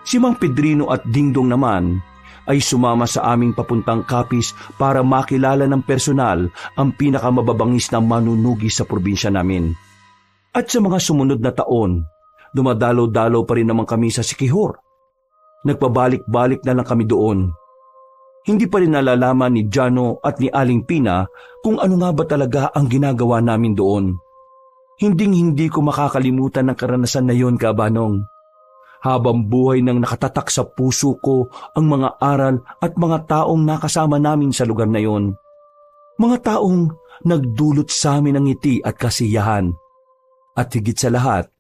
Si Mang Pedrino at Dingdong naman ay sumama sa aming papuntang Capiz para makilala ng personal ang pinakamababangis na manunugi sa probinsya namin. At sa mga sumunod na taon, dumadalo-dalo pa rin naman kami sa Siquijor. Nagpabalik-balik na lang kami doon. Hindi pa rin nalalaman ni Jano at ni Aling Pina kung ano nga ba talaga ang ginagawa namin doon. Hinding-hindi ko makakalimutan ng karanasan na yon, Kabanong. Habang buhay nang nakatatak sa puso ko ang mga aral at mga taong nakasama namin sa lugar na yon. Mga taong nagdulot sa amin ng ngiti at kasiyahan. At higit sa lahat,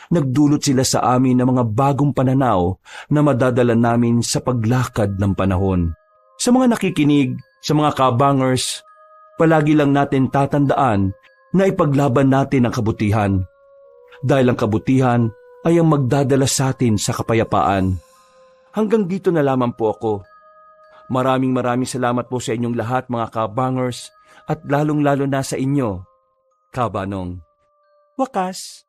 nagdulot sila sa amin ng mga bagong pananaw na madadala namin sa paglakad ng panahon. Sa mga nakikinig, sa mga kabangers, palagi lang natin tatandaan na ipaglaban natin ang kabutihan. Dahil ang kabutihan ay ang magdadala sa atin sa kapayapaan. Hanggang dito na lamang po ako. Maraming salamat po sa inyong lahat mga kabangers at lalong-lalo na sa inyo, Kabanong. Wakas.